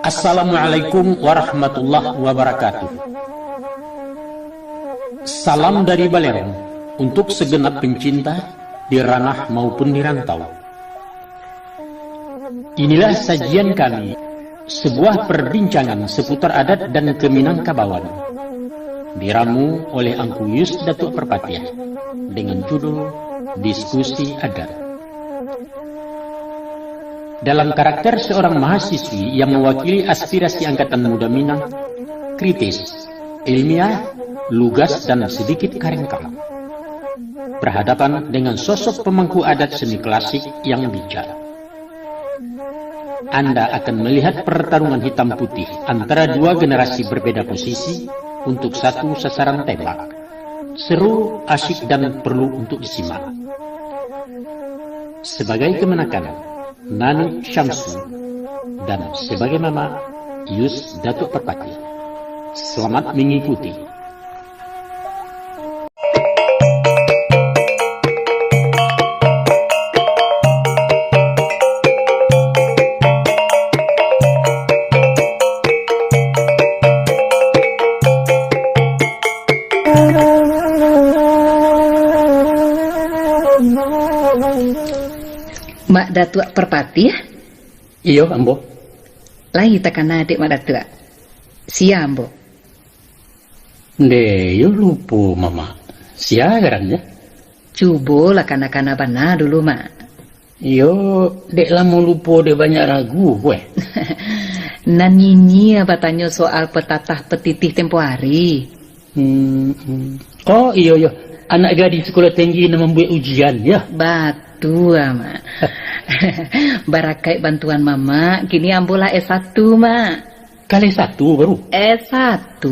Assalamualaikum warahmatullahi wabarakatuh. Salam dari Balerong untuk segenap pencinta di ranah maupun di rantau. Inilah sajian kami, sebuah perbincangan seputar adat dan keminangkabauan, diramu oleh Angku Yus Datuk Perpatian dengan judul Diskusi Adat. Dalam karakter seorang mahasiswi yang mewakili aspirasi Angkatan Muda Minang, kritis, ilmiah, lugas, dan sedikit karengkang, berhadapan dengan sosok pemangku adat seni klasik yang bijak. Anda akan melihat pertarungan hitam putih antara dua generasi berbeda posisi untuk satu sasaran tembak. Seru, asyik, dan perlu untuk disimak. Sebagai kemenakan, Nani Syamsu, dan sebagai Mama, Yus Datuk Perpati. Selamat mengikuti. Mak Datuk Perpati ya? Iyo, Ambo. Lai tekan adik Mak Datuk. Sia, Ambo. Yo lupa, Mama. Sia garannya. Cuba lah kana-kana bana dulu, Mak. Yo, dek lama lupa dia banyak ragu, weh. Nanini apa tanya soal petatah petitih tempo hari. Oh, iyo. Anak gadis sekolah tinggi yang membuat ujian, ya? Batu, Mak. Barakai bantuan Mama, kini ambolah S1, Mak. Kali satu baru? S1,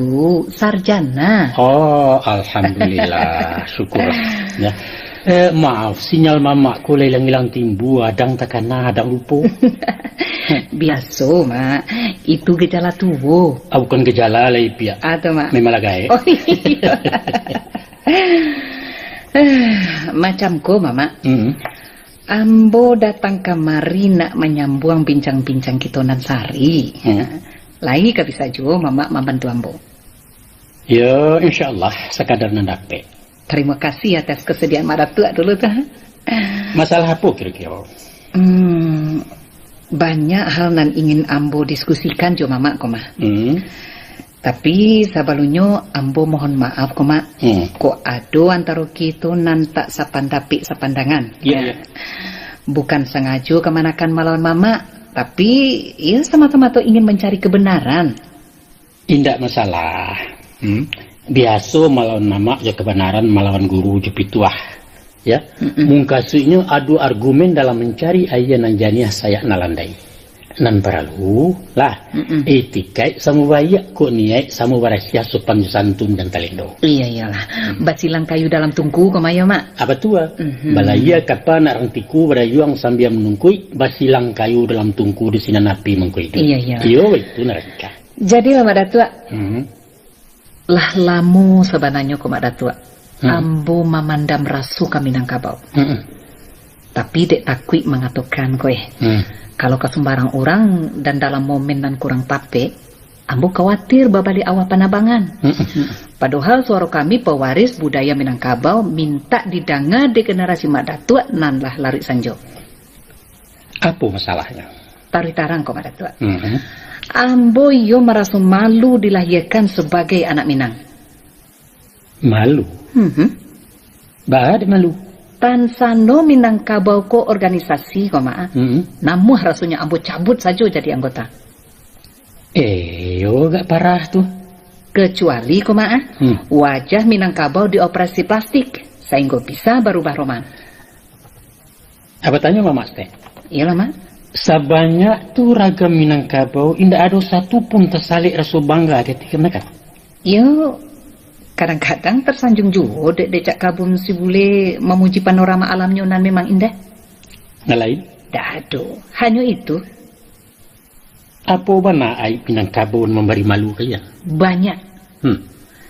sarjana. Oh, alhamdulillah. Syukurlah. Ya. Maaf, sinyal Mama ku hilang timbu, adang takana, adang lupa. Biasa, Mak. Itu gejala tubuh. Bukan gejala lah, Ipia. Atau, Mak? Memang lagay. Oh, iya. Macamku, Mama. Ambo datang kemari nak menyambung bincang-bincang kita nan sari. Lai ka bisa juga Mama membantu Ambo. Ya, insyaallah sekadar nandape. Terima kasih atas kesediaan Mak Datuk dulu tah. Masalah apa kira-kira? Banyak hal nan ingin Ambo diskusikan jo Mama koma. Tapi sebelumnya Ambo mohon maaf koma. Kok ado antara kita nan tak sapandapi sapandangan. Iya. Bukan sengaja kemanakan melawan Mama, tapi ya sama-sama tuh ingin mencari kebenaran. Tidak masalah. Biasa melawan Mama ya kebenaran melawan guru jepituah. Ya. Mungkasunya adu argumen dalam mencari ayah nan janiah saya nalandai. Nan perlu lah etikai samu bayak kok niai samu barasia sopan santun dan talendo. Iyalah. Basilang kayu dalam tungku kemayo Mak. Apa tua? Balaya kapa nak rangtiku berayuang sambil menungkui basilang kayu dalam tungku di sinan api mengkui itu. Iya. Iyo itu naraka. Jadi lah Mak Datuk. Lah lamu sebenarnya kok Mak Datuk. Ambo memandam rasu kami Minangkabau. Tapi dek takui mengatakan kowe. Kalau ke sembarang orang dan dalam momen nan kurang pape, Ambo khawatir babali awal panabangan. Padahal suara kami pewaris budaya Minangkabau minta didanga di generasi Mak Datuk nan lah lari sanjo. Apa masalahnya? Taritarang kok Mak Datuk. Ambo yo merasa malu dilahirkan sebagai anak Minang. Malu? Bahad malu. Tansano Minangkabau ko organisasi kok Mak. Namun rasanya Ambo cabut saja jadi anggota. Yo gak parah tuh. Kecuali kok Mak, wajah Minangkabau dioperasi plastik sehingga bisa berubah roman. Apa tanya Mama teh? Iyalah Mak. Sebanyak tuh ragam Minangkabau, indah ada satu pun tersalik rasa bangga ketika mereka. Yo, kadang-kadang tersanjung juga dek kabum si bule memuji panorama alamnya nan memang indah. Ngalai? Dado, hanya itu. Apa bana ai Minangkabau memberi malu kaya? Banyak.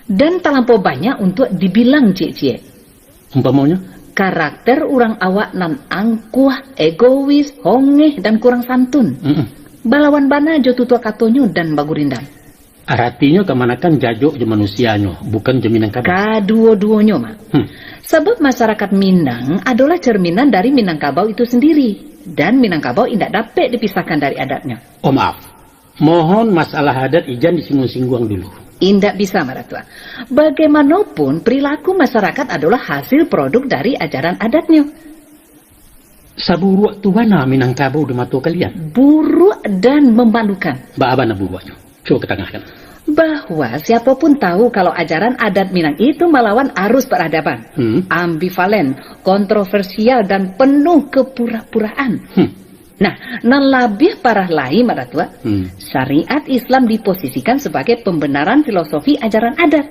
Dan terlampau banyak untuk dibilang cie-cie. Umpamanya? karakter orang awak nan angkuh, egois, hongeh, dan kurang santun. Balawan bana jo tutua katonyo dan bagurindam. Artinya kemanakan jajo je manusianya, bukan je Minangkabau. Kadua-duanya, Mak. Sebab masyarakat Minang adalah cerminan dari Minangkabau itu sendiri. Dan Minangkabau tidak dapat dipisahkan dari adatnya. Oh maaf, mohon masalah adat ijan disinggung-singgung dulu. Indak bisa, Maratua. Bagaimanapun, perilaku masyarakat adalah hasil produk dari ajaran adatnya. Saburuk tu mana Minangkabau di mata kalian? Buruk dan memalukan. Ba-abana buruknya? Coba ketengahkan. Bahwa siapapun tahu kalau ajaran adat Minang itu melawan arus peradaban. Ambivalen, kontroversial, dan penuh kepura-puraan. Nah, nan lebih parah lagi, Maratua, syariat Islam diposisikan sebagai pembenaran filosofi ajaran adat.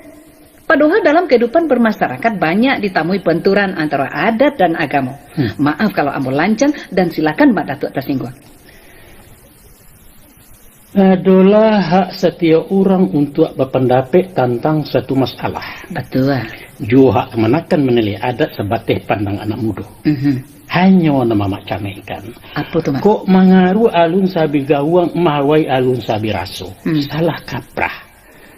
Padahal dalam kehidupan bermasyarakat banyak ditemui benturan antara adat dan agama. Maaf kalau ambo lancang dan silakan Mbak Datuk tersinggung. Adalah hak setiap orang untuk berpendapat tentang satu masalah. Betul. Juga hak menakan menilai adat sebatas pandang anak muda. Hanya nama macam ikan. Apa tu, Mak? Kok mengaruh alun sabi gawang mawai alun sabi raso. Salah kaprah.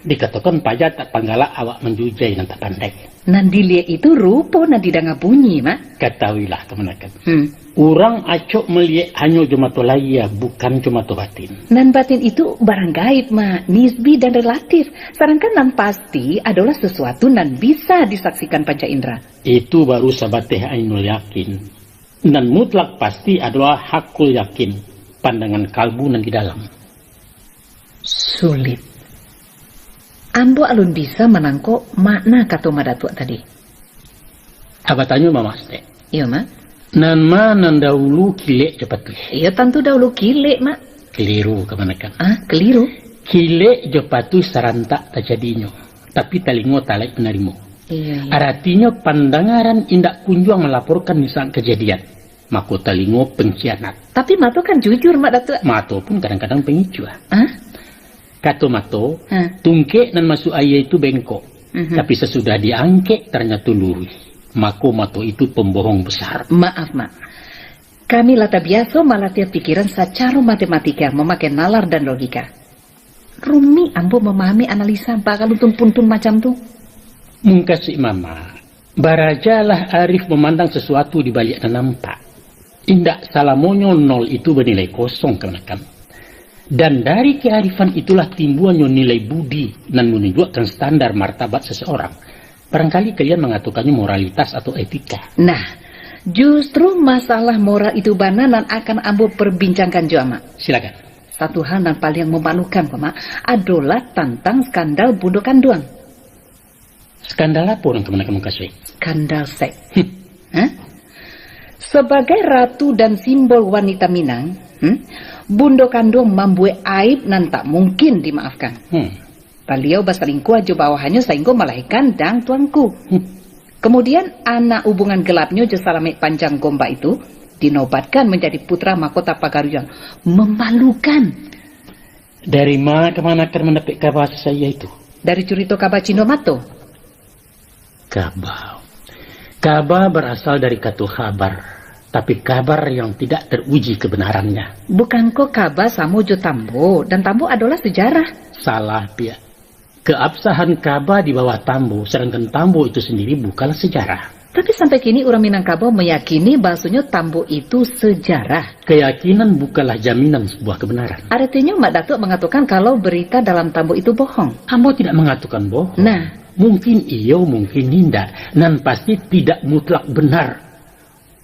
Dikatakan pajak tak panggala awak menjujai nanti pandai. Nandi lihat itu rupa nandi danga bunyi, Mak. Ketahuilah kemenakan. Orang acok melihat hanya cuma to laya, bukan cuma to batin. Nan batin itu barang gaib, Mak. Nisbi dan relatif. Sedangkan nan pasti adalah sesuatu nan bisa disaksikan panca indera. Itu baru sabateh ainul yakin. Dan mutlak pasti adalah hakul yakin. Pandangan kalbu nan di dalam. Sulit. Ambo alun bisa menangkok makna kata Madatuk tadi. Apa tanya Mama Ste? Iya, Mak. Nan nan dahulu kilek cepat. Iya, tentu dahulu kilek, Mak. Keliru kemanakan? Keliru? Kilek jepatu sarantak terjadinya. Tapi talingo talek penarimo. Iya. Artinya pandangaran indak kunjung melaporkan misal kejadian. Mako talingo pengkhianat. Tapi Mato kan jujur, Mak Datuk. Mato pun kadang-kadang pengicu. Kata Mato, tungke dan masuk ayah itu bengkok. Tapi sesudah diangke ternyata lurus. Mako Mato itu pembohong besar. Maaf, Mak. Kami lata biasa melatih pikiran secara matematika, memakai nalar dan logika. Rumi ambo memahami analisa bakal puntun macam tu. Mungkasih Mama, barajalah Arif memandang sesuatu di balik nampak. Indak salamonyo nol itu bernilai kosong kemenakan. Dan dari kearifan itulah timbulnya nilai budi dan menunjukkan standar martabat seseorang. Barangkali kalian mengatakannya moralitas atau etika. Nah, justru masalah moral itu bananan akan ambo perbincangkan juga, Mak. Silakan. Satu hal yang paling memalukan, Mak, adalah tentang skandal Bundo Kanduang. Skandal apa orang kemenakan kasih? Skandal seks. Sebagai ratu dan simbol wanita Minang, Bundo Kanduang membuat aib nan tak mungkin dimaafkan. Beliau berselingkuh aja bawahannya sehingga melahirkan dang tuanku. Kemudian anak hubungan gelapnya Jesalamek Panjang Gombak itu dinobatkan menjadi putra mahkota Pagaruyang. Memalukan. Dari mana kemana akan mendapat kabar saya itu? Dari cerita kabar Cinomato. Kabar berasal dari kata kabar. Tapi kabar yang tidak teruji kebenarannya. Bukan kok kabar sama jo Tambo, dan Tambo adalah sejarah. Salah pihak. Keabsahan kabar di bawah Tambo, sedangkan Tambo itu sendiri bukanlah sejarah. Tapi sampai kini orang Minangkabau meyakini bahasanya Tambo itu sejarah. Keyakinan bukanlah jaminan sebuah kebenaran. Artinya Mak Datuk mengatakan kalau berita dalam Tambo itu bohong. Ambo tidak mengatakan bohong. Nah, mungkin iya, mungkin tidak. Dan pasti tidak mutlak benar.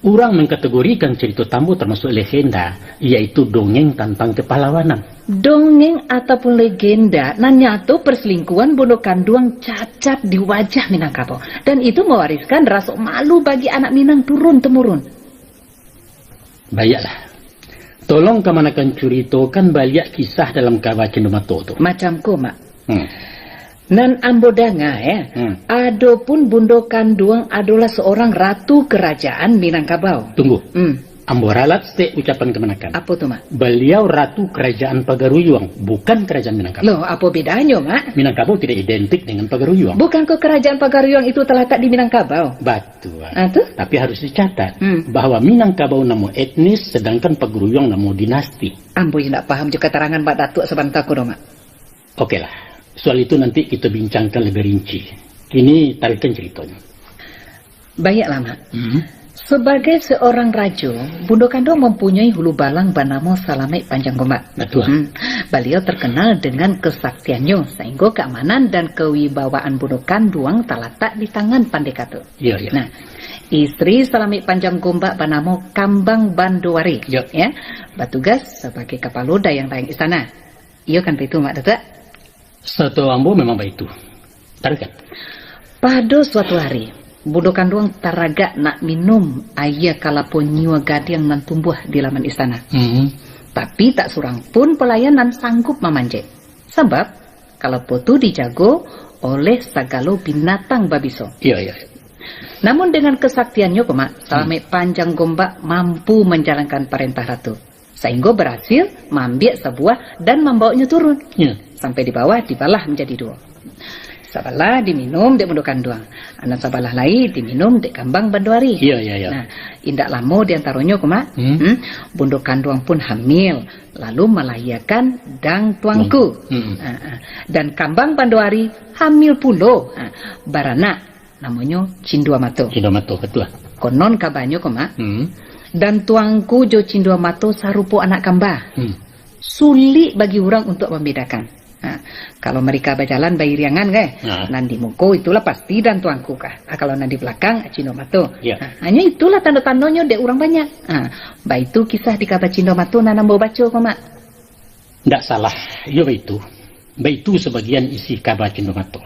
Orang mengkategorikan cerita Tambo termasuk legenda, yaitu dongeng tentang kepahlawanan. Dongeng ataupun legenda, nanyatu perselingkuhan Bundo Kanduang cacat di wajah Minangkabau. Dan itu mewariskan rasa malu bagi anak Minang turun-temurun. Baiklah. Tolong kemanakan ceritakan banyak kisah dalam kabar Cinomato itu. Macamku, Mak. Nan ambodanga Adapun Bundo Kanduang adalah seorang ratu kerajaan Minangkabau. Tunggu. Ambo ralat ste ucapan kemenakan. Apa tuh, Mak? Beliau ratu kerajaan Pagaruyuang, bukan kerajaan Minangkabau. Loh, apa bedanya, Mak? Minangkabau tidak identik dengan Pagaruyuang. Bukankah kerajaan Pagaruyuang itu terletak di Minangkabau? Betul. Tuh? Tapi harus dicatat bahwa Minangkabau namo etnis, sedangkan Pagaruyuang namo dinasti. Ambo tidak paham juga keterangan Mbak Datuk sebentar kudo, Mak. Oke lah, soal itu nanti kita bincangkan lebih rinci. Kini tarikan ceritanya. Baiklah, Mak. Sebagai seorang rajo, Bundo Kando mempunyai hulu balang bernama Salamek Panjang Gombak. Betul. Beliau terkenal dengan kesaktiannya, sehingga keamanan dan kewibawaan Bundo Kanduang terletak di tangan Pandekato. Iya. Nah, istri Salamek Panjang Gombak bernama Kambang Bandowari, ya, bertugas sebagai kepala dayang-dayang istana. Iya kan itu, Mak Datuk? Satu ambo memang begitu. Tarikan. Pada suatu hari, Bundo Kanduang taraga nak minum air kalapun nyiwa gading nan tumbuh di laman istana. Tapi tak surang pun pelayanan sanggup memanjat. Sebab kalau putu dijago oleh segala binatang babiso. Iya. Namun dengan kesaktiannya, Mak, Salamek Panjang Gombak mampu menjalankan perintah ratu. Sehingga berhasil mengambil sebuah dan membawanya turun. Sampai di bawah dibalah menjadi dua. Sabalah diminum dek Bundo Kanduang, anak sabalah lain diminum dek Kambang Bandowari. Iya. Nah, indak lama diantaranya, Mak, Bundo Kanduang pun hamil, lalu melahirkan Dang Tuangku. Dan Kambang Bandowari hamil pula, baranak namanya Cindua Mato. Betul. Konon kabarnya, Mak, dan Tuangku jo Cindua Mato sarupo anak kambah. Sulit bagi orang untuk membedakan. Kalau mereka berjalan bayi riangan nanti muko itulah pasti dan tuangku kalau nanti belakang Cindua Mato. Hanya itulah tanda-tandanya dek orang banyak. Baik itu kisah di kabar Cindua Mato nanam baca kok, Mak. Tidak salah, iya itu. Baik itu sebagian isi kabar Cindua Mato.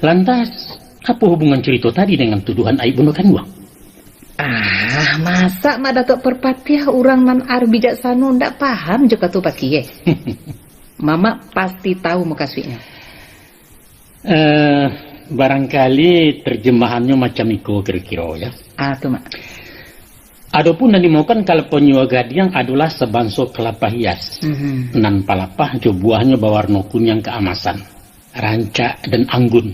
Lantas apa hubungan cerita tadi dengan tuduhan aib Bundo Kanduang? Masa Mak Datuk Perpatiah orang nan ar bijaksana ndak paham juga tuh pakai. Mama pasti tahu mukaswinya. Barangkali terjemahannya macam itu kira-kira ya. Tuh, Mak. Adapun yang dimaukan kalau penyua gadiang adalah sebanso kelapa hias. Nan palapah jo buahnya berwarna kuning keemasan, rancak dan anggun.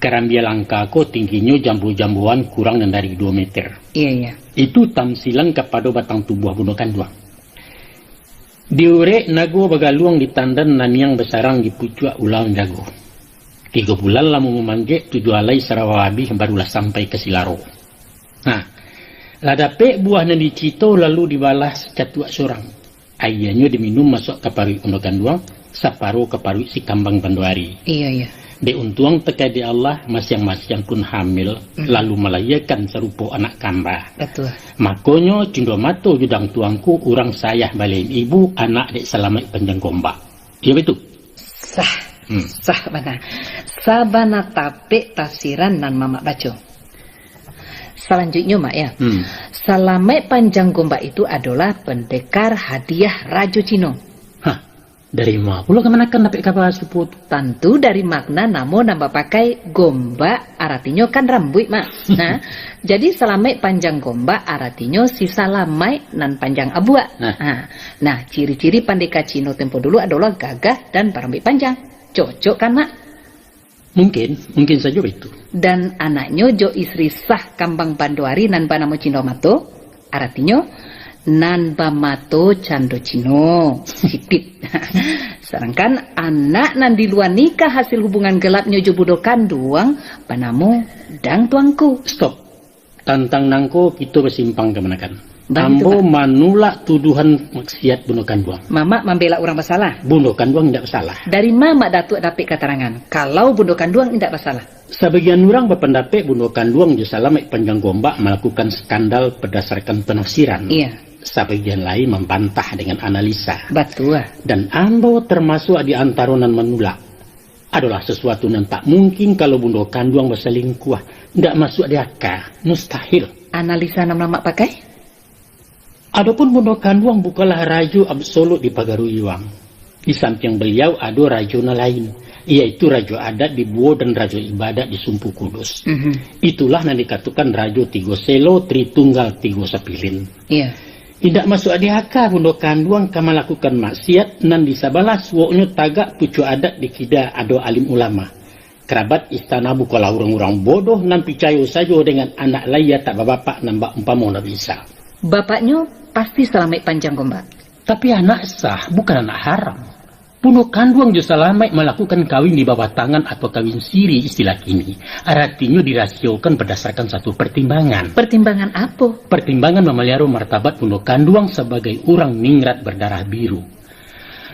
Kerambia langka ko tingginya jambu-jambuan kurang dari 2 meter. Iya. Itu tamsilan kepada batang tubuh Bundo Kanduang. Diure nago bagaluang di tandan naniang besarang di pucuk ulang jago. 3 bulan lamu memanjek 7 alai sarawabi barulah sampai ke Silaro. Nah, ladape buahnya dicito lalu dibalas catua seorang. Ayahnya diminum masuk ke parui Bundo Kanduang, separuh ke parui si Kambang Bandowari. Iya. De untuang teka di Allah masing-masing pun hamil lalu melahirkan serupa anak kambah. Betul. Makonyo Cindua Mato judang tuangku urang sayah balain ibu anak dek Salamek Panjang Gombak. Iya betul. Sah benar. Sabana tapik tafsiran nan Mama baca. Selanjutnya, Mak ya. Salamek Panjang Gombak itu adalah pendekar hadiah Raja Cina. Dari mana pula kemenakan dapat kabar seput? Tentu dari makna nambah pakai gombak artinya kan rambut, Mak. Nah, jadi Salamek Panjang Gombak artinya si Salamek nan panjang abuak. Nah, ciri-ciri pandeka Cina tempo dulu adalah gagah dan berambut panjang. Cocok kan, Mak? Mungkin saja itu. Dan anaknya jo istri sah Kambang Bandowari nan banamo Cindua Mato artinya nan bamato cando cino sipit. Sedangkan anak nan di luar nikah hasil hubungan gelapnya jo Bundo Kanduang panamo Dang Tuangku. Stop. Tantang nangko kita bersimpang kemenakan. Ambo manulak tuduhan maksiat Bundo Kanduang. Mama membela orang bersalah. Bundo Kanduang tidak bersalah. Dari Mama Datuk dapat keterangan kalau Bundo Kanduang tidak bersalah. Sebagian orang berpendapat Bundo Kanduang di Salamek Panjang Gombak melakukan skandal berdasarkan penafsiran. Iya. Sebagian lain membantah dengan analisa. Betul. Dan ambo termasuk di antara nan menolak. Adalah sesuatu yang tak mungkin kalau Bundo Kanduang berselingkuh. Tidak masuk di akal. Mustahil. Analisa nama pakai? Adapun Bundo Kanduang bukanlah raja absolut di Pagaruyuang. Di samping beliau ada rajona lain. yaitu rajo adat di Buo dan rajo ibadat di Sumpu Kudus. Itulah yang dikatakan rajo Tigo Selo Tritunggal Tigo Sapilin. Iya. Tidak masuk adihaka bundo kanduang kama lakukan maksiat nan disabalas woknyo tagak pucu adat di kida ado alim ulama. Kerabat istana bukalah orang-orang bodoh nan picayo sajo dengan anak laya tak bapak nambak umpamo na bisa. Bapaknya pasti selamat panjang gombak. Tapi anak sah, bukan anak haram. Puno kanduang jo selamat melakukan kawin di bawah tangan atau kawin siri istilah kini. Artinya dirasiokan berdasarkan satu pertimbangan. Pertimbangan apa? Pertimbangan memelihara martabat puno kanduang sebagai orang ningrat berdarah biru.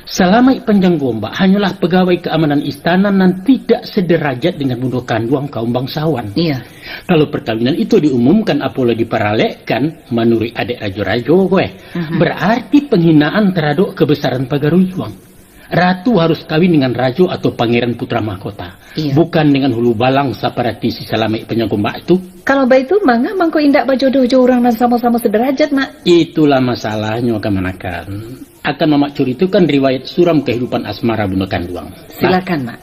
Selamat panjang gombak hanyalah pegawai keamanan istana dan tidak sederajat dengan puno kanduang kaum bangsawan. Iya. Kalau perkawinan itu diumumkan apalagi diparalekkan menurut adik rajo-rajo gue, berarti penghinaan terhadap kebesaran Pagaruyuang. Ratu harus kawin dengan rajo atau pangeran putra mahkota, bukan dengan hulu balang seperti si Selamat panjang gombak itu. Kalau itu mangga mangko indak bajodoh-jodoh orang dan sama-sama sederajat, Mak. Itulah masalahnya kemanakan. Akan memakcur itu kan riwayat suram kehidupan asmara Bunda Kanduang. Silakan, Mak.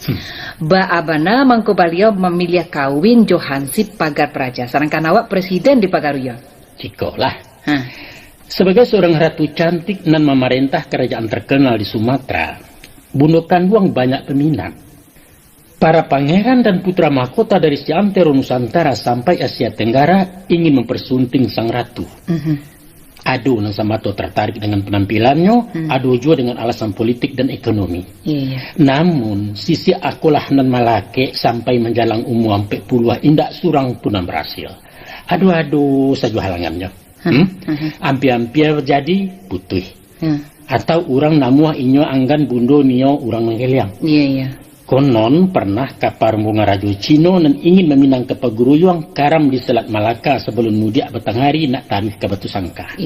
Ba abana mangko beliau memilih kawin Johansip Pagar Praja. Sarangkan awak presiden di Pagaruya. Cikolah. Sebagai seorang ratu cantik dan memerintah kerajaan terkenal di Sumatera, Bunda Kanduang banyak peminat. Para pangeran dan putra mahkota dari seantero Nusantara sampai Asia Tenggara ingin mempersunting sang ratu. Ado nang samato tertarik dengan penampilannya, ado juga dengan alasan politik dan ekonomi. Namun sisi akulah nan malake sampai menjalang umur sampai puluh indak surang punam berhasil. Aduh saja halangannya. Ampia-ampia jadi putih. Atau orang namuah inyo anggan bundo nio orang mengheliang. Konon pernah kapar bunga rajo Cino dan ingin meminang ke Paguruyuang karam di Selat Malaka sebelum mudiak betang hari nak tarif ke Batu Sangka.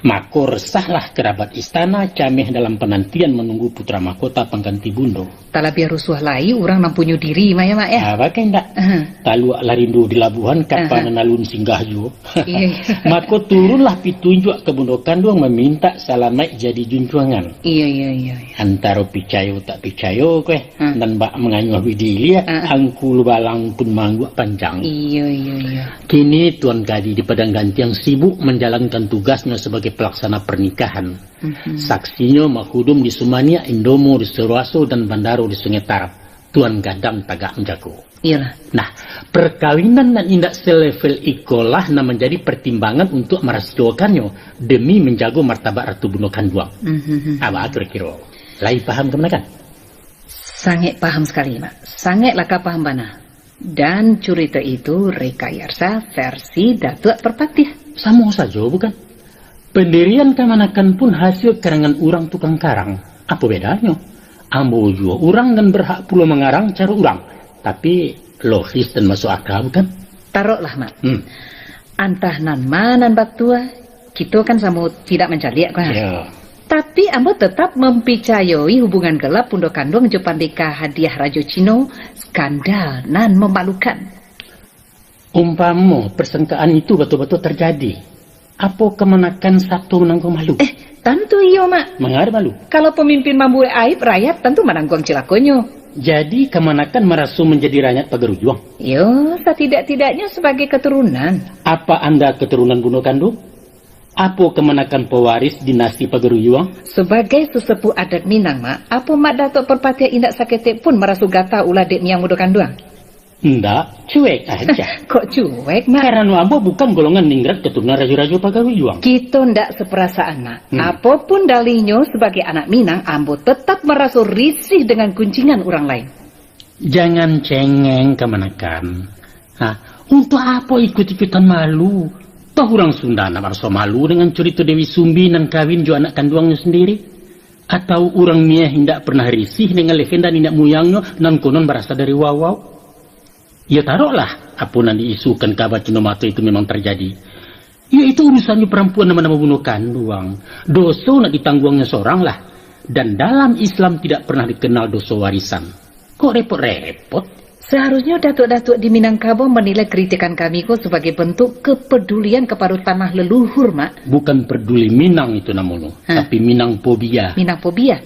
Maka resahlah kerabat istana cameh dalam penantian menunggu putra mahkota pengganti bundo. Tala biar rusuh lai orang nampunyo diri Mak ya, Mak ya. Bagai ndak. Talu larindu di labuhan kapan nalun singgah jo. Maka turunlah pitunjuk ke Bundo Kanduang meminta Selamat jadi junjungan. Antara picayo tak picayo kue. Dan mbak menganyuh widilia angkul balang pun mangguk panjang. Kini Tuan Kadi di Padang Ganti yang sibuk menjalankan tugasnya sebagai pelaksana pernikahan. Saksinya makhudum di Sumania, Indomo di Seruaso dan Bandaro di Sungai Tarap. Tuan Gadang tagak menjago. Nah, perkawinan dan indak selevel ikolah nah menjadi pertimbangan untuk merasiokannya demi menjaga martabat Ratu Bundo Kanduang. Apa kira-kira? Lai paham kemana kan? Sangat paham sekali, Mak. Sangat laka paham bana. Dan cerita itu rekayasa versi Datuk Perpatih. Sama saja, bukan? Pendirian kemanakan pun hasil karangan orang tukang karang. Apa bedanya? Ambo juga orang dan berhak pula mengarang cara orang. Tapi logis dan masuk akal, bukan? Taruhlah, Mak. Antah nan manan batua, kita kan sama tidak mencari kan? Tapi ambo tetap mempercayai hubungan gelap Bundo Kanduang jo pandeka hadiah Rajo Cino skandal nan memalukan. Umpama persengkaan itu betul-betul terjadi, apa kemenakan satu menanggung malu? Tentu iyo, Mak. Mengar malu? Kalau pemimpin mampu aib rakyat tentu menanggung cilakonyo. Jadi kemenakan merasa menjadi rakyat Pagaruyuang? Yo, setidak-tidaknya sebagai keturunan. Apa Anda keturunan Bundo Kanduang? Apa kemenakan pewaris dinasti Pagaruyuang? Sebagai sesepuh adat Minang, Mak, apa Mak Datuk Perpatian indak saketik pun merasa gata ulah dek miang Bundo Kanduang? Ndak, cuek aja. Kok cuek, Mak? Karena ambo bukan golongan ningrat keturunan raja-raja Pagaruyuang. Kita ndak seperasaan, Mak. Apapun dalihnya sebagai anak Minang, ambo tetap merasa risih dengan kuncingan orang lain. Jangan cengeng kemenakan. Untuk apa ikut-ikutan malu? Toh orang Sunda nak merasa malu dengan cerita Dewi Sumbi dan kawin jo anak kanduangnya sendiri? Atau orang Nia hendak pernah risih dengan legenda nenek moyangnya dan konon berasal dari wawau? Ya taruhlah apa yang diisukan kabar Cinomato itu memang terjadi. Ya itu urusannya perempuan nama-nama Bundo Kanduang. Dosa nak ditangguangnya seorang lah. Dan dalam Islam tidak pernah dikenal dosa warisan. Kok repot-repot? Seharusnya datuk-datuk di Minangkabau menilai kritikan kami kok sebagai bentuk kepedulian kepada tanah leluhur, Mak. Bukan peduli Minang itu namanya, tapi Minangfobia. Minangfobia?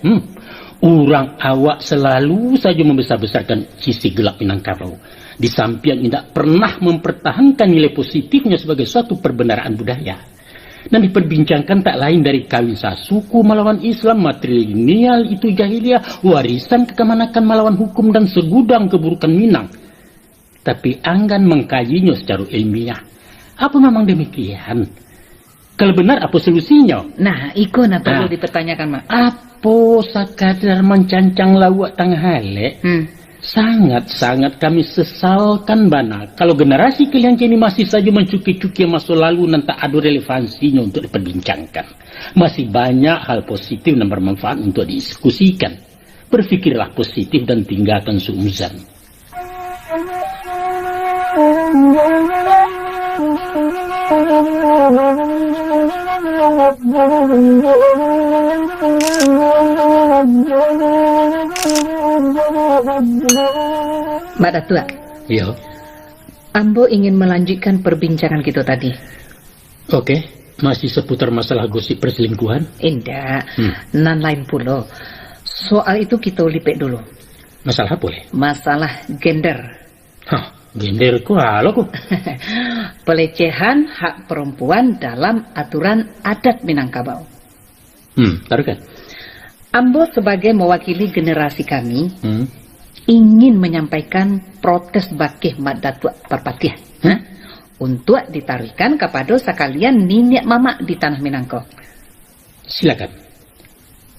Orang awak selalu saja membesar-besarkan sisi gelap Minangkabau. Di samping tidak pernah mempertahankan nilai positifnya sebagai suatu perbendaharaan budaya. Dan diperbincangkan tak lain dari kawin sasuku melawan Islam, matrilineal itu jahiliyah, warisan kekemanakan melawan hukum dan segudang keburukan Minang. Tapi anggan mengkajinya secara ilmiah. Apa memang demikian? Kalau benar apa solusinya? Nah, itu perlu dipertanyakan, Mak. Apa sakadar mencancang lawak tang halek? Sangat-sangat kami sesalkan bana. Kalau generasi kalian kini masih saja mencuki-cuki masa lalu dan tak ada relevansinya untuk diperbincangkan. Masih banyak hal positif dan bermanfaat untuk didiskusikan. Berfikirlah positif dan tinggalkan suuzan. Mbak Datua. Iya. Ambo ingin melanjutkan perbincangan kita tadi. Oke, masih seputar masalah gosip perselingkuhan? Indah, nan lain pula. Soal itu kita lipek dulu. Masalah apa boleh? Masalah gender. Hah, gender ku halo ku. Pelecehan hak perempuan dalam aturan adat Minangkabau. Tahu kan? Ambo sebagai mewakili generasi kami ingin menyampaikan protes bakih Mak Datuk Parpatiah untuk ditarikan kepada sekalian nenek mamak di tanah Minangkabau. Silakan.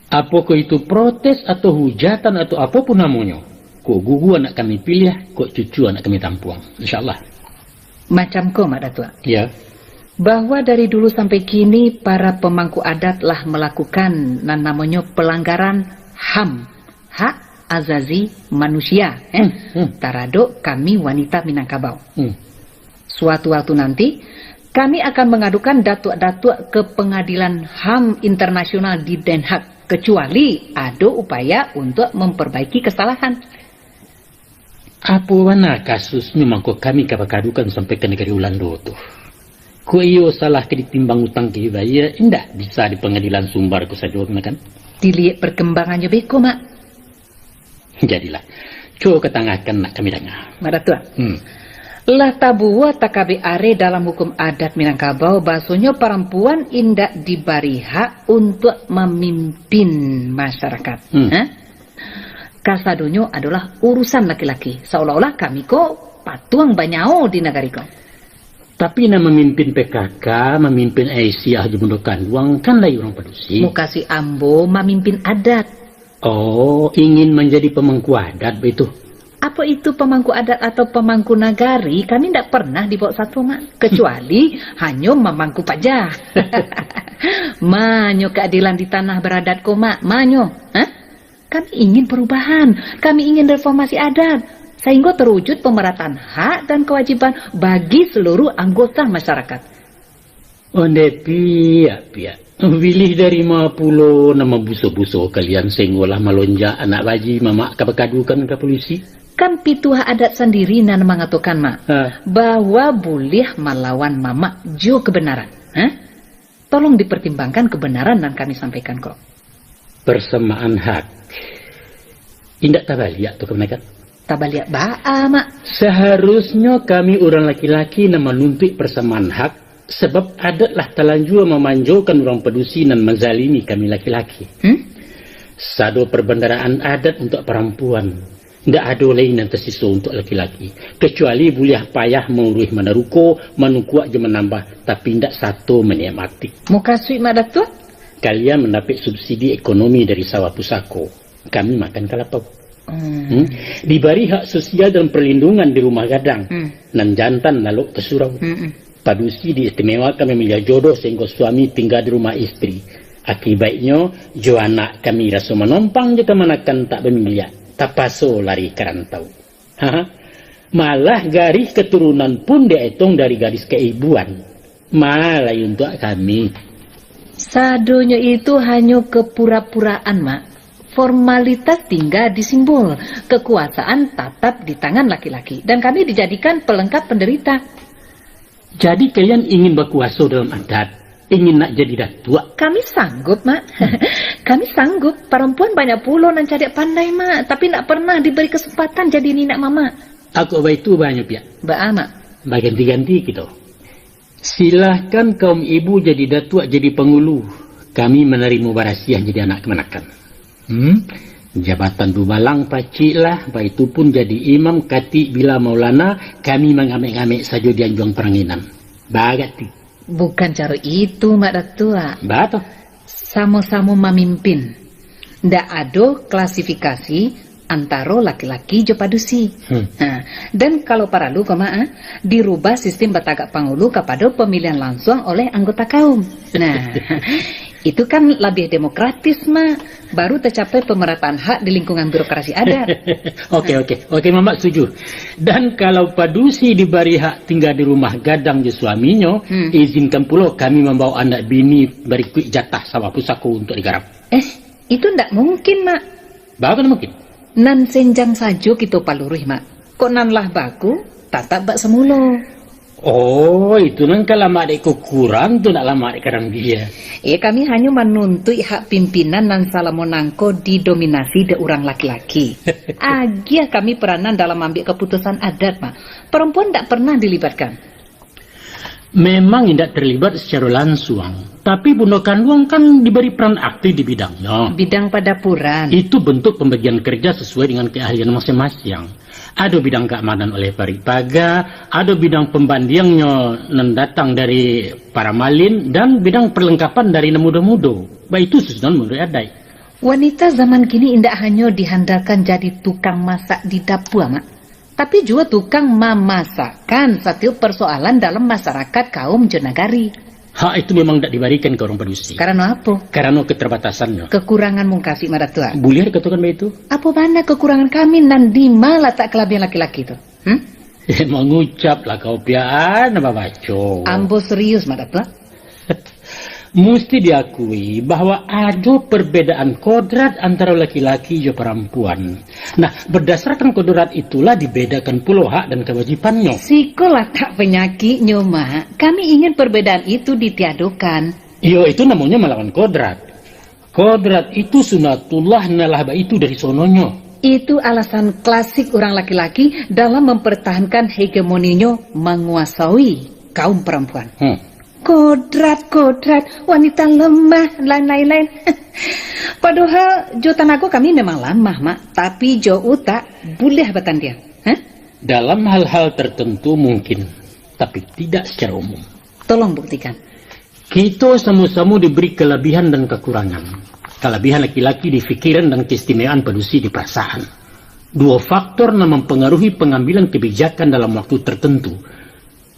Apakah itu protes atau hujatan atau apapun namanya? Kok gugu anak kami pilih, kok cucu anak kami tampuang. InsyaAllah. Macam kau, Mak Datuk. Ya. Bahwa dari dulu sampai kini para pemangku adat telah melakukan namanya pelanggaran HAM, hak azazi manusia. Taraduk kami wanita Minangkabau. Suatu waktu nanti kami akan mengadukan datuk-datuk ke pengadilan HAM internasional di Den Haag kecuali ada upaya untuk memperbaiki kesalahan. Apa mana kasus memang kok kami kadukan sampai ke negara Ulando tu? Ko iyo salah ke ditimbang utang ke bayar, indak bisa di pengadilan sumbar ku saja kan? Dilihat perkembangannya beko, Mak. Jadilah. Coba ketangahkan nak kami dengar. Mak Datuk. Lah tabuwa takabe are dalam hukum adat Minangkabau bahasanya perempuan indak diberi hak untuk memimpin masyarakat. Kasadonyo adalah urusan laki-laki. Seolah-olah kami kok patuang banyau di negari kau. Tapi nak memimpin PKK, memimpin Aisyah di Bundokan Duang, kan lain orang Padusi. Mau kasih ambo memimpin adat. Oh, ingin menjadi pemangku adat begitu? Apa itu pemangku adat atau pemangku nagari? Kami tidak pernah dibawa satu, Mak. Kecuali hanya memangku pajak. Manyo keadilan di tanah beradat ko, Mak. Manyo. Kami ingin perubahan. Kami ingin reformasi adat. Sehingga terwujud pemerataan hak dan kewajiban bagi seluruh anggota masyarakat. Onde pihak. Pilih dari 50 nama buso-buso kalian sehinggalah melonjak anak baji mamak kabakadukan ke polisi. Kan pituah adat sendiri nan mengatakan, Mak, bahwa boleh melawan mamak jo kebenaran. Tolong dipertimbangkan kebenaran yang kami sampaikan kok. Persamaan hak. Indak tabaliak tu kebenaran. Tabaliak ba'a, Mak. Seharusnya kami orang laki-laki nama menuntut persamaan hak sebab adatlah telanjur memanjaukan orang Padusi dan menzalimi kami laki-laki. Sado perbendaraan adat untuk perempuan. Tidak ada lain yang tersisa untuk laki-laki. Kecuali boleh payah menguruh menaruko, menukuak je menambah. Tapi tidak satu menikmati. Muka suik, Mak Datuk? Kalian mendapat subsidi ekonomi dari sawah pusako. Kami makan kalapau. Diberi hak sosial dan perlindungan di rumah gadang. Dan jantan lalu ke surau. Padusi diistimewakan memilih jodoh sehingga suami tinggal di rumah istri. Akibatnya, jo anak kami rasa menompang jika manakan tak bermilih. Tak paso lari kerantau. Malah garis keturunan pun dihitung dari garis keibuan. Malah untuk kami. Sadonya itu hanya kepura-puraan, Mak. Formalitas tinggal di simbol. Kekuasaan tetap di tangan laki-laki. Dan kami dijadikan pelengkap penderita. Jadi kalian ingin berkuasa dalam adat. ingin nak jadi datua. Kami sanggup, Mak. Kami sanggup. Perempuan banyak puluh nan cadik pandai, Mak. Tapi nak pernah diberi kesempatan jadi nina mama. Aku abah itu banyak ya. Mak. Ganti-ganti gitu. Silahkan kaum ibu jadi datua, jadi pengulu. Kami menerima barasiah jadi anak kemenakan. Jabatan dumalang pacik lah. Itu pun jadi imam kati bila maulana. Kami mengamik-amik saja di anjuang peranginan. Bagati. Bukan cara itu, Mak Datua. Bato. Sama-sama memimpin. Ndak ada klasifikasi antara laki-laki jo padusi. Dan kalau paralu dirubah sistem batagak pangulu kepada pemilihan langsung oleh anggota kaum. Nah, itu kan lebih demokratis, Mak. Baru tercapai pemerataan hak di lingkungan birokrasi adat. Oke, Mama setuju. Dan kalau padusi diberi hak tinggal di rumah gadang di suaminya, izinkan pula kami membawa anak bini berikut jatah sama pusaku untuk digarap. Itu ndak mungkin, Mak. Bahkan mungkin. Nan senjang sajo kita paluruh, Mak. Kok nan lah baku, tatap bak semulo. Oh, itu nan kalau lama adikku kurang tu nak lama adik kadang dia. Kami hanya menuntut hak pimpinan nan salah monangko didominasi de orang laki-laki. Agia kami peranan dalam ambil keputusan adat, Mak. Perempuan tak pernah dilibatkan. Memang tidak terlibat secara langsung. Tapi Bunda Kandung kan diberi peran aktif di bidangnya. Bidang padapuran. Itu bentuk pembagian kerja sesuai dengan keahlian masing-masing. Ada bidang keamanan oleh Paripaga, ada bidang pembandiangnya yang datang dari para malin, dan bidang perlengkapan dari muda-muda. Baik itu susunan menurut adai. Wanita zaman kini tidak hanya dihandalkan jadi tukang masak di dapur, Mak. Tapi juga tukang memasakan satu persoalan dalam masyarakat kaum jonagari. Hak itu memang tidak diberikan ke orang padusi. Karena apa? Karena keterbatasannya. Kekurangan mungkasi Madatua. Boleh dikatakan begitu? Apa mana kekurangan kami nan di malah tak kelebihan laki-laki itu? Mengucap lah kau pian apa baco. Ambo serius Madatua. Mesti diakui bahwa ada perbedaan kodrat antara laki-laki dan perempuan. Nah, berdasarkan kodrat itulah dibedakan pula hak dan kewajibannya. Sikolah tak penyakitnya, Mak. Kami ingin perbedaan itu ditiadakan. Itu namanya melawan kodrat. Kodrat itu sunatullah nalah itu dari sononya. Itu alasan klasik orang laki-laki dalam mempertahankan hegemoninya menguasai kaum perempuan. Kodrat, wanita lemah, lain-lain. Padahal jo tanago kami memang lemah, Mak. Tapi jo utak boleh batan dia. Dalam hal-hal tertentu mungkin, tapi tidak secara umum. Tolong buktikan. Kita sama-sama diberi kelebihan dan kekurangan. Kelebihan laki-laki di pikiran dan keistimewaan padusi di perasaan. Dua faktor yang mempengaruhi pengambilan kebijakan dalam waktu tertentu.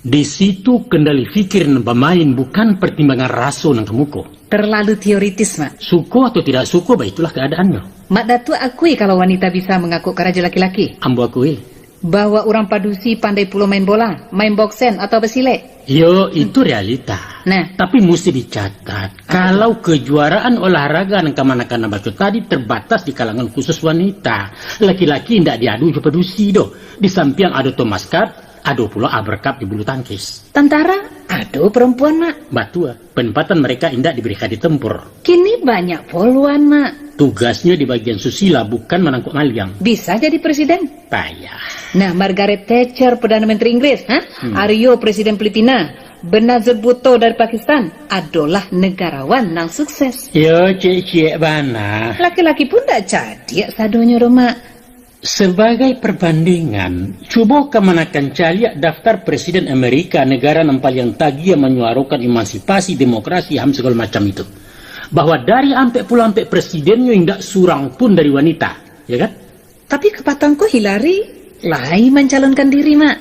Di situ kendali fikir dan pemain, bukan pertimbangan raso dan kemuko. Terlalu teoritis, Mak. Suku atau tidak suku, itulah keadaannya. Mak Datu akui kalau wanita bisa mengaku keraja laki-laki. Ambo akui. Bahwa orang padusi pandai pula main bola, main boksen atau besilek. Itu realita. Nah, tapi mesti dicatat. Kalau kejuaraan olahraga yang kemana-mana baca tadi terbatas di kalangan khusus wanita. Laki-laki tidak diadu ke padusi doh. Di samping ada Thomas Cup, ada pula Abercup di bulu tangkis. Tentara, ada perempuan, Mak. Batua, penempatan mereka tidak diberikan di tempur. Kini banyak poluan, Mak. Tugasnya di bagian susila, bukan menangkap maliang. Bisa jadi presiden. Payah. Nah, Margaret Thatcher, Perdana Menteri Inggris. Aryo, Presiden Filipina. Benazir Bhutto dari Pakistan adalah negarawan yang sukses. Cik-cik bana. Laki-laki pun tak jadi sadonya, Mak. Sebagai perbandingan, coba kemanakan caliak daftar Presiden Amerika, negara yang paling tagih menyuarakan emansipasi, demokrasi, HAM segala macam itu. Bahwa dari sampai presidennya tidak surang pun dari wanita, ya kan? Tapi kepatangku Hillary lain mencalonkan diri, Mak.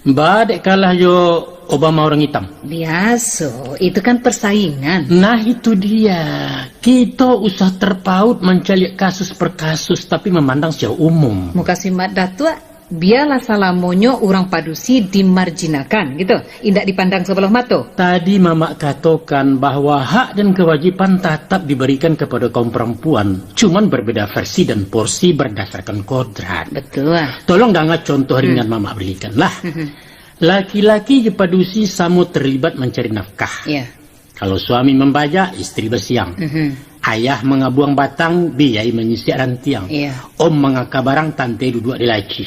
Badek kalah yo Obama orang hitam. Biasa, itu kan persaingan. Nah itu dia. Kita usah terpaut mencari kasus per kasus, tapi memandang secara umum. Mukasi Mak Datua, biarlah salamonyo orang padusi dimarjinakan, gitu. Indak dipandang sebelah mata. Tadi Mama katakan bahwa hak dan kewajiban tetap diberikan kepada kaum perempuan. Cuman berbeda versi dan porsi berdasarkan kodrat. Betul. Tolong gangat contoh ringan Mama berikan lah. Laki-laki di padusi sama terlibat mencari nafkah. Iya. Kalau suami membaca, istri bersiang. Ayah mengabuang batang, biai menyisik rantiang. Om mengaka barang, tante duduk di laci.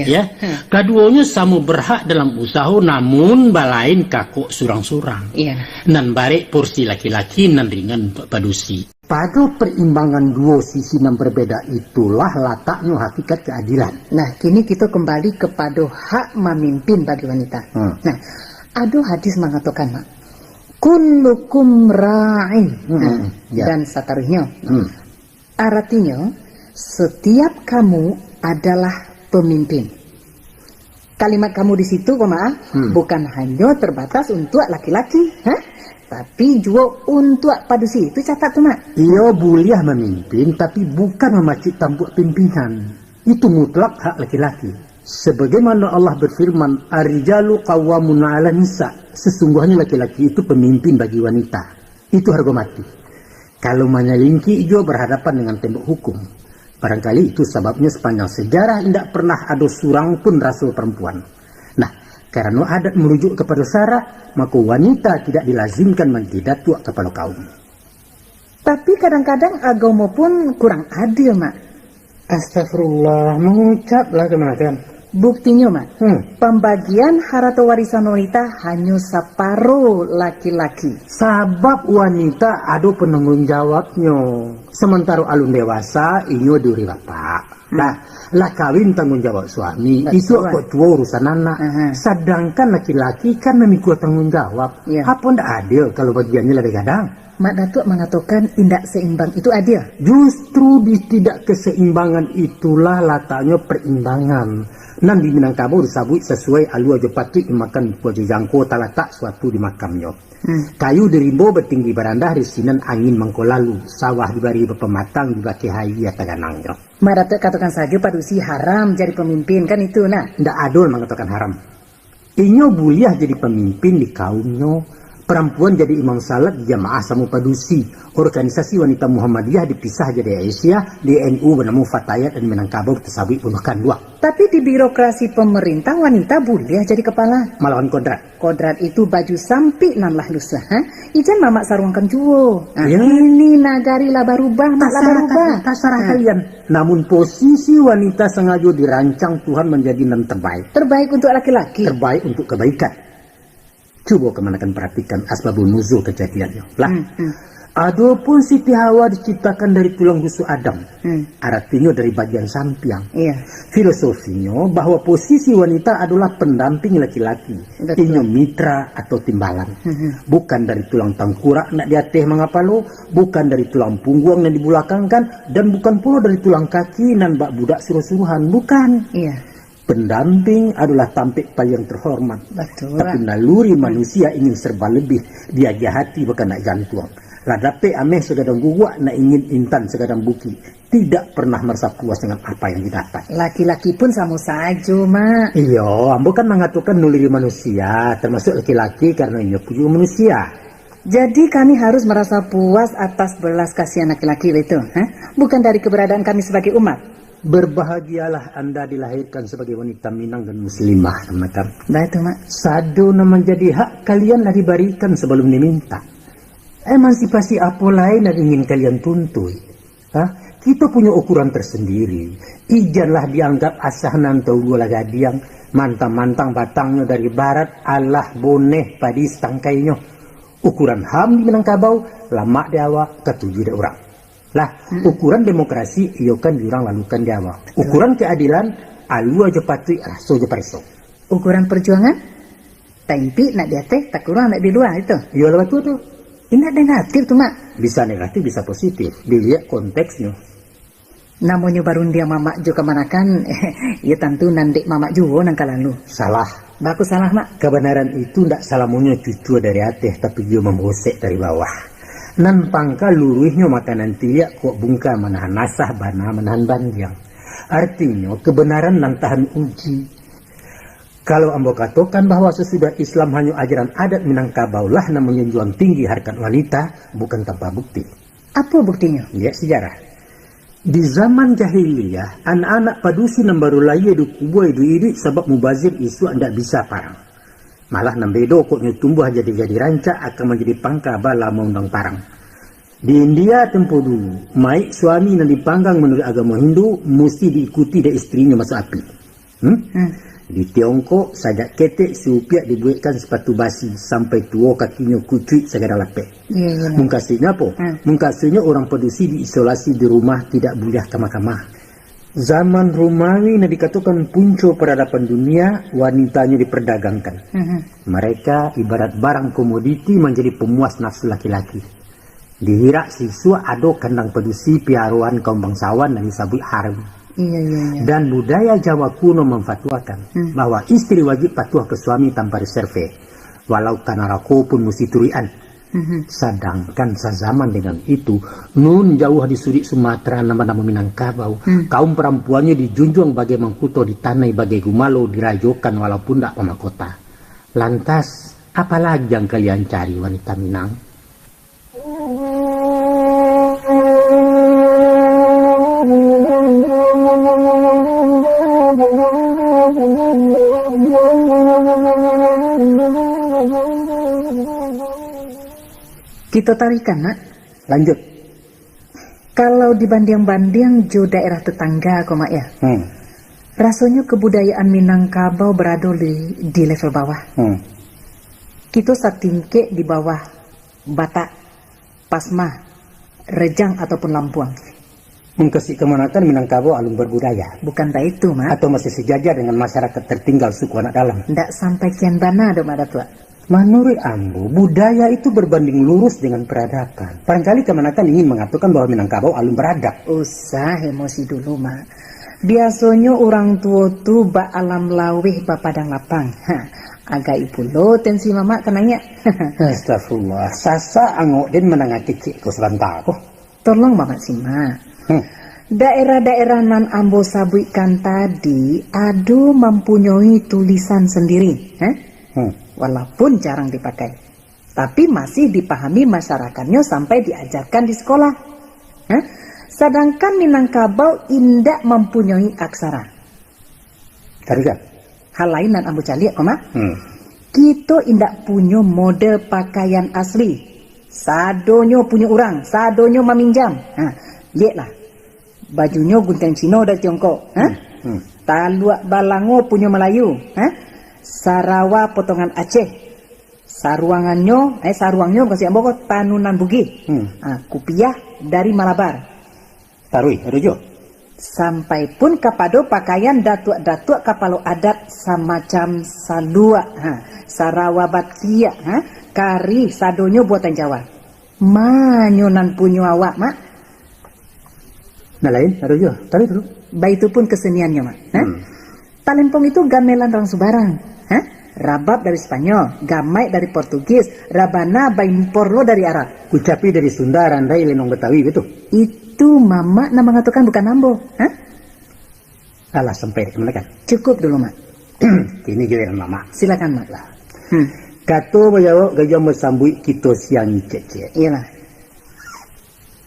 Ya, keduanya sama berhak dalam usaha, namun balain kakuk surang-surang. Nan barek porsi laki-laki, nan ringan padusi. Pada perimbangan dua sisi yang berbeda itulah letaknya hakikat keadilan. Nah, kini kita kembali kepada hak memimpin bagi wanita. Nah, ada hadis mengatakan, Mak, kullukum ra'in. Dan seterusnya. Artinya, setiap kamu adalah pemimpin. Kalimat kamu di situ, bukan hanya terbatas untuk laki-laki, tapi juga untuk padusi. Itu catat tuh, Mak. Ia boleh memimpin, tapi bukan memacik tampuk pimpinan. Itu mutlak hak laki-laki. Sebagaimana Allah berfirman, Ar-rijalu qawwamun 'ala nisa. Sesungguhnya laki-laki itu pemimpin bagi wanita. Itu harga mati. Kalau menyelingki juga berhadapan dengan tembok hukum. Barangkali itu sebabnya sepanjang sejarah tidak pernah ada surang pun rasul perempuan. Nah, karena adat merujuk kepada syarak, maka wanita tidak dilazimkan menjadi datuk kepala kaum. Tapi kadang-kadang agama pun kurang adil, Mak. Astagfirullah, mengucaplah kemana. Buktinya, Mak, pembagian harta warisan wanita hanya separuh laki-laki. Sabab wanita ada penanggung jawabnya. Sementara alun dewasa, ini duri bapak. Lah kawin tanggung jawab suami. Itu kok tua urusan anak. Sedangkan laki-laki kan memikul tanggung jawab. Apa ndak adil kalau bagiannya lebih gadang? Mak Datuk mengatakan indak seimbang itu adil. Justru di tidak keseimbangan itulah letaknya perimbangan. Nan di Minangkabau disabut sesuai alu aja patut dimakan kuaja jangko talatak suatu di makamnya. Kayu dirimbo bertinggi berandah risinan angin mangkolalu. Sawah dibari berpematang dibaki hayi ataganangnya. Mak Datuk katakan saja padusi haram jadi pemimpin kan itu nah. Ndak adol mengatakan haram. Inyo buliah jadi pemimpin di kaumnya. Perempuan jadi imam salat di jamaah sama padusi. Organisasi wanita Muhammadiyah dipisah jadi Aisyah, di NU bernama Fatayat dan Minangkabau tersabit bunuhkan dua. Tapi di birokrasi pemerintah wanita boleh jadi kepala. Malawan kodrat. Kodrat itu baju sampik nan lah lusa. Ijan mamak sarungkan juo. Ini nagari laba rubah, mak laba rubah. Terserah kalian. Namun posisi wanita sengaja dirancang Tuhan menjadi nan terbaik. Terbaik untuk laki-laki. Terbaik untuk kebaikan. Coba kemanakan perhatikan asbabun nuzul kejadiannya. Adapun Siti Hawa diciptakan dari tulang rusuk Adam. Artinya dari bagian sampiang. Filosofinya bahwa posisi wanita adalah pendamping laki-laki. Ini mitra atau timbalan. Bukan dari tulang tangkurak nak diateh mengapalo, bukan dari tulang punggung yang dibulakangkan, dan bukan pula dari tulang kaki nan bak budak suruh-suruhan. Bukan. Pendamping adalah tampik paling terhormat. Tapi naluri manusia ingin serba lebih. Dia jahati bukan nak gantuang. Ladape ameh segadang guguak nak ingin intan segadang buki. Tidak pernah merasa puas dengan apa yang didapat. Laki-laki pun sama saja, Mak. Iya, ambo kan mengatakan naluri manusia. Termasuk laki-laki karena ia punya manusia. Jadi kami harus merasa puas atas belas kasihan laki-laki itu. Bukan dari keberadaan kami sebagai umat. Berbahagialah Anda dilahirkan sebagai wanita Minang dan muslimah, teman-teman. Betul, Mak. Sadona menjadi hak kalian lah diberikan sebelum diminta. Emansipasi apa lain yang ingin kalian tuntui? Kita punya ukuran tersendiri. Ijanlah dianggap asahanan tau gula gadiang, mantang-mantang batangnya dari barat, Allah boneh padis tangkainya. Ukuran HAM di Minangkabau, lama diawa ketujuh orang. Lah, ukuran demokrasi iyo kan diurang lalukan di awal. Ukuran keadilan alu aja patui raso aja pariso. Ukuran perjuangan tapi nak diateh tak kurang nak di luar itu. Iya lewat itu tuh. Ini negatif tuh, Mak. Bisa negatif bisa positif. Dilihat konteksnya. Namanya baru dia mamak juga manakan ya tentu nanti mamak juga nang lalu. Salah. Baku salah, Mak. Kebenaran itu ndak salamunya cucu dari ateh tapi dia membosek dari bawah. Nan pangka luruhnya makanan tiak kok bungka menahan nasah bana menahan bandiang. Artinya kebenaran nan tahan uji. Kalau ambo katakan bahwa sesudah Islam hanya ajaran adat Minangkabau lah yang menjunjung tinggi harkat wanita, bukan tanpa bukti. Apa buktinya? Lihat sejarah. Di zaman jahiliyah, anak-anak padusi yang baru lahir di kubur itu sebab mubazir isu anda bisa parang. Malah nambedo koknya tumbuh jadi rancak akan menjadi pangka bala undang parang. Di India tempo dulu, mai suami yang dipanggang menurut agama Hindu mesti diikuti dari istrinya masuk api. Di Tiongkok, sajak ketek siupiak dibuatkan sepatu basi sampai tua kakinya kucuit segala lapek. Mungkasnya apa? Mungkasnya orang pedusi diisolasi di rumah tidak boleh ke mahkamah. Zaman Romawi yang dikatakan punca peradaban dunia, wanitanya diperdagangkan. Mereka ibarat barang komoditi menjadi pemuas nafsu laki-laki. Dihirak siswa ado kandang pedusi piaruan kaum bangsawan dan disebut harem. Dan budaya Jawa kuno memfatwakan bahwa istri wajib patuh ke suami tanpa reserve, walau kanarako pun mesti turian. Sedangkan sezaman dengan itu, nun jauh di sudut Sumatera nama-nama Minangkabau, kaum perempuannya dijunjung bagai mangkuto, ditanai bagai gumalo, dirajokan walaupun tidak pemakota. Lantas, apalagi yang kalian cari wanita Minang? Kita tarikan, nak. Lanjut. Kalau dibanding-banding jo daerah tetangga, mak ya. Rasanya kebudayaan Minangkabau berada di level bawah. Kita satingke di bawah Batak, Pasmah, Rejang ataupun Lampuang. Mengkasih kemanakan Minangkabau alun berbudaya. Bukan tak itu, mak. Atau masih sejajar dengan masyarakat tertinggal suku anak dalam. Ndak sampai kian bana do mak datua. Menurut Ambo, budaya itu berbanding lurus dengan peradaban. Barangkali kemanakan ingin mengatakan bahwa Minangkabau alun beradab. Usah emosi dulu, mak. Biasanya orang tua tu ba alam lawih ba padang lapang. Agak ibu lo tensi mama kenanya. Astagfirullah. Sasa angok den menangak kecik ko sebentar ko. Tolong mama simak. Daerah-daerah nan Ambo sabuikan tadi ado mempunyai tulisan sendiri, walaupun jarang dipakai, tapi masih dipahami masyarakatnya sampai diajarkan di sekolah. Sedangkan Minangkabau indak mempunyai aksara. Tarikan. Hal lain nan Ambo caliak, koma. Kita indak punya mode pakaian asli. Sadonyo punya orang, sadonyo meminjam. Lihatlah. Bajunya gunting Cina dari Tiongkok. Taluak Balango punya Melayu. Sarawa potongan Aceh. Saruangnya kasih Ambo tanunan Bugis. Kupiah dari Malabar. Tarui, Rujo. Sampai pun kepada pakaian datuk-datuk kapalo adat semacam salua, Sarawa Batkia, kari sadonyo buatan Jawa. Manyonan punya awak, mak. Nah lain, Rujo. Tarui dulu. Baik itu pun keseniannya, mak. Talempong itu gamelan orang Subarang. Rabab dari Spanyol, gamai dari Portugis, rabana baimporlo dari Arab. Kucapi dari Sunda, randai lenong Betawi gitu. Itu mama nama ngatukan bukan Ambo. Alah sampai kemana kan? Cukup dulu, mak. Ini giliran mama. Silakan, mak. Kato bayawo gajah mesambui kita siang cece. Iyalah.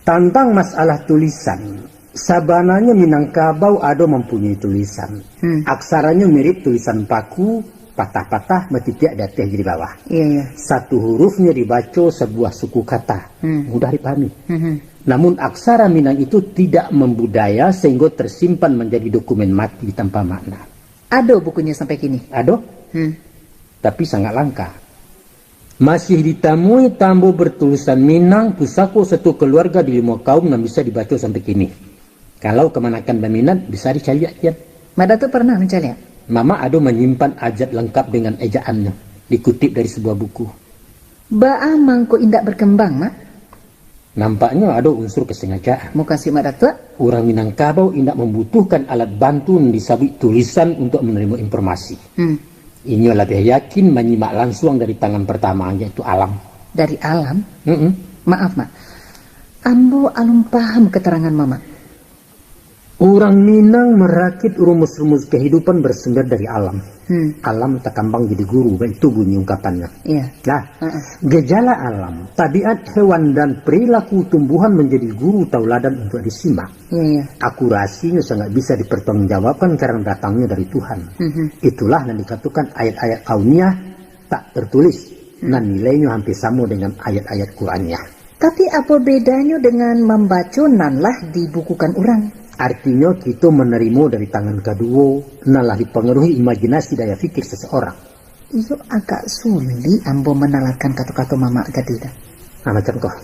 Tentang masalah tulisan, sabananya Minangkabau ada mempunyai tulisan. Aksaranya mirip tulisan paku, patah-patah, metitik datih di bawah. Iya. Satu hurufnya dibaca sebuah suku kata, mudah dipahami. Namun aksara Minang itu tidak membudaya sehingga tersimpan menjadi dokumen mati tanpa makna. Ada bukunya sampai kini? Ada, tapi sangat langka. Masih ditemui tambo bertulisan Minang, pusako satu keluarga di 5 kaum yang bisa dibaca sampai kini. Kalau kemanakan berminat, bisa dicari ya. Mada tuh pernah mencari? Mama ada menyimpan ajat lengkap dengan ejaannya, dikutip dari sebuah buku. Ba'a mangko indak berkembang, mak? Nampaknya ada unsur kesengajaan. Mau kasih mak datuk? Orang Minangkabau indak membutuhkan alat bantu yang disebut tulisan untuk menerima informasi. Ini lebih yakin menyimak langsung dari tangan pertama, yaitu alam. Dari alam? Maaf, mak. Ambo alum paham keterangan mama. Orang Minang merakit rumus-rumus kehidupan bersumber dari alam. Alam takambang jadi guru, itu bunyi ungkapannya. Iya. Nah, gejala alam, tabiat hewan dan perilaku tumbuhan menjadi guru tauladan untuk disimak. Iya. Akurasinya sangat bisa dipertanggungjawabkan karena datangnya dari Tuhan. Itulah yang dikatakan ayat-ayat kauniyah, tak tertulis. Nah nilainya hampir sama dengan ayat-ayat Qurannya. Tapi apa bedanya dengan membaca nanlah dibukukan orang? Artinya kita menerima dari tangan kedua, nalah dipengaruhi imajinasi daya fikir seseorang. Itu agak sulit ambo menalarkan kata-kata mama gadida. Nah macam kau.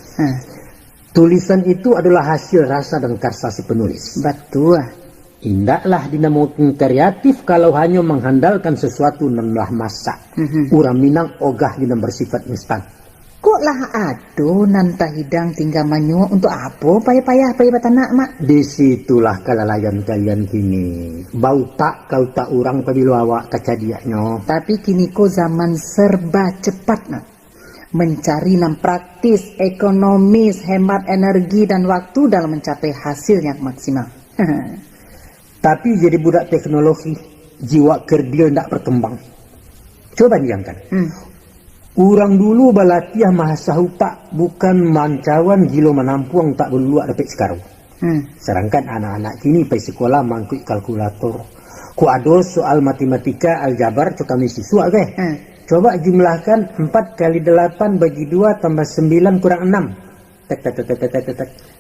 Tulisan itu adalah hasil rasa dan karsa si penulis. Betul. Indaklah dinamakan kreatif kalau hanya mengandalkan sesuatu nalah masak. Urang Minang ogah dina bersifat instan. Kok lah ado nanta hidang tinggal manyo untuk apa payah-payah batanak mak? Disitulah kelalaian kalian kini. Bau tak kau tak urang pabilo awak kacadiaknya. Tapi kini ko zaman serba cepat nak. Mencari yang praktis, ekonomis, hemat energi dan waktu dalam mencapai hasil yang maksimal. Tapi jadi budak teknologi, jiwa kerdia tidak berkembang. Coba bayangkan. Orang dulu balatiah mahasa hutak, bukan mancawan gilo menampuang tak berluak dapat sekarang. Sedangkan anak-anak kini pergi sekolah mangkuk kalkulator. Ku ada soal matematika, aljabar, kami siswa ke? Coba jumlahkan 4 kali 8 bagi 2 tambah 9 kurang 6. Tek.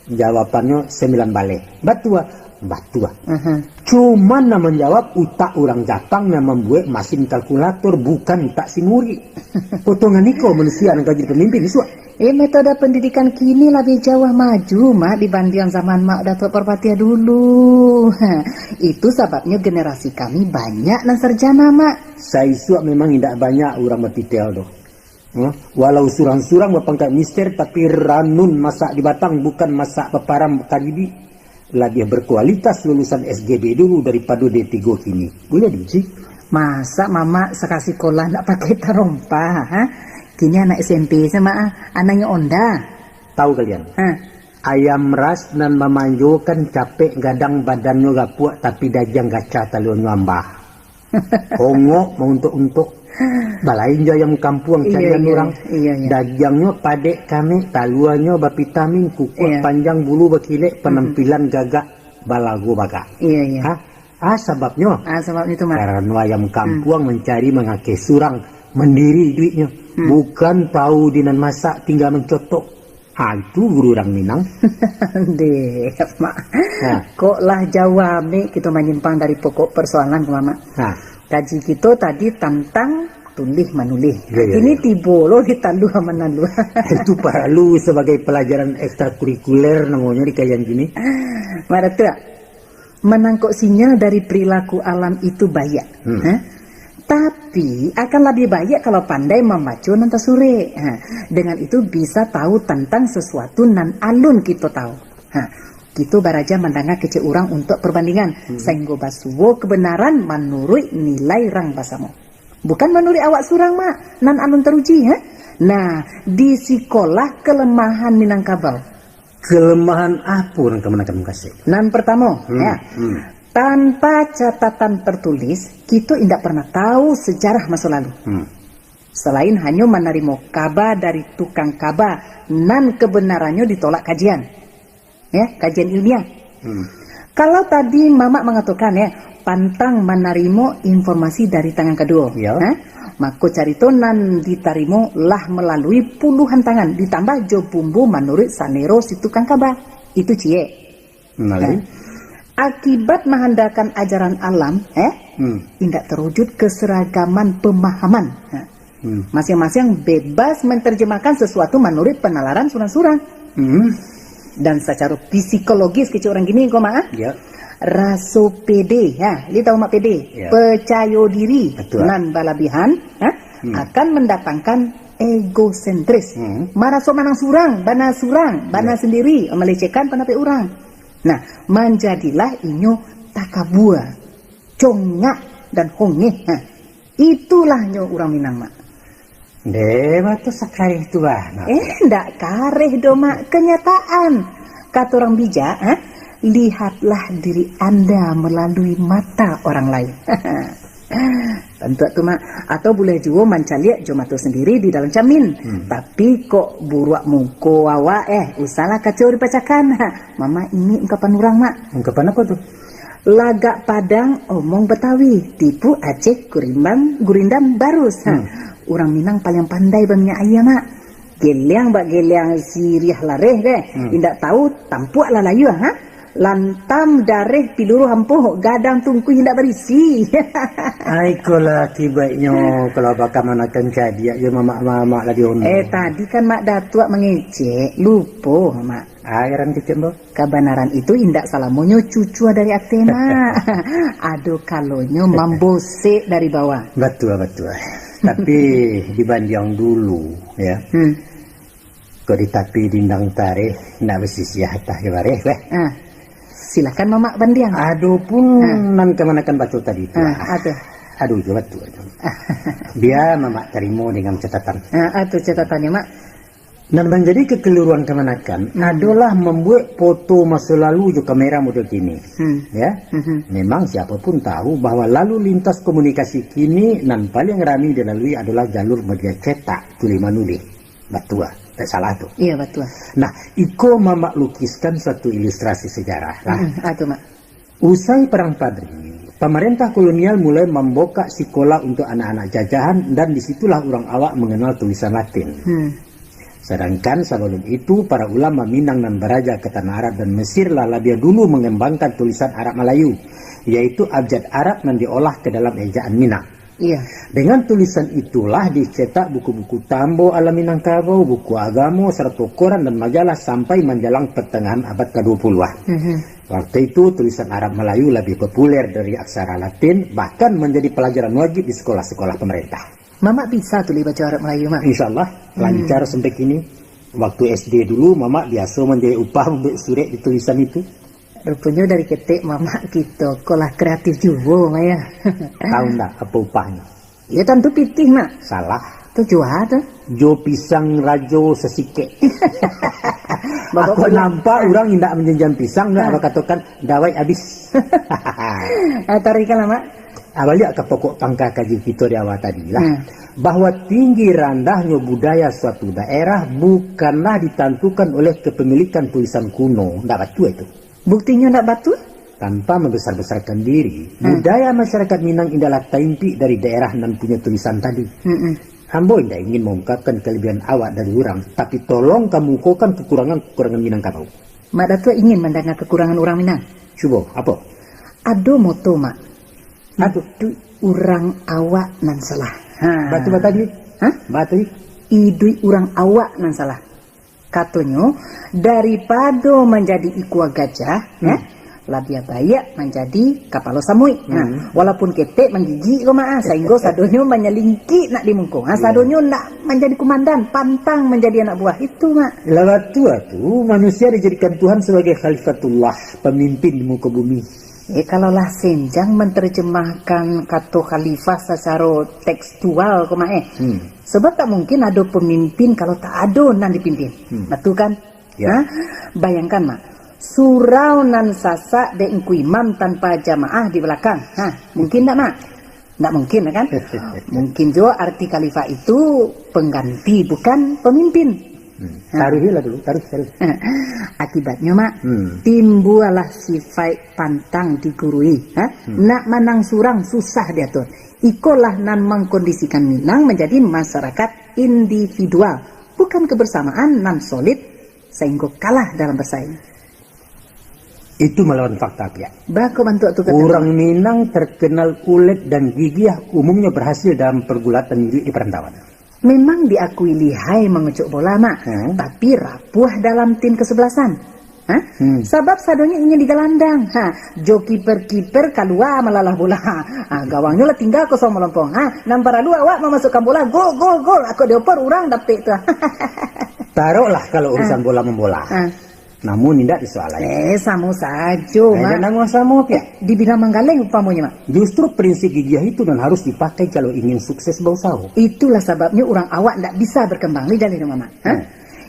Jawabannya 9 balik. Batua. Cuman nak menjawab utak orang Jepang yang membuat mesin kalkulator, bukan utak si muri. Potongan niko manusia yang jadi pemimpin siswa. Metode pendidikan kini lebih jauh maju mak dibanding zaman mak Datuk Perpatia dulu. Itu sebabnya generasi kami banyak yang sarjana mak. Saya suak memang tidak banyak orang bertitel doh. Walau surang-surang berpangkat mister tapi ranun masak di batang bukan masak peparam karibi. Lebih berkualitas lulusan SGB dulu daripada D3 kini. Boleh diuji? Masa mama sekasih sekolah nak pakai tarompa, ha? Kini anak SMP sama anaknya Onda. Tahu kalian? Ayam ras dan memanjokan capek gadang badannya gapuak tapi dajang gaca taluan ngambah. Hongok mau untuk balain ayam kampung carian orang. Dagangnya padek kami, taluannya bavitamin, kukuh panjang bulu berkilek, penampilan gagak balago baga. Sebabnya? Sebabnya itu mak. Karena ayam kampung mencari mengakai surang, mendiri duitnya. Bukan tahu dinan masak tinggal mencotok. Itu guru orang Minang. Deh, mak. Kok lah jawab nih kita menyimpang dari pokok persoalan ke mama. Kaji kita tadi tentang tulis menulih. Ini tibolo ditandu sama nandu. Itu perlu sebagai pelajaran ekstrakurikuler namanya di kajian gini. Mana tuh? Menangkap sinyal dari perilaku alam itu baik. Tapi akan lebih baik kalau pandai membaca nanta sore. Dengan itu bisa tahu tentang sesuatu nan alun kita tahu. Kita baraja mendengar kecil orang untuk perbandingan. Sehingga basuwo kebenaran menurut nilai rang basamu. Bukan menurut awak surang mak. Nan alun teruji. Nah, di sekolah kelemahan Minangkabau. Kelemahan apa yang kamu nak kasih? Nan pertama, tanpa catatan tertulis, kita tidak pernah tahu sejarah masa lalu. Selain hanya menerima kabar dari tukang kabar, nan kebenarannya ditolak kajian. Kajian ilmiah. Kalau tadi Mama mengatakan pantang menerima informasi dari tangan kedua. Maka carito nan ditarimo lah melalui puluhan tangan, ditambah jo bumbu menurut sanero si tukang kabar. Itu cie. Akibat mengandalkan ajaran alam, tidak terwujud keseragaman pemahaman. Masing-masing bebas menerjemahkan sesuatu menurut penalaran surang-surang. Dan secara psikologis kecil orang gini kok mak? Raso pede, li tahu mak pede? Percaya diri, nan balabihan, akan mendatangkan egosentris. Maraso manang surang, bana sendiri, melecehkan pendapat orang. Nah, menjadilah inyo takabua, congak dan hongeh. Itulah nyo orang Minang mak. Dewa tuh sakareh itu ndak kareh do mak, kenyataan. Kata orang bijak, lihatlah diri Anda melalui mata orang lain. Tentu tuh mak. Atau boleh juga mencaliak jomatu sendiri di dalam camin. Tapi kok buruak muko awak usahlah kacau dipacakan. Mama ini ungkapan orang mak. Ungkapan apa tuh? Lagak Padang omong Betawi, tipu Aceh gurindam barus. Orang Minang paling pandai banyak ayah mak. Geliang bak geliang siriah lareh deh. Indak tahu tampuak lah layu ha. Lantam dareh piluru hampuh gadang tungku indak berisi. Aikolah tibaiknya kalau bakal manakan jadi ya mamak lah diono. Tadi kan mak datuk mengecek, lupa mak. Airan kecil bo. Kebenaran itu indak salamonyo cucu dari Athena. Aduh kalonyo mambose dari bawah. Betul. Tapi dibanding dulu ya. Kau ditapi dindang tarikh nak bersisiah tah kebareh weh. Silakan mamak bandiang. Aduh pun nan kemanakan baca tadi itu. Aduh betul. Dia mamak terima dengan catatan. Itu catatannya mak. Dan menjadi kekeliruan kemanakan adalah membuat foto masa lalu juga kamera model kini. Ya, memang siapapun tahu bahwa lalu lintas komunikasi kini nan paling ramai dilalui adalah jalur media cetak tuli manuli. Betul, tak salah tu. Iya betul. Nah, Iko mamak lukiskan suatu ilustrasi sejarah. Mak. Usai perang Padri, pemerintah kolonial mulai membuka sekolah untuk anak-anak jajahan dan disitulah orang awak mengenal tulisan Latin. Sedangkan sebelum itu para ulama Minang dan Baraja ke tanah Arab dan Mesir dia dulu mengembangkan tulisan Arab Melayu, yaitu abjad Arab yang diolah ke dalam ejaan Minang. Iya. Dengan tulisan itulah dicetak buku-buku tambo ala Minangkabau, buku agama, serta koran dan majalah sampai menjelang pertengahan abad ke-20-an. Waktu itu tulisan Arab Melayu lebih populer dari aksara Latin, bahkan menjadi pelajaran wajib di sekolah-sekolah pemerintah. Mamak bisa tulis baca Arab Melayu mak. Insya Allah lancar sampai kini. Waktu SD dulu mamak biasa menjadi upah untuk surat di tulisan itu. Rupanya dari ketik mamak kita kolah kreatif juga Maya. Tahu enggak apa upahnya? Ya tentu pitih mak. Salah. Tuh jual tuh. Jo pisang rajo sesike. Aku nampak orang tidak menjenjam pisang enggak katakan dawai habis. Tarikan lah mak. Balik ke pokok pangkal kaji kita di awal tadi lah. Bahwa tinggi rendahnya budaya suatu daerah bukanlah ditentukan oleh kepemilikan tulisan kuno. Tidak betul itu. Buktinya tidak betul? Tanpa membesar-besarkan diri, budaya masyarakat Minang adalah taimpi dari daerah yang punya tulisan tadi. Ambo tidak ingin mengungkapkan kelebihan awak dari orang, tapi tolong kamu ukurkan kekurangan Minangkabau. Mak Datuk ingin mendengar kekurangan orang Minang. Coba, apa? Ado moto mak. Aduh, orang awak nan salah. Batu tadi? Batu? Idui orang awak nan salah. Katanya daripada menjadi ikua gajah, labia bayak menjadi kapalo samui. Walaupun ketek menggigit ko mak, sehingga sadonyo menyelingki nak dimungkung. Sadonyo nak menjadi komandan, pantang menjadi anak buah itu mak. Lewat tua tu manusia dijadikan Tuhan sebagai khalifatullah, pemimpin di muka bumi. Kalaulah Senjang menerjemahkan kata khalifah secara tekstual sebab tak mungkin ada pemimpin kalau tak ada nan dipimpin. Betul kan? Ya. Bayangkan mak, surau nan sasak de ingku imam tanpa jamaah di belakang. Mungkin tak mak? Tak mungkin kan? Mungkin juga arti khalifah itu pengganti bukan pemimpin. Taruhilah dulu, taruh. Akibatnya mak, timbullah sifat pantang digurui. Nak menang surang susah diatur. Ikolah nan mengkondisikan Minang menjadi masyarakat individual, bukan kebersamaan nan solid sehingga kalah dalam bersaing. Itu melawan fakta ya. Bako bantu tu orang Minang terkenal ulet dan gigih, umumnya berhasil dalam pergulatan di perantauan. Memang diakui lihai mengucuk bola mak, tapi rapuh dalam tim kesebelasan. Sebab sadonya ingin digelandang. Jo kiper keluar melalah bola. Gawangnya lah tinggal kosong melompong. Nampara dua awak memasukkan bola, gol. Aku dioper orang dapet tu. Taruhlah kalau urusan bola membola. Namun tidak disoalkan. Sama saja mak. Jangan sama ya. Di bidang manggaleng upamanya mak. Justru prinsip gigih itu dan harus dipakai kalau ingin sukses bausaha. Itulah sebabnya orang awak tidak bisa berkembang di dalam rumah mak.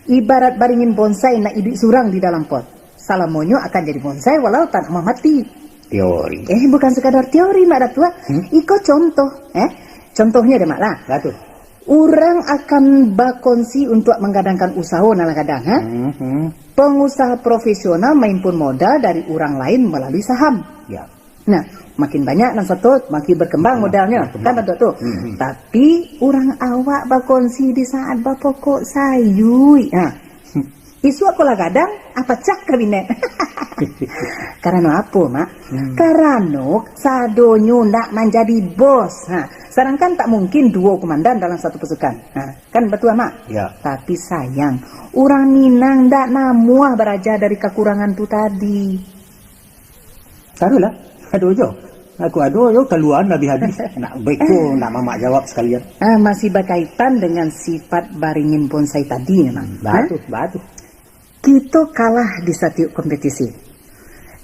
Ibarat baringin bonsai nak hidup surang di dalam pot. Salamonyo akan jadi bonsai walau tak mau mati. Teori. Bukan sekadar teori mak Datua. Iko contoh. Contohnya deh mak lah. Datuk. Orang akan berkongsi untuk menggadangkan usaha kadang Pengusaha profesional main pun modal dari orang lain melalui saham. Ya. Nah, makin banyak nan satu, makin berkembang modalnya, kan betul tuh. Tapi orang awak berkongsi di saat bapokok sayui. Nah, isu aku lah kadang apa cak kabinet. Karena apa, Mak? Karena sadonyo nak menjadi bos. Nah, sekarang kan tak mungkin dua komandan dalam satu pasukan. Nah, kan betul, Mak? Ya. Tapi sayang, orang Minang ndak namuah beraja dari kekurangan tu tadi. Taruhlah, aduh jo. Aku aduh yo keluar lebih habis. Nak beko nak mama jawab sekalian. Masih berkaitan dengan sifat baringin bonsai tadi memang. Batu. Kita kalah di setiap kompetisi.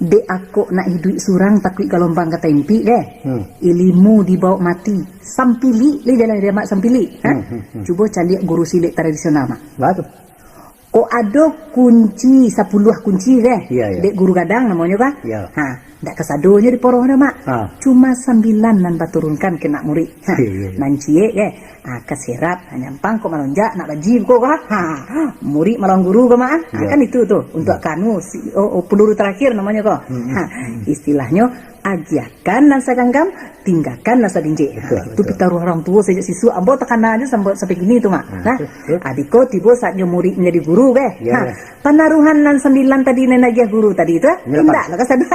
Dek aku nak hidup surang takut gelombang kata impi deh. Ilmu dibawa mati. Sampili, dia mak sampili. Cuba cari guru silik tradisional mak. Batu. Kok ada kunci 10 kunci deh. Iya. Dek guru gadang namanya kan? Iya. Ndak kesadonya di porohnya mak. Cuma 9 nan baturunkan kena murid. Nan cie keserap nyampang kok malonjak nak bajib kok murid malong guru kok mak. Kan itu tuh untuk kanu peluru terakhir namanya kok. Istilahnya ajakan nasa ganggam, tinggalkan nasa dinje. Itu pitaruh orang tua sejak siswa ambo tekan aja sampai gini tuh mak. Nah, adiko tiba saatnya murid menjadi guru penaruhan nan 9 tadi nenagih guru tadi itu tidak lah kasada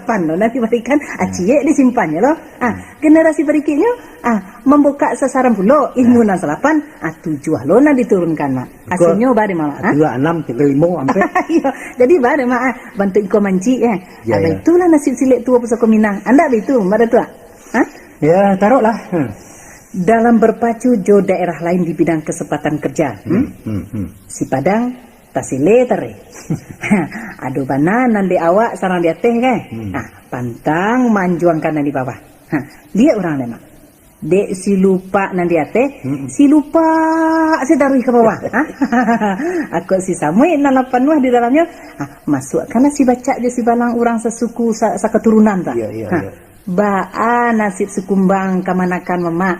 8 loh nanti berikan acie disimpannya loh. Generasi berikutnya membuka sasaran pulau ilmu nan 8 7 lo nan diturunkan mak. Aslinya bare mak. 2 6 3 5 sampai. Jadi bare mak bantu iko manci itulah nasib silik tua pusaka Minang. Anda itu pada tua. Ya, taruhlah. Dalam berpacu jo daerah lain di bidang kesempatan kerja. Si Padang tasile tare. Aduh bana nan di awak sarang di teh pantang manjuangkan di bawah. Lihat orang lemak. Dek si lupa nan di si lupa si taruh ke bawah. Aku si samui nan lapan di dalamnya. Masuk karena si baca je si balang orang sesuku saketurunan tak. Iya. Baa nasib sekumbang kamanakan memak.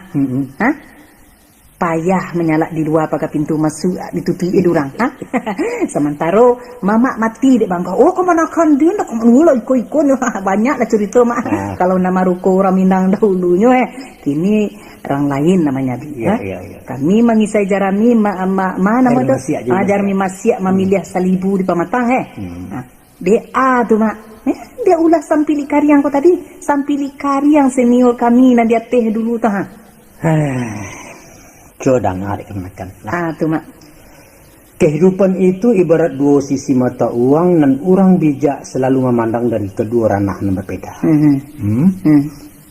Payah menyalak di luar pakai pintu masuk ditutupi durang. Sementara mamak mati dek bangka. Oh kamanakan dia nak mengulah iko banyak lah cerita mak. Kalau nama ruko orang Minang dahulunya kini orang lain namanya dia. Kami mengisai jarami nama tu jarami masyak memilih salibu di pamatang DA tu mak. Dia ulah sampili kariang kau tadi. Sampili kariang senior kami dan dia teh dulu tah. Codang ada kemenakan. Tu mak. Kehidupan itu ibarat dua sisi mata uang dan orang bijak selalu memandang dari kedua ranah yang berbeda.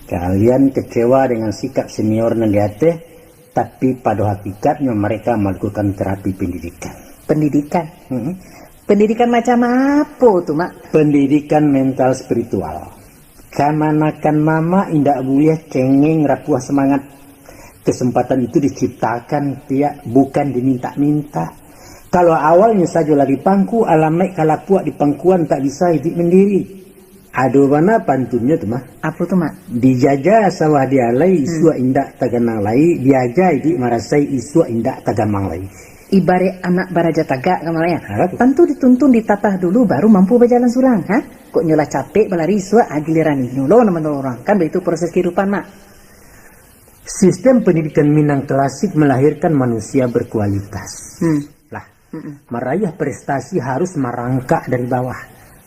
Kalian kecewa dengan sikap senior dan dia teh, tapi pada hakikatnya mereka melakukan terapi pendidikan. Pendidikan? Pendidikan macam apa tuh mak? Pendidikan mental spiritual. Kamanakan mama indak boleh cengeng rapuh semangat. Kesempatan itu diciptakan bukan diminta-minta. Kalau awalnya saja lagi pangku alamek kalapuak di pangkuan tak bisa hidup mandiri. Aduh mana pantunnya tuh mah? Apa tuh mak? Dijajah sawah dialai isua indak taganang lai, diajah hidup marasai isua indak tagamang lai. Ibarat anak baraja tagak kamarnya. Tentu dituntun ditatah dulu baru mampu berjalan surang. Kok nyolah capek berlari isua giliran nyolo nama orang. Kan begitu proses kehidupan mak. Sistem pendidikan Minang klasik melahirkan manusia berkualitas. Meraih prestasi harus merangkak dari bawah.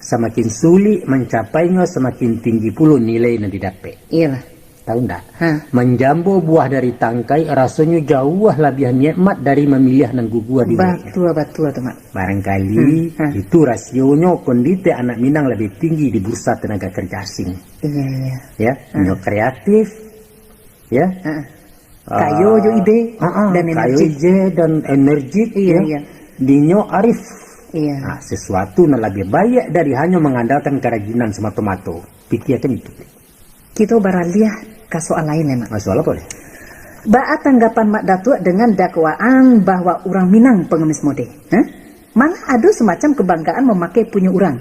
Semakin sulit mencapainya, semakin tinggi pula nilai yang didapat. Iyalah. Tahu enggak? Menjambo buah dari tangkai rasanya jauh lebih nikmat dari memilih dan gugua di Betul teman. Barangkali itu rasionya kondisi anak Minang lebih tinggi di bursa tenaga kerja asing. Iya. Ya, kreatif. Ya. Kayo jo ide dan energi. dan energi. Iya. Dinyo arif. Iya. Sesuatu yang lebih baik dari hanya mengandalkan kerajinan semata-mata. Pikirkan itu. Kita baraliah ke soal lain memang. Soal apa? Baat tanggapan Mak Datuk dengan dakwaan bahwa orang Minang pengemis mode. Malah ada semacam kebanggaan memakai punya orang.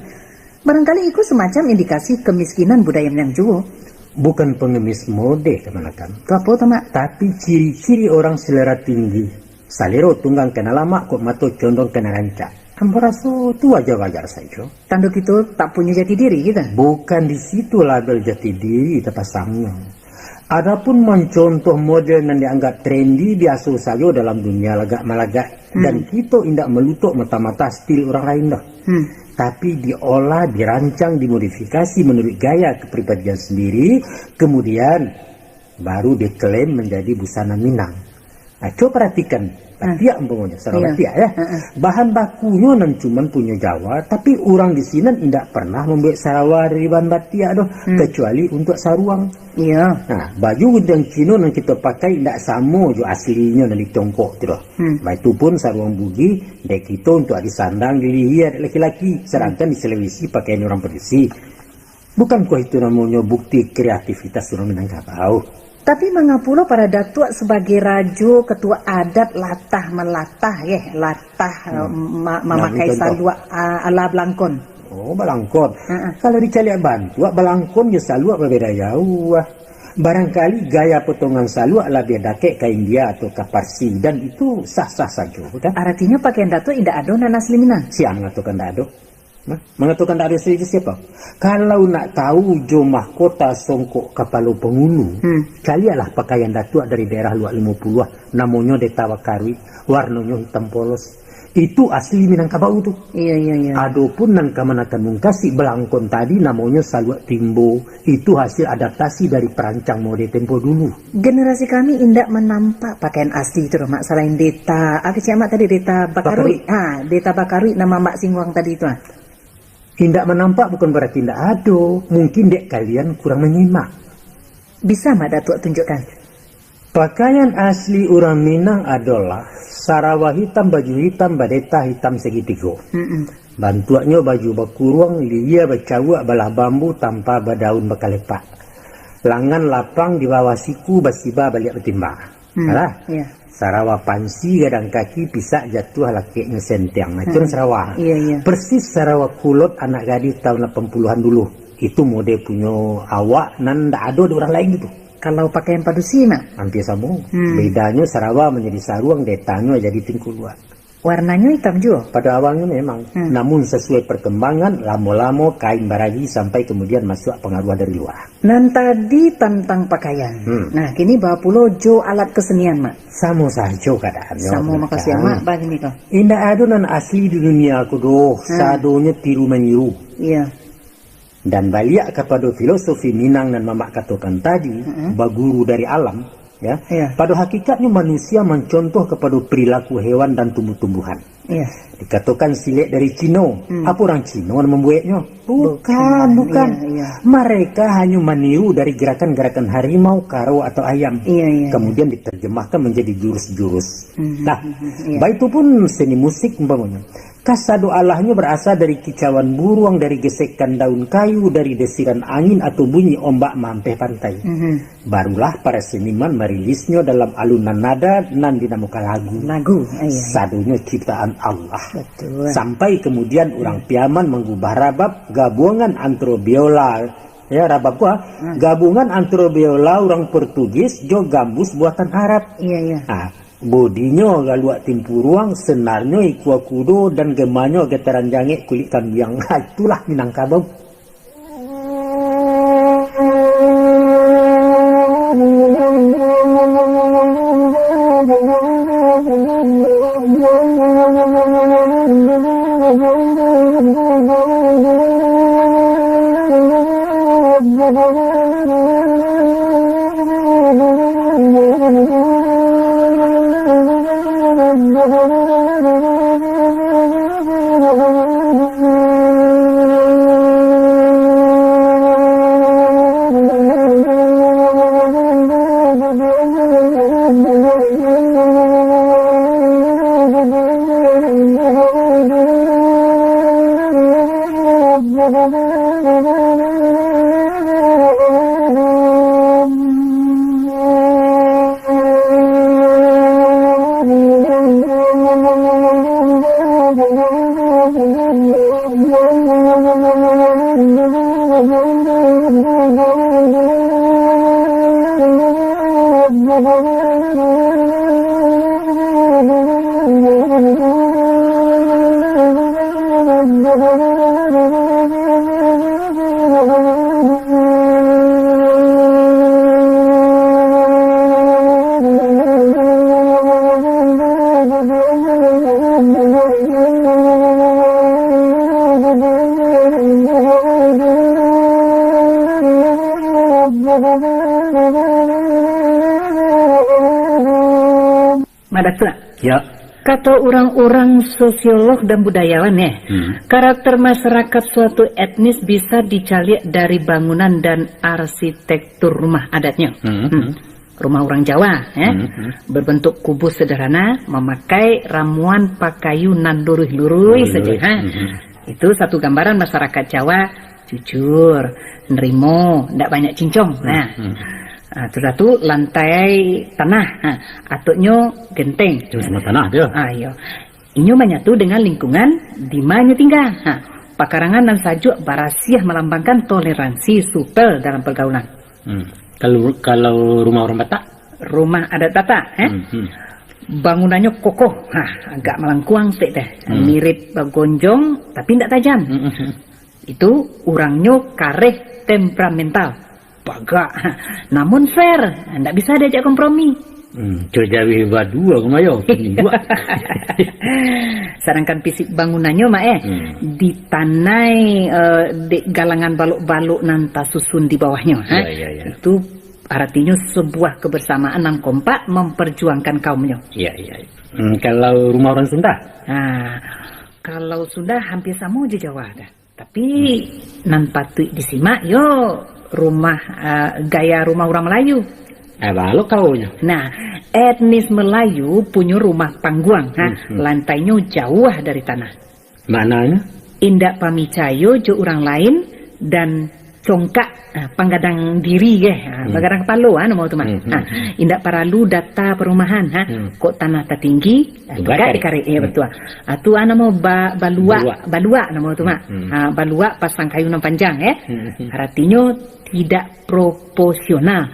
Barangkali itu semacam indikasi kemiskinan budaya Minang juga. Bukan pengemis mode kemanakan. Itu apa tuh Mak? Tapi ciri-ciri orang selera tinggi. Salero tunggang kena lama kok mato condong kena rancak. Hamba rasa itu wajar-wajar saja. Tanduk itu tak punya jati diri kita. Bukan di situ label jati diri terpasangnya. Adapun mencontoh model yang dianggap trendy biasa saja dalam dunia lagak-malagak. Dan kita tidak melutuk mata-mata stil orang lain dah. Tapi diolah, dirancang, dimodifikasi menurut gaya kepribadian sendiri. Kemudian baru diklaim menjadi busana Minang. Nah, coba perhatikan Batik umpamanya, Sarawak Batik ya. Bahan bakunya nan cuman punya Jawa, tapi orang di sini tidak pernah membuat Sarawak dari bahan batik doh, kecuali untuk saruang. Iya. Nah, baju yang Cina yang kita pakai tidak sama jo aslinya dari Tiongkok tu doh. Itu pun saruang bugi dari kita untuk disandang dilihat laki-laki, sedangkan di Sulawesi pakaian orang Perdesi. Bukankah itu namanya bukti kreativitas orang Minangkabau? Tapi mengapula para datuk sebagai rajo, ketua adat latah melatah memakai salua ala Belangkon. Oh, Belangkon. Kalau dicari bantu, Belangkon ya salua berbeda jauh. Barangkali gaya potongan salua lebih dake ke India atau ke Parsi dan itu sah-sah saja, bukan? Artinya pakaian datuk tidak ada nan asli Minang. Siang mengatakan tidak ada. Mengatakan tak ada itu siapa? Kalau nak tahu jo mahkota songkok kapalo pengulu, kalialah pakaian datuk dari daerah luar 50, namanya Deta Wakarwi, warnanya hitam polos. Itu asli Minangkabau tuh. Iya. Adapun nan kamanakan mungkasi Belangkon tadi namanya Salwak Timbo, itu hasil adaptasi dari perancang mode tempo dulu. Generasi kami indak menampak pakaian asli itu, Mak. Selain Deta, Mak tadi Deta Bakarwi. Deta Bakarwi nama Mbak Singwang tadi itu. Tidak menampak bukan berarti tidak ada. Mungkin dek kalian kurang menyimak. Bisa Mak Datuk tunjukkan? Pakaian asli orang Minang adalah Sarawak hitam, baju hitam, badeta hitam segitiga. Bantuannya baju bakuruang, lia bacawak, balah bambu tanpa badaun bakalepak. Lengan lapang di bawah siku, basiba balik betimba. Iya. Sarawak pansi gadang kaki pisak jatuh lakinya sentiang. Nah, itu Sarawak. Iya. Persis Sarawak kulot anak gadis tahun 80-an dulu. Itu mode punya awak nan ndak ada orang lain gitu. Kalau pakaian padusi Mak? Hampir sama. Bedanya Sarawak menjadi saruang, detanya jadi tingkuluan. Warnanya hitam juga? Pada awalnya memang. Namun sesuai perkembangan, lama-lama kain baragi sampai kemudian masuk pengaruh dari luar. Nan tadi tentang pakaian. Nah, kini bawa pulau jo alat kesenian Mak. Sama saja keadaannya. Sama makasih Mak, begini kok. Indah ada nan asli di dunia aku doh. Sadonya tiru meniru. Iya. Dan balik kepada filosofi Minang dan Mamak katakan tadi, baguru dari alam, ya. Pada hakikatnya manusia mencontoh kepada perilaku hewan dan tumbuh-tumbuhan. Dikatakan silet dari Cina. Apa orang Cina yang membuatnya? Bukan. Iya. Mereka hanya meniru dari gerakan-gerakan harimau, karo atau ayam. Kemudian diterjemahkan menjadi jurus-jurus. Baik itu pun seni musik umpamanya. Kasado Allahnya berasal dari kicauan burung, dari gesekan daun kayu, dari desiran angin atau bunyi ombak mampeh pantai. Barulah para seniman merilisnya dalam alunan nada nan dinamakan lagu. Sadonya ciptaan Allah. Betul. Sampai kemudian orang Piaman mengubah rabab gabungan antara biola. Ya, rabab gua gabungan antara biola orang Portugis jo gambus buatan Arab. Iya. Bodinya galuak timpu ruang, senarnya ikua kudo, dan gemanya getaran jange kulit kambing. Itulah Minangkabau. Datuk. Ya. Kata orang-orang sosiolog dan budayawan ya, karakter masyarakat suatu etnis bisa dicari dari bangunan dan arsitektur rumah adatnya. Rumah orang Jawa ya, berbentuk kubus sederhana, memakai ramuan pakayu nan lurus-lurus saja. Itu satu gambaran masyarakat Jawa jujur, nerimo, ndak banyak cincong. Nah, terus lantai tanah, ataunya genteng. Cuma tanah dia. Ayo, inyo menyatu dengan lingkungan di mana tinggal. Pakarangan dan sajuk barasiah melambangkan toleransi supel dalam pergaulan. Kalau rumah orang Batak, rumah adat Batak, bangunannya kokoh, agak melengkuang sedikit, mirip gonjong tapi tidak tajam. Itu orangnya kareh temperamental. Bagak, namun fair, tidak bisa diajak kompromi. Jawi dua kemayo. Sedangkan fisik bangunannya ditanai di galangan baluk-baluk nanta susun di bawahnya. Ya. Itu artinya sebuah kebersamaan yang kompak memperjuangkan kaumnya. Iya. Kalau rumah orang Sunda? Kalau Sunda hampir sama aja Jawa ada. Tapi nan patut disimak yo rumah gaya rumah orang Melayu. Lalu kaunya. Nah, etnis Melayu punya rumah pangguang, lantainya jauh dari tanah. Mananya? Indak pamicayo jo orang lain dan congkak panggadang diri panggadang kepala nama tu indak paralu data perumahan kok tanah tertinggi dikarik betul. Atu nama balua nama tu balua pasang kayu nan panjang artinya tidak proporsional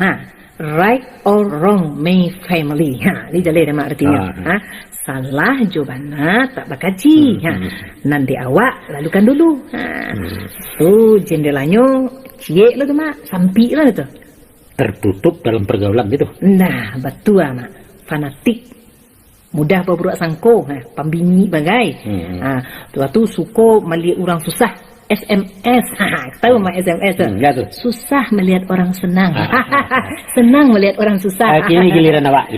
right or wrong may family ini jalur nama artinya salah jawabana tak bakaji nanti awak lalukan dulu jendelanya cie lah tu mak sampi lah tu tertutup dalam pergaulan gitu. Nah betul mak fanatik mudah berbuat sangko pembini bagai tu suko melihat orang susah SMS, tahu mak SMS tu? Susah melihat orang senang, senang melihat orang susah. Kini giliran awak.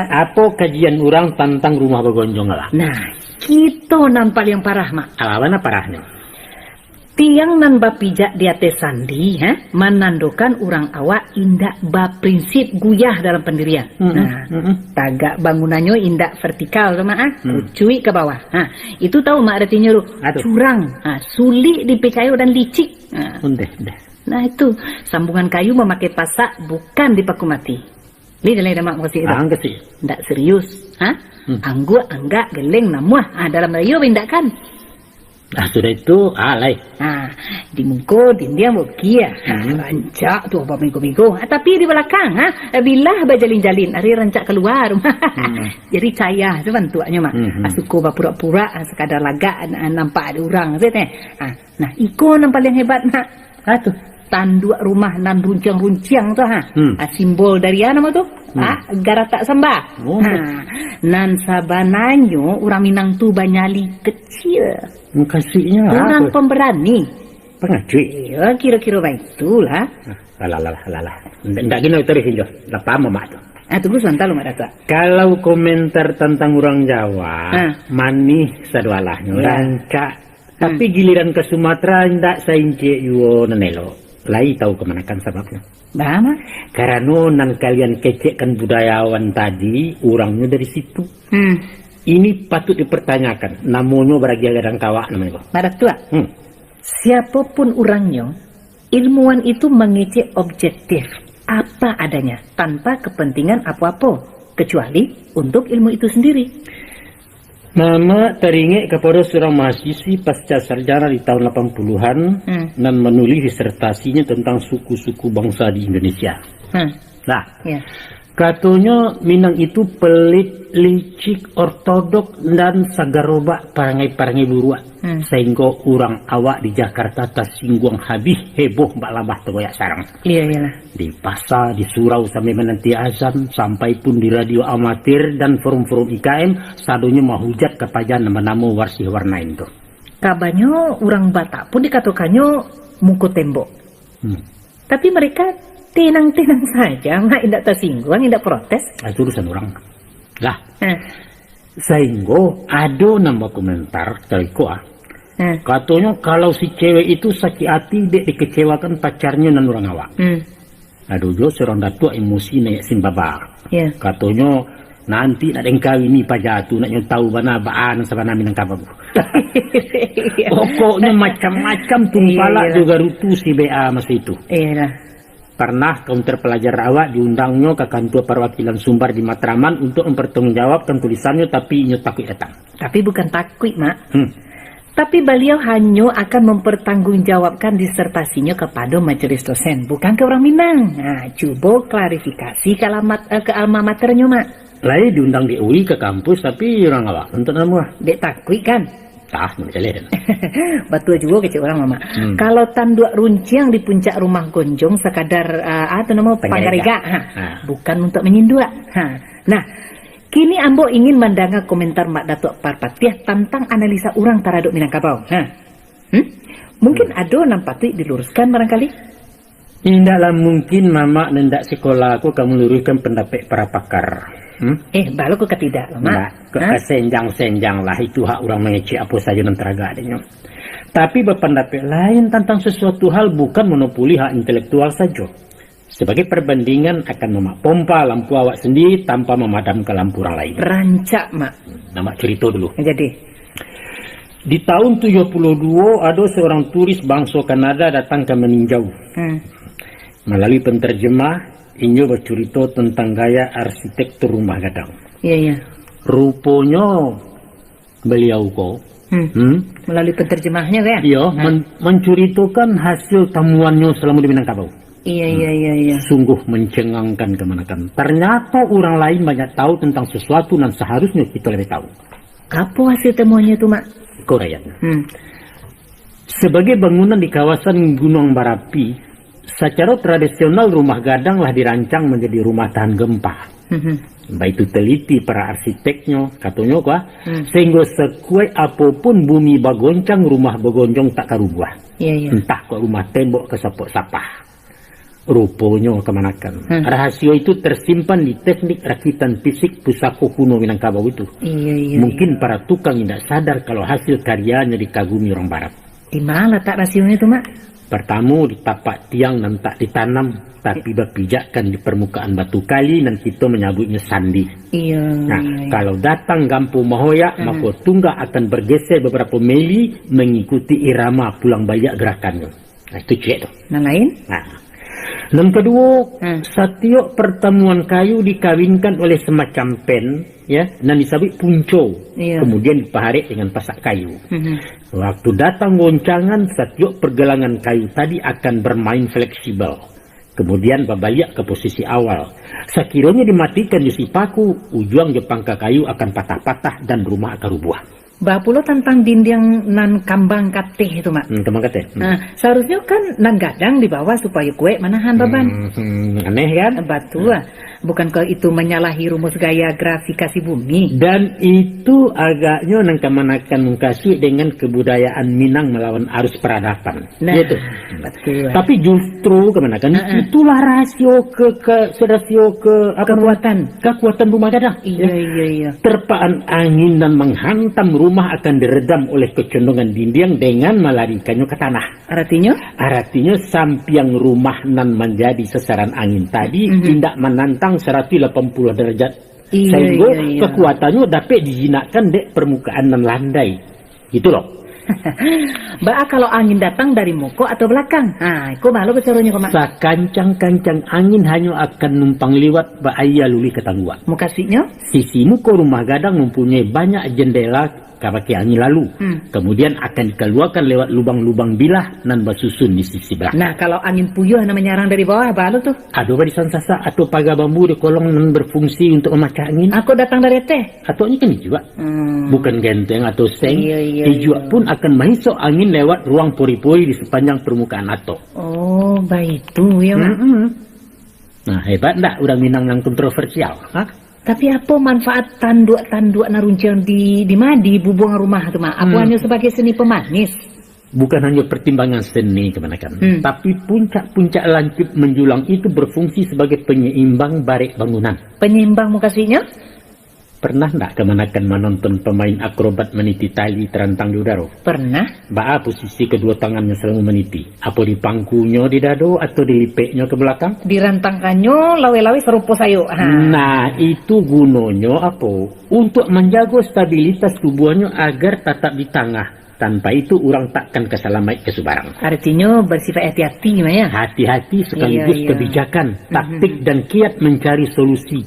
Apa kajian orang tentang rumah bergonjong lah? Nah, kita nampak yang parah mak. Apa parahnya? Tiang nan bapijak di atas sandi, menandakan orang awak indak baprinsip guyah dalam pendirian. Tagak bangunannya indak vertikal, kucui ke bawah. Itu tahu mak artinya curang, sulit dipercaya dan licik. Nah itu sambungan kayu memakai pasak bukan dipaku mati. Ini dalam mak masih itu. Ndak serius, Angguk anggak geleng namuah. Dalam rayo indakan. Sudah itu alay. Di muka dia mukia. Rancak tu apa minggu-minggu. Tapi di belakang bila berjalin-jalin hari rancak keluar. Jadi caya sebantuannya mak. Suku pura-pura sekadar lagak nampak ada orang nah iko nampak yang hebat mak. Tu tanduk rumah nan runciang-runciang tu simbol dari nama tu Garatak Samba. Nan sabananyo orang Minang tu banyali kecil. Kasihnya orang pemberani. Pengacuy. Ya kira-kira itulah. Alah. Ndak gini terus injo. Lapa mak tu. Tunggu sebentar lu mak Datuk. Kalau komentar tentang orang Jawa, manis sadualahnya rancak. Tapi giliran ke Sumatera ndak saince yo nenelo. Lai tahu kemanakan sebabnya. Bama? Karena nan kalian kecekkan budayawan tadi, orangnya dari situ. Ini patut dipertanyakan. Namanya beragia gadang kawak namanya. Pada tua. Siapapun orangnya, ilmuwan itu mengecek objektif apa adanya tanpa kepentingan apa-apa kecuali untuk ilmu itu sendiri. Mama teringat kepada seorang mahasiswi pasca sarjana di tahun 80-an dan menulis disertasinya tentang suku-suku bangsa di Indonesia. Katanya Minang itu pelit, licik, ortodok dan sagarobak parangai-parangai buruak. Sehingga orang awak di Jakarta tersinggung habis heboh mbak lambah tergoyak sarang. Iya. Di pasar, di surau sampai menanti azan, sampai pun di radio amatir dan forum-forum IKM, sadonya mahujat kepada nama-nama warsih warna itu. Kabarnya orang Batak pun dikatakannya muka tembok. Tapi mereka tenang-tenang saja, tidak tersinggung, tidak protes. Itu urusan orang. Lah, sehingga ada nambah komentar kaliku katanya kalau si cewek itu sakit hati dek dikecewakan pacarnya dan orang awak. Aduh jo seorang datuk emosi naik simbaba. Katanya nanti nak engkawini pajatu nak tahu mana baan sabana Minangkabau. Pokoknya macam-macam tumpala juga rutu si BA masa itu. Pernah kaunter pelajar awak diundangnya ke kantor perwakilan Sumbar di Matraman untuk mempertanggungjawabkan tulisannya, tapi nyo takut datang. Tapi bukan takut, Mak. Tapi beliau hanya akan mempertanggungjawabkan disertasinya kepada majelis dosen, bukan ke orang Minang. Nah, coba klarifikasi ke alma maternya, Mak. Lain diundang di UI ke kampus, tapi orang awak untuk nama. Dek takut kan? Tah, menjalen. Betul juga kecil orang Mama. Kalau tanduk runcing di puncak rumah Gonjong sekadar panggarega, bukan untuk menyindua. Nah, kini Ambo ingin mendengar komentar Mak Datuk Parpatiah tentang analisa orang taraduk Minangkabau. Mungkin ada nampati diluruskan barangkali? Tidaklah mungkin Mama nendak sekolah aku kamu luruskan pendapat para pakar. Baru kok ketidak, Mama. Senjang-senjang lah itu hak orang mengecek apa saja dan teraga adanya. Tapi berpendapat lain tentang sesuatu hal bukan monopoli hak intelektual saja. Sebagai perbandingan akan Mama pompa lampu awak sendiri tanpa memadamkan lampu orang lain. Rancak, Mak. Nama cerita dulu. Jadi, di tahun 72 ada seorang turis bangsa Kanada datang ke meninjau. Melalui penterjemah, Inyo bercerita tentang gaya arsitektur rumah gadang. Iya. Rupanya beliau kok melalui penterjemahnya kan? Iya, menceritakan hasil temuannya selama di Minangkabau. Iya. Sungguh mencengangkan kemanakan. Ternyata orang lain banyak tahu tentang sesuatu dan seharusnya kita lebih tahu. Apa hasil temuannya itu, Mak? Koreanya. Sebagai bangunan di kawasan Gunung Barapi, secara tradisional rumah gadang lah dirancang menjadi rumah tahan gempa. Baik itu teliti para arsiteknya, katanya sehingga sekuat apapun bumi bagoncang, rumah bagonjong tak karubah. Entah kok rumah tembok kesapok sapah. Rupanya kemanakan. Rahasia itu tersimpan di teknik rakitan fisik pusaka kuno Minangkabau itu. Mungkin para tukang tidak sadar kalau hasil karyanya dikagumi orang barat. Di mana tak rahasianya itu, Mak? Pertama di tapak tiang dan tak ditanam, tapi berpijakkan di permukaan batu kali dan kita menyebutnya sandi. Kalau datang Gampo Mahoya, maka tunggak akan bergeser beberapa mili mengikuti irama pulang bayak gerakannya. Nah, itu cek tu. Yang lain? Yang kedua, setiap pertemuan kayu dikawinkan oleh semacam pen, dan disebut punco. Kemudian dipaharik dengan pasak kayu. Waktu datang goncangan, setiap pergelangan kayu tadi akan bermain fleksibel. Kemudian berbalik ke posisi awal. Sekiranya dimatikan di si paku, ujung jepangka kayu akan patah-patah dan rumah akan rubuh. Bapulo tentang dinding nan kambang kateh itu, Mak. Kambang kateh. Seharusnya kan nan gadang di bawah supaya kue menahan beban. Aneh kan? Betul. Bukankah itu menyalahi rumus gaya grafikasi bumi? Dan itu agaknya nang kemanakan mengkasih dengan kebudayaan Minang melawan arus peradaban. Nah, gitu. Betul. Tapi justru kemanakan itulah kekuatan rumah gadang. Iya. Terpaan angin dan menghantam rumah akan diredam oleh kecondongan dinding dengan melarikannya ke tanah. Artinya sampiang rumah nan menjadi sasaran angin tadi tidak menantang 180 derajat. Sehingga kekuatannya dapat dijinakkan di permukaan nan landai. Gitu loh. Kalau angin datang dari muka atau belakang. Kok malu keserunya kok, Mak? Sakancang-kancang angin hanya akan numpang lewat bahaya luli ketangguan. Mukasinya? Sisi muka rumah gadang mempunyai banyak jendela kabaki angin lalu. Kemudian akan dikeluarkan lewat lubang-lubang bilah dan bersusun di sisi belakang. Nah, kalau angin puyuh yang menyerang dari bawah, balu tuh? Ada barisan sasa atau pagar bambu di kolong yang berfungsi untuk memecah angin. Aku datang dari teh. Atau ini kan juga. Bukan genteng atau seng. Juga pun akan masuk angin lewat ruang pori-pori di sepanjang permukaan atok. Oh, baik itu ya, Mak. Nah, hebat enggak orang Minang yang kontroversial? Tapi apa manfaat tanduk-tanduk naruncang di bubuang rumah itu, Mak? Apa hanya sebagai seni pemanis? Bukan hanya pertimbangan seni kebanyakan, tapi puncak-puncak lancip menjulang itu berfungsi sebagai penyeimbang barik bangunan. Penyeimbang mukasinya? Pernah ndak kemanakan menonton pemain akrobat meniti tali terantang di udara? Pernah. Baa posisi kedua tangannya selalu meniti? Apa di pangkunya di dado atau dilipeknya ke belakang? Dirantangkannya lawe-lawe serupa sayo. Nah, itu gunanya apa? Untuk menjaga stabilitas tubuhnya agar tetap di tengah. Tanpa itu orang takkan kesalamai ke subarang. Artinya bersifat hati-hati Maya. Hati-hati sekaligus kebijakan, taktik dan kiat mencari solusi.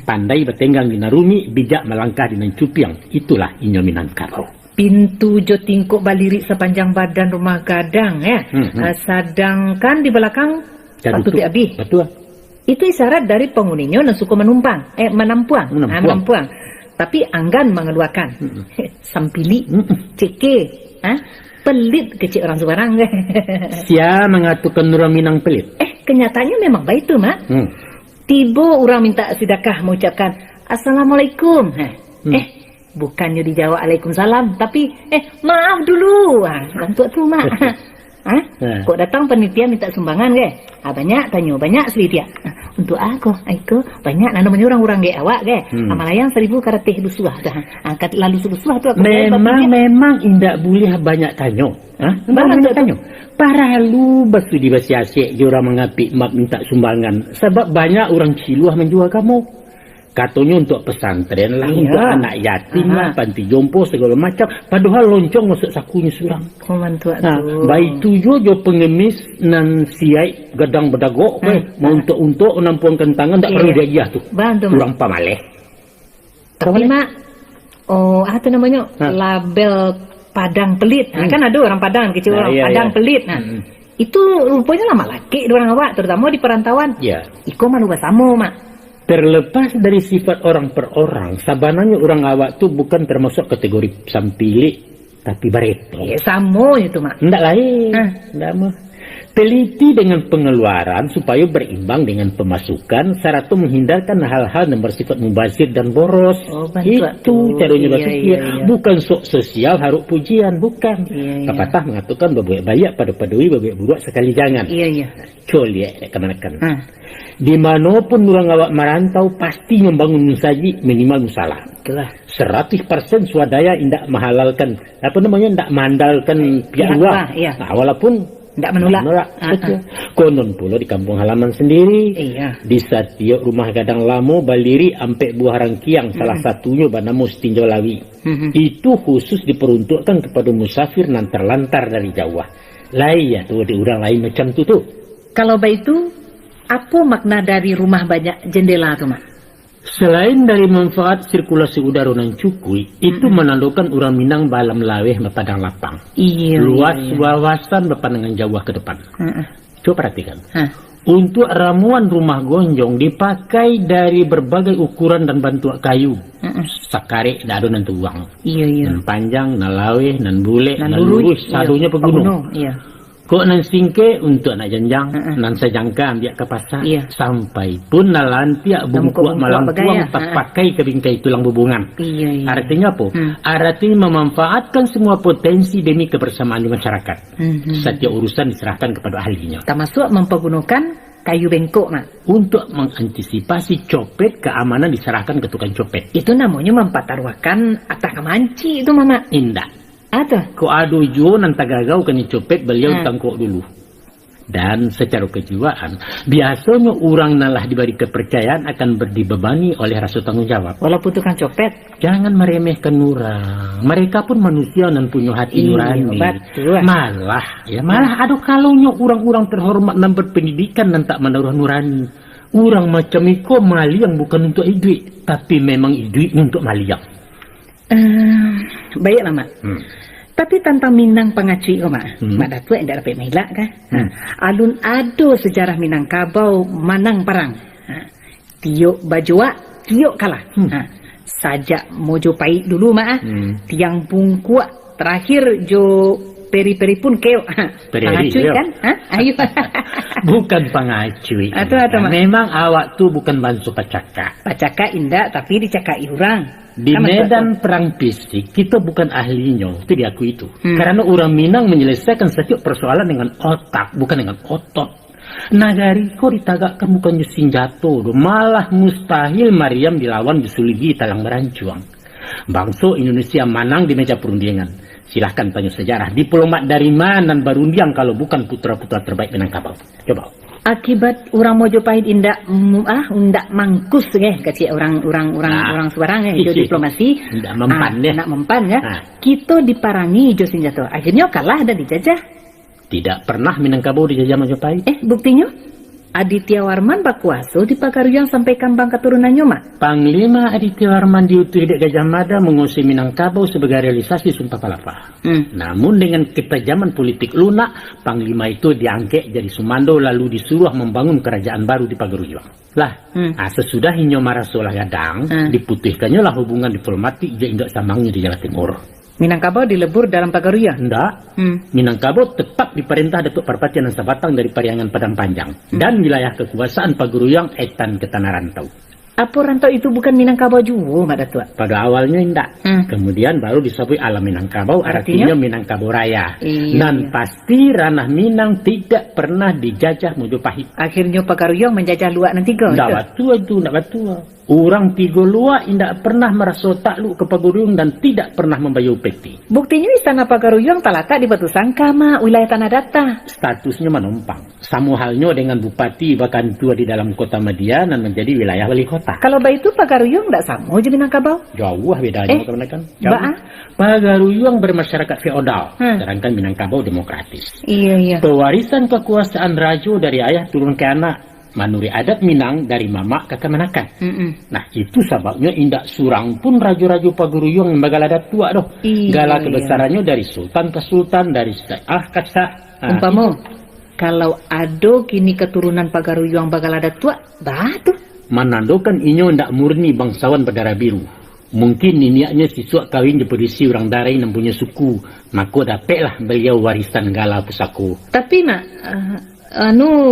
Pandai bertenggang di narumi, bijak melangkah dengan cupiang. Itulah inyo Minangkabau. Pintu jo tingkuk balirik sepanjang badan rumah gadang ya. Sedangkan di belakang patuti abi. Betul. Itu isyarat dari penghuninya yang suka menampuang. Tapi anggan mengeluarkan. Sampili, ceke, pelit kecil orang sebarang. Sia mengatakan orang Minang pelit. Kenyataannya memang baik tu, Mak. Tiba orang minta sedekah mengucapkan Assalamualaikum. Bukannya dijawab Waalaikumsalam, tapi maaf dulu. Orang tua tu, Mak. Kok datang penitia minta sumbangan ke? Banyak tanya, banyak selidia. Untuk aku banyak namanya orang-orang ge awak ge. Amalayang 1000 karateh lusuah dah. Angkat lalu lusuah tu aku. Memang indak boleh banyak tanya. Banyak tanya. Para lu bersudi bersiasik orang mengapi mak minta sumbangan sebab banyak orang ciluah menjual kamu. Katanya untuk pesantren lah, untuk anak yatim lah, panti jompo segala macam. Padahal loncong masuk sakunya surang. Baik tujuh jo pengemis nan siai gadang bedagok, mau untuk nampuang kentangan tak perlu dia tu. Kurang pamaleh. Tapi Mak, apa namanya label Padang Pelit. Kan ada orang Padang kecil orang Padang Pelit. Itu rupanya lama laki orang awak, terutama di perantauan. Iko malu bersama Mak. Terlepas dari sifat orang per orang, sabananya orang awak tu bukan termasuk kategori sampili, tapi bareto. Sama itu, Mak. Ndak lain. Ndak mah. Teliti dengan pengeluaran supaya berimbang dengan pemasukan, serta menghindarkan hal-hal yang bersifat mubazir dan boros. Itu caranya berpikir. Bukan sok sosial harus pujian, bukan. Pepatah mengatakan babuek bayak pada padui babuek buruk sekali jangan. Coliek kemanakan. Dimanapun orang awak merantau pasti membangun musaji minimal musalah. 100% swadaya indak menghalalkan indak mandalkan pihak luar. Walaupun tidak menolak. Konon pula di kampung halaman sendiri. Di setiap rumah gadang lamo baliri ampek buah rangkiang salah satunya bernama Stinjau Lawi. Itu khusus diperuntukkan kepada musafir nan terlantar dari Jawa. Lain tuh di orang lain macam tu. Kalau begitu, apa makna dari rumah banyak jendela tu, Mak? Selain dari manfaat sirkulasi udara yang cukup, itu menandakan orang Minang balam laweh berpadang lapang. Luas wawasan berpandangan jauh ke depan. Coba perhatikan. Untuk ramuan rumah gonjong dipakai dari berbagai ukuran dan bentuk kayu. Sakare dah ada nanti uang. Nan panjang, nan laweh, nan bule, nan lurus, sadunya pegunung. Kok nan singke untuk nak janjang, nan sejangka ambil ke pasar, sampai pun nalantiak bungkuak malangkuang tak pakai ke bingkai tulang bubungan. Artinya apa? Artinya memanfaatkan semua potensi demi kebersamaan di masyarakat. Setiap urusan diserahkan kepada ahlinya. Termasuk mempergunakan kayu bengkok, Mak. Untuk mengantisipasi copet, keamanan diserahkan ke tukang copet. Itu namanya mempertaruhkan atak kemanci itu, Mama. Indah. Ada. Ko adu jo nan tagagaw kani copet beliau tangkok dulu. Dan secara kejiwaan, biasanya orang nalah diberi kepercayaan akan dibebani oleh rasa tanggung jawab. Walaupun tukang copet. Jangan meremehkan orang. Mereka pun manusia dan punya hati nurani. Malah ada kalaunya orang-orang terhormat dan berpendidikan dan tak menaruh nurani. Orang macam itu maliang bukan untuk duit, tapi memang duit untuk maliang. Baiklah, Mak. Tapi tentang Minang pengacui Mak. Mak Datuk yang dapat melak kan. Alun ado sejarah Minangkabau manang perang. Tiok bajua, tiok kalah. Sajak mojo pahit dulu Mak. Tiang bungkuak terakhir jo peri-peri pun keo. Pengacui kan? Ayo. Bukan pengacui. Atau memang awak tu bukan bansu pacaka. Pacaka indah tapi dicakai orang. Di medan perang fisik, kita bukan ahlinya. Itu diakui itu. Karena orang Minang menyelesaikan setiap persoalan dengan otak, bukan dengan otot. Nagari ko ditagakkan bukan senjata, malah mustahil Mariam dilawan disuligi talang berancuang. Bangsa Indonesia menang di meja perundingan. Silahkan tanya sejarah. Diplomat dari mana berunding kalau bukan putra-putra terbaik Minangkabau? Coba. Akibat orang Mojopahit indak mangkus kecil orang sebarang hijau diplomasi indak mempan nak mempan ya. Kita diparangi hijau senjata. Akhirnya kalah dan dijajah. Tidak pernah Minangkabau dijajah Mojopahit. Buktinya Aditya Warman berkuasa di Pagaruyang sampai kambang keturunannya, Mak. Panglima Aditya Warman diutus di Gajah Mada menguasai Minangkabau sebagai realisasi Sumpah Palapa. Namun dengan ketajaman politik lunak, Panglima itu diangkat jadi Sumando lalu disuruh membangun kerajaan baru di Pagaruyang. Sesudah Inyo Marasolah Gadang, diputihkannya lah hubungan diplomatik je indak samangnya di Jawa Timur. Minangkabau dilebur dalam Pagaruyang? Enggak. Minangkabau tetap diperintah Datuk Parpati Nan Sabatang dari Pariangan Padang Panjang. Dan wilayah kekuasaan Pagaruyang etan ke Tanah Rantau. Apa rantau itu bukan Minangkabau juga, Mak Datuk? Pada awalnya enggak. Kemudian baru disebut alam Minangkabau, artinya Minangkabau Raya. Dan pasti ranah Minang tidak pernah dijajah Mojopahit. Akhirnya Pagaruyang menjajah luak nanti kau? Enggak batua. Orang Tigo Luak tidak pernah merasa takluk ke Pagaruyang dan tidak pernah membayar upeti. Buktinya istana Pagaruyang terletak di Batu Sangka, Mak, wilayah Tanah Datar. Statusnya menumpang. Sama halnya dengan Bupati bahkan tua di dalam kota Madian dan menjadi wilayah wali kota. Kalau begitu Pagaruyang tidak sama aja Minangkabau? Jauh bedanya, teman-teman. Jauh. Pagaruyang bermasyarakat feodal, sedangkan Minangkabau demokratis. Iya. Pewarisan kekuasaan raja dari ayah turun ke anak. Manuri adat Minang dari mamak ke kemanakan. Nah itu sebabnya indak surang pun raja-raja Pagaruyang yang bakal ada tua doh. Gala kebesarannya dari sultan ke sultan, dari sah ke sah. Umpama kalau ada kini keturunan Pagaruyang bakal ada tua, batu. Menandakan inyo ndak murni bangsawan berdarah biru. Mungkin niatnya siswa kawin dipedisi orang darai yang punya suku. Maka dapatlah beliau warisan gala pusako. Tapi Mak,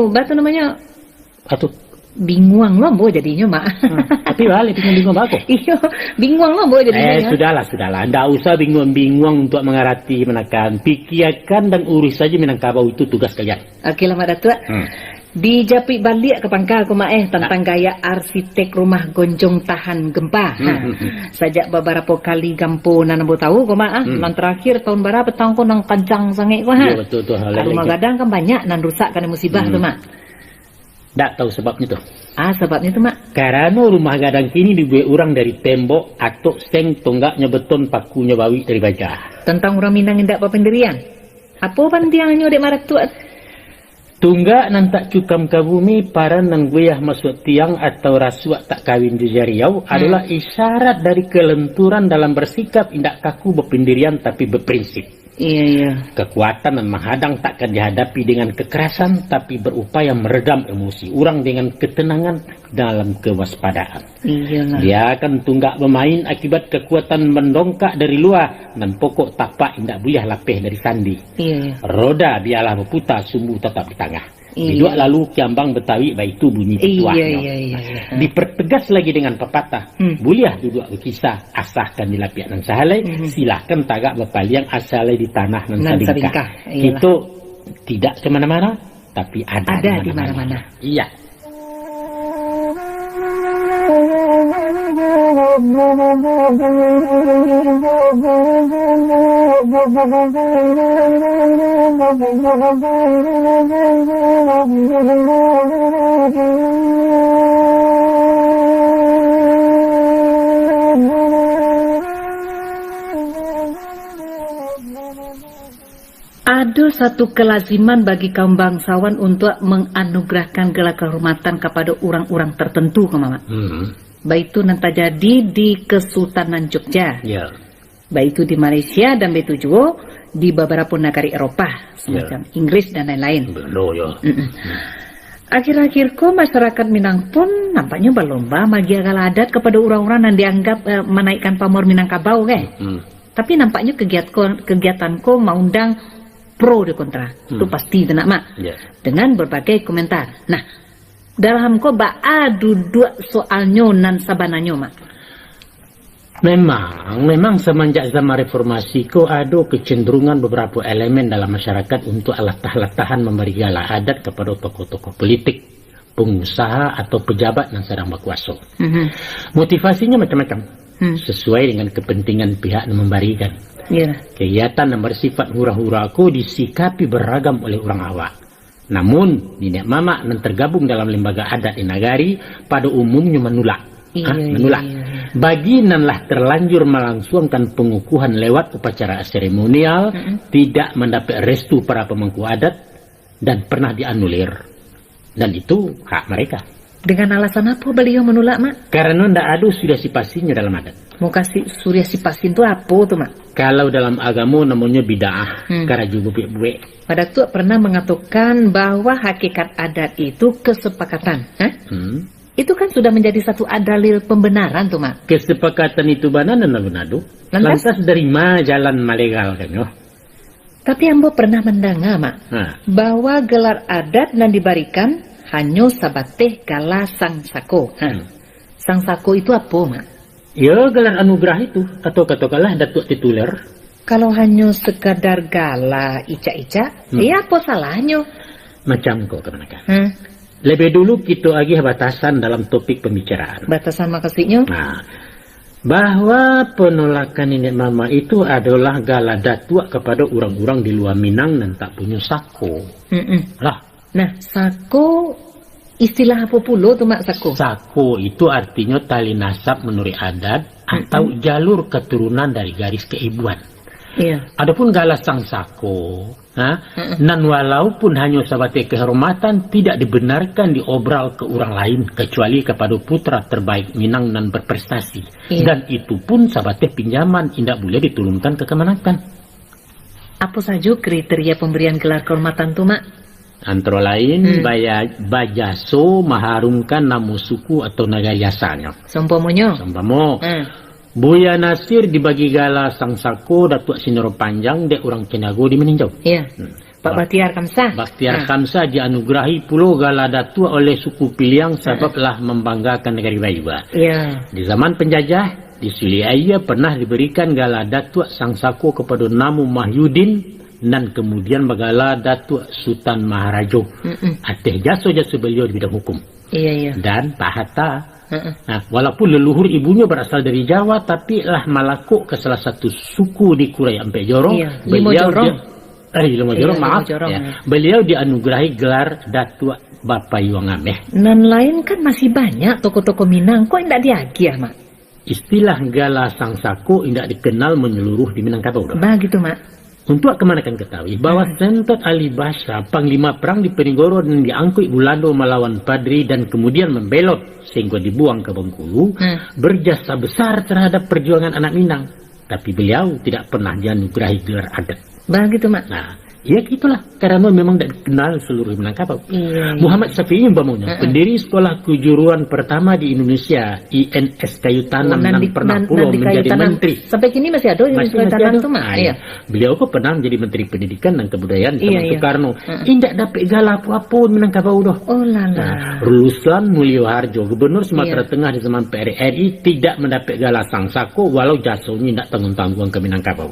batu namanya atau bingung lo bo jadinya, Mak. Tapi balik bingung aku. Iya, bingung lo bo jadinya. Sudahlah. Ndak usah bingung untuk mengarati menekan. Pikirkan dan urus saja Minangkabau itu tugas kalian. Oke lah, Mak Datuk. Dijapik balik ke pangkal ko, Mak, tentang gaya arsitek rumah gonjong tahan gempa. Sajak beberapa kali gampo nanambo tahu ko, Mak. Nan terakhir tahun berapa tahun ko nang kencang sangat ko ha. Iya betul. Rumah gadang kan banyak nan rusak karena musibah tu, Mak. Tak tahu sebabnya tuh. Sebabnya tuh, Mak. Karena rumah gadang kini dibuat orang dari tembok atau seng tonggaknya beton pakunya bawi dari baja. Tentang orang Minang yang tak pendirian. Apa pantiangannya dek marat tuat? Tunggak nan tak cukam ke bumi para nang guyah masuk tiang atau rasuak tak kawin di Jariau adalah isyarat dari kelenturan dalam bersikap indak kaku berpendirian tapi berprinsip. Iya. Kekuatan dan menghadang takkan dihadapi dengan kekerasan tapi berupaya meredam emosi orang dengan ketenangan dalam kewaspadaan. Iyalah. Dia akan tunggak bermain akibat kekuatan mendongkak dari luar dan pokok tapak indak buyah lapeh dari sandi. Iya. Roda biarlah berputar, sumbu tetap di tengah. Iya. Duduk lalu kiambang Betawi baik itu bunyi petuahnya. Iya. Dipertegas lagi dengan pepatah. Buliah duduk berkisah asahkan di lapiak nan sahalai. Silahkan tagak berpaliang asalai di tanah nan sabingkah. Itu tidak kemana-mana tapi ada di mana-mana. Iya. Ada satu kelaziman bagi kaum bangsawan untuk menganugerahkan gelar kehormatan kepada orang-orang tertentu, Mama. Baik itu nanti jadi di Kesultanan Jogja, baik itu di Malaysia dan baik itu juga di beberapa negara Eropa, semacam Inggris dan lain-lain. Akhir-akhir kok masyarakat Minang pun nampaknya berlomba magia gala adat kepada orang-orang yang dianggap menaikkan pamor Minangkabau, Tapi nampaknya kegiatanku mengundang pro dan kontra. Itu pasti tenak, Mak. Dengan berbagai komentar. Nah, dalam ko duduk soalnya nan sabananya, Mak. Memang semenjak zaman reformasi kok ada kecenderungan beberapa elemen dalam masyarakat untuk latah-latahan memberi gala adat kepada tokoh-tokoh politik, pengusaha atau pejabat yang sedang berkuasa. Motivasinya macam-macam, sesuai dengan kepentingan pihak yang memberikan. Kegiatan yang bersifat hura-hura ko disikapi beragam oleh orang awak. Namun, nenek mama yang tergabung dalam lembaga adat di nagari pada umumnya menolak. Bagi nanlah terlanjur melangsungkan pengukuhan lewat upacara seremonial, tidak mendapat restu para pemangku adat dan pernah dianulir. Dan itu hak mereka. Dengan alasan apa beliau menolak, Mak? Karena tidak ada surya sipasinya dalam adat. Mau kasih surya sipasin itu apa tuh, Mak? Kalau dalam agama namanya bid'ah, karena juga buik-buik. Pada Tua pernah mengatakan bahwa hakikat adat itu kesepakatan. Itu kan sudah menjadi satu dalil pembenaran tuh, Mak. Kesepakatan itu benar dan benar. Lantas dari mana jalan malegal kan? Tapi Ambo pernah mendengar, Mak, bahwa gelar adat yang diberikan hanya sabateh gala sang sako. Sang sako itu apa, Mak? Ya, gelar anugerah itu. Atau katakanlah datuk tituler. Kalau hanya sekadar gala ica-ica, ya apa salahnya? Macam kok kebenakan. Lebih dulu kita lagi batasan dalam topik pembicaraan. Batasan makasihnya? Nah, bahwa penolakan nenek mama itu adalah gala datua kepada orang-orang di luar Minang dan tak punya sako. Lah. Nah, sako istilah apa pula tuh, Mak, sako? Sako itu artinya tali nasab menurut adat atau jalur keturunan dari garis keibuan. Adapun gala sang sako, nan walaupun hanya sahabat kehormatan tidak dibenarkan diobral ke orang lain kecuali kepada putra terbaik Minang nan berprestasi. Dan itu pun sahabat pinjaman tidak boleh diturunkan ke kemenakan. Apa saja kriteria pemberian gelar kehormatan tuh, Mak? Antara lain bajaso mengharumkan nama suku atau negara asalnya. Sompomnya. Buya Nasir dibagi gala sang sako Datuk Sinoro Panjang dek orang Kenago di Meninjau. Pak Baktiar Kamsah. Baktiar Kamsah dianugerahi pulau gala datua oleh suku Piliang sebablah membanggakan negeri Bayuba. Di zaman penjajah di Suliaya pernah diberikan gala datua sang sako kepada Namu Mahyudin dan kemudian bagala datua Sultan Maharajo. Ateh jasa beliau di bidang hukum. Dan Pak Hatta. Nah, walaupun leluhur ibunya berasal dari Jawa, tapi lah malakuk ke salah satu suku di Kurai Ampe Jorong. Beliau dianugerahi gelar Datuk Bapak Yuang Ameh. Nan lain kan masih banyak toko-toko Minang, kok tidak diagi, Mak? Istilah gala sang sako tidak dikenal menyeluruh di Minangkabau. Begitu, Mak. Untuk kemanakan ketahui bahwa Sentot Ali Basha, panglima perang di Peningoro dan diangkut Bulando melawan Padri dan kemudian membelot sehingga dibuang ke Bengkulu, berjasa besar terhadap perjuangan anak Minang. Tapi beliau tidak pernah dianugerahi gelar adat. Begitu, Mak. Nah, ya gitulah, karena memang tidak dikenal seluruh Minangkabau. Muhammad Syafi'i umpamanya, pendiri sekolah kejuruan pertama di Indonesia, INS Kayu Tanam, dan pernah pula menjadi menteri. Sampai kini masih ada INS Kayu Tanam itu, Mak. Beliau kok pernah menjadi menteri pendidikan dan kebudayaan sama Soekarno. Tidak dapat gala apa-apa Minangkabau doh. Ruslan Mulyo Harjo, gubernur Sumatera Tengah di zaman PRRI, tidak mendapat gala sang sako walau jasanya tidak tanggung-tanggung ke Minangkabau.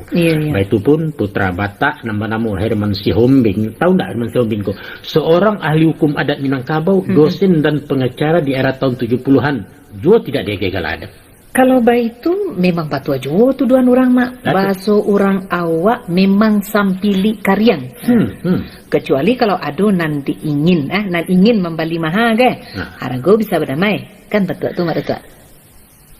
Itu pun putra Batak nama-nama Herman Sihombing. Tahu tidak Herman Sihombing kok? Seorang ahli hukum adat Minangkabau, dosen dan pengacara di era tahun 70-an. Juga tidak dia gagal adat. Kalau baik itu memang patua juga tuduhan orang, Mak. Baso orang awak memang sampili karyang. Kecuali kalau ada nanti ingin membeli mahal ke. Harga bisa berdamai. Kan betul tuh, Mak, betul.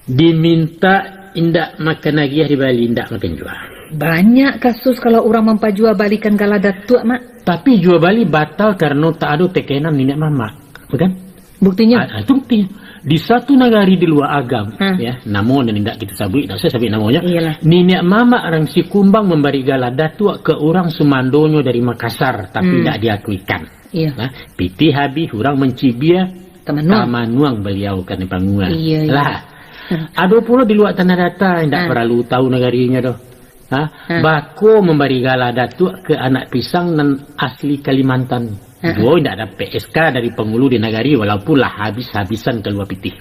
Diminta indak makan lagi di Bali, indak makan jual. Banyak kasus kalau orang mempajua balikan gala datuk, Mak. Tapi jual bali batal karena tak ada tekenan nenek mama, bukan? Buktinya? Itu buktinya. Di satu negari di luar agam, ya, namun dan tidak kita sabut, tidak saya sabut namanya. Nenek mama orang si Kumbang memberi gala datuk ke orang Sumandonyo dari Makassar, tapi tidak diakuikan. Nah, piti habis orang mencibia Tamanuang beliau kan panguan. Lah, ada pula di luar tanah data yang tidak perlu tahu negarinya doh. Bako memberi gala datuk ke anak pisang dan asli Kalimantan. Dua tidak ada PSK dari penghulu di nagari walaupun lah habis-habisan keluar pitih.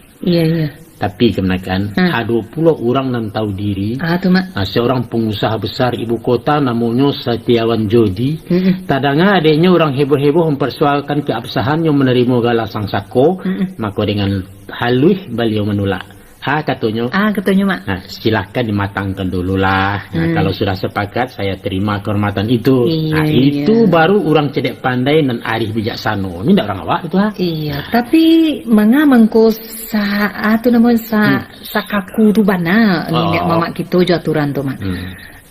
Tapi kemenakan ada pula orang yang tahu diri. Tuh mak. Seorang pengusaha besar ibu kota namanya Setiawan Jodi. Tadanga adanya orang heboh-heboh mempersoalkan keabsahannya menerima galah sang sako. Maka dengan halus beliau menolak. Katanya. Katanya mak. Nah, silahkan dimatangkan dulu lah. Nah, kalau sudah sepakat, saya terima kehormatan itu. Itu baru orang cedek pandai dan arif bijaksana. Ini tidak orang awak itu, Iya, tapi mengamangko saat itu namanya sakaku tu bana nenek mama kita jo aturan tu mak.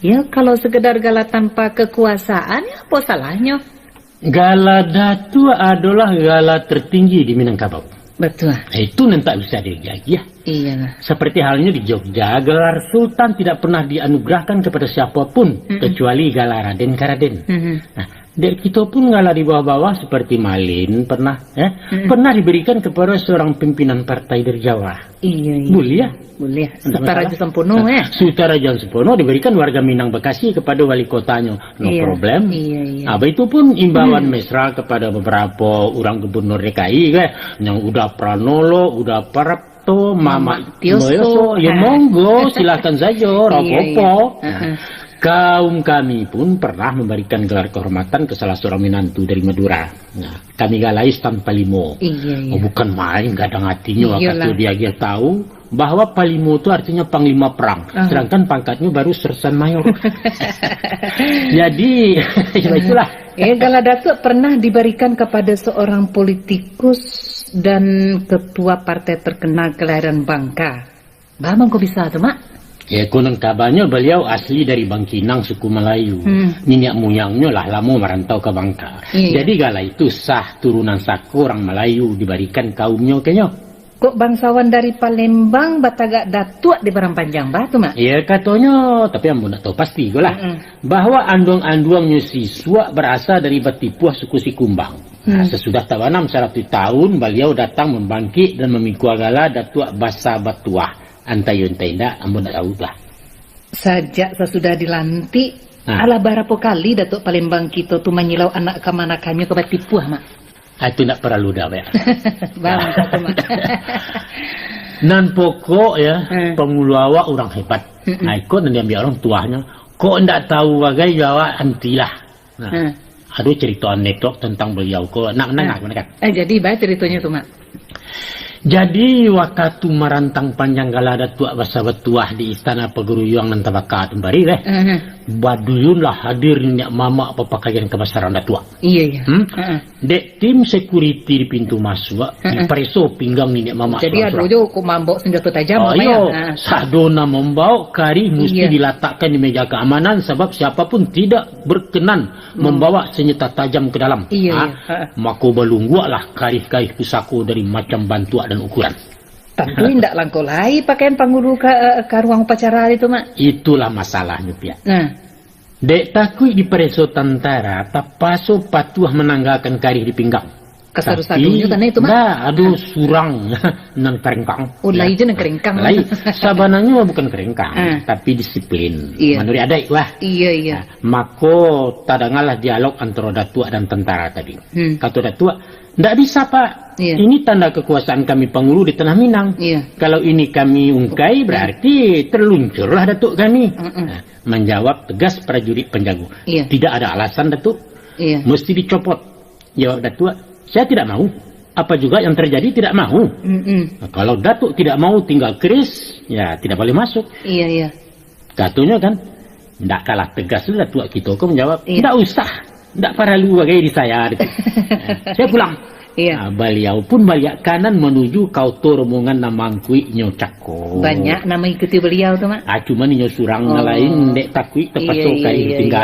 Ya kalau sekedar gala tanpa kekuasaan ya apa salahnya? Gala Datuk adalah gala tertinggi di Minangkabau. Betul. Itu nanti tak bisa dilagi ya. Iya. Seperti halnya di Jogja, gelar Sultan tidak pernah dianugerahkan kepada siapapun kecuali gelar Raden Karaden. Nah, dari kita pun gala di bawah-bawah seperti Malin pernah pernah diberikan kepada seorang pimpinan partai dari Jawa. Iya. Boleh. Sutaraja Sempono Sutaraja Sempono diberikan warga Minang Bekasi kepada wali kotanya. No problem. Iya. Itu pun imbauan mesra kepada beberapa orang gubernur DKI yang udah Pranolo, udah Prapto, Mama Tioso, ya monggo silakan saja, rapopo. Kaum kami pun pernah memberikan gelar kehormatan ke salah seorang menantu dari Madura. Nah, kami galais tanpa limo. Iya. Bukan main, gadang hatinya. Waktu dia tahu bahwa Palimo itu artinya panglima perang. Sedangkan pangkatnya baru sersan mayor. Jadi, ya itulah. Gala Datuk pernah diberikan kepada seorang politikus dan ketua partai terkenal kelahiran Bangka. Bang kok bisa tuh, Mak? Ya, konon kabarnya beliau asli dari Bangkinang, suku Melayu. Nenek moyangnya lah lama merantau ke Bangka. Jadi gala itu sah turunan saku orang Melayu diberikan kaumnya kayaknya. Kok bangsawan dari Palembang batagak Datuk di Barang Panjang batu mak? Ya katanya, tapi ambo nak tahu pasti lah. Bahwa anduang-anduangnya siswa berasal dari Batipuah suku Sikumbang. Nah, sesudah tawanam 100 tahun beliau datang membangkit dan memikul gala Datuk Basa Batuah. Antai-untai ndak, ambo nak tahu lah. Sejak sesudah dilantik, ala berapa kali Datuk Palembang kita tu menyilau anak kemanakannya ke Batipuah mak? Itu nak perlu dah ya. Bang, nan pokok ya, pengulu awak orang hebat. Nah, ikut dan diambil orang tuanya. Kok ndak tahu bagai jawab antilah. Nah, ada cerita anekdot tentang beliau. Kok nak menang kan? Jadi baik ceritanya tuh mak. Jadi waktu merantang panjang gala Datuk Basa Batuah di Istana Perguruyuang dan Tabaka Tembari Baduyun lah hadir minyak mama papakaian kebesaran Datuk. Iya. Dek tim security di pintu masuk dipreso pinggang minyak mama. Jadi ada jo kok mambok senjata tajam ya. Sadona membawa kari mesti diletakkan di meja keamanan sebab siapapun tidak berkenan membawa senjata tajam ke dalam. Maka belungguaklah kari-kari pusako dari macam bantuan dan ukuran. Tentu tidak langkolai pakaian pangguru ke ruang upacara itu mak. Itulah masalahnya pia. Dek takui di preso tentara tapaso patuah menanggalkan kari di pinggang. Kesaru-sarunya tanah itu mak. Nah, aduh surang nan kerengkang. Oh lain je nan kerengkang. Lain sabananya bukan kerengkang, tapi disiplin. Menurut adai wah. Iya. Mako tadangalah dialog antara Datuk dan tentara tadi. Kata Datuk, ndak bisa pak. Ini tanda kekuasaan kami Pangulu di Tanah Minang. Kalau ini kami ungkai berarti terluncurlah Datuk kami. Menjawab tegas prajurit penjaga. Tidak ada alasan Datuk. Mesti dicopot. Jawab Datuk, saya tidak mau. Apa juga yang terjadi tidak mau. Nah, kalau Datuk tidak mau tinggal keris, ya tidak boleh masuk. Iya. Katanya kan, tidak kalah tegas Datuk kita kok menjawab, tidak usah. Tidak perlu bagai di saya. Saya pulang. Nah, beliau pun balik kanan menuju kauto rombongan namangkui nyocako. Banyak nama ikuti beliau tuh mak. Cuma nyo surang lain dek takui terpasok kali tinggal.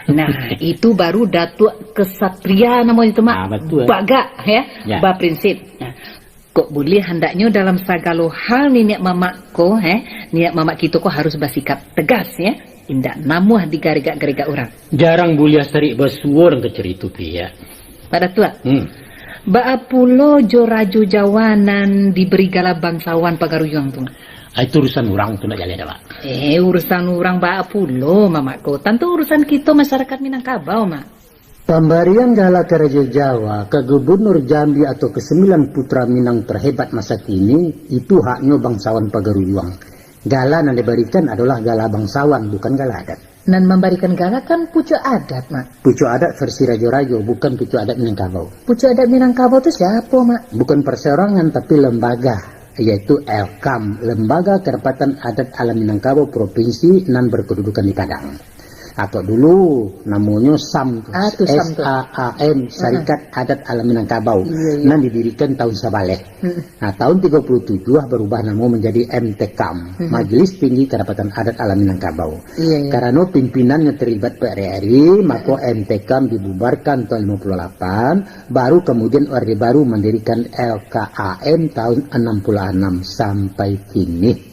Nah itu baru Datuk Kesatria namanya itu mak. Betul. Baga ya. Ba prinsip. Nah, kok boleh hendaknya dalam segala hal niat mamak ko niat mamak kita kok harus bersikap tegas ya. Indak namuh digarigak-garigak orang. Jarang boleh tarik basuor ke cerita ya. Pada tua. Baapulo joraju jawanan diberi gala bangsawan pagaruyang tu. Itu urusan orang tu nak jalan dak. Urusan orang baapulo mamakku. Tentu urusan kita masyarakat Minangkabau mak. Pemberian Gala ke Raja Jawa, ke Gubernur Jambi atau ke 9 putra Minang terhebat masa kini, itu haknya bangsawan Pagaruyuang. Gala yang diberikan adalah gala bangsawan, bukan gala adat. Nan memberikan gala kan pucuk adat, Mak. Pucuk adat versi Rajo-Rajo, bukan pucuk adat Minangkabau. Pucuk adat Minangkabau itu siapa, Mak? Bukan perseorangan, tapi lembaga, yaitu LKAM, Lembaga Kerapatan Adat Alam Minangkabau Provinsi nan berkedudukan di Padang. Atau dulu namanya SAM, SAAM, Syarikat Adat Alam Minangkabau, yang didirikan tahun Sabaleh. Nah, tahun 37 berubah nama menjadi MTKAM, Majelis Tinggi Kerapatan Adat Alam Minangkabau. Karena pimpinannya terlibat PRRI, maka MTKAM dibubarkan tahun 58, baru kemudian Orde Baru mendirikan LKAM tahun 66 sampai kini.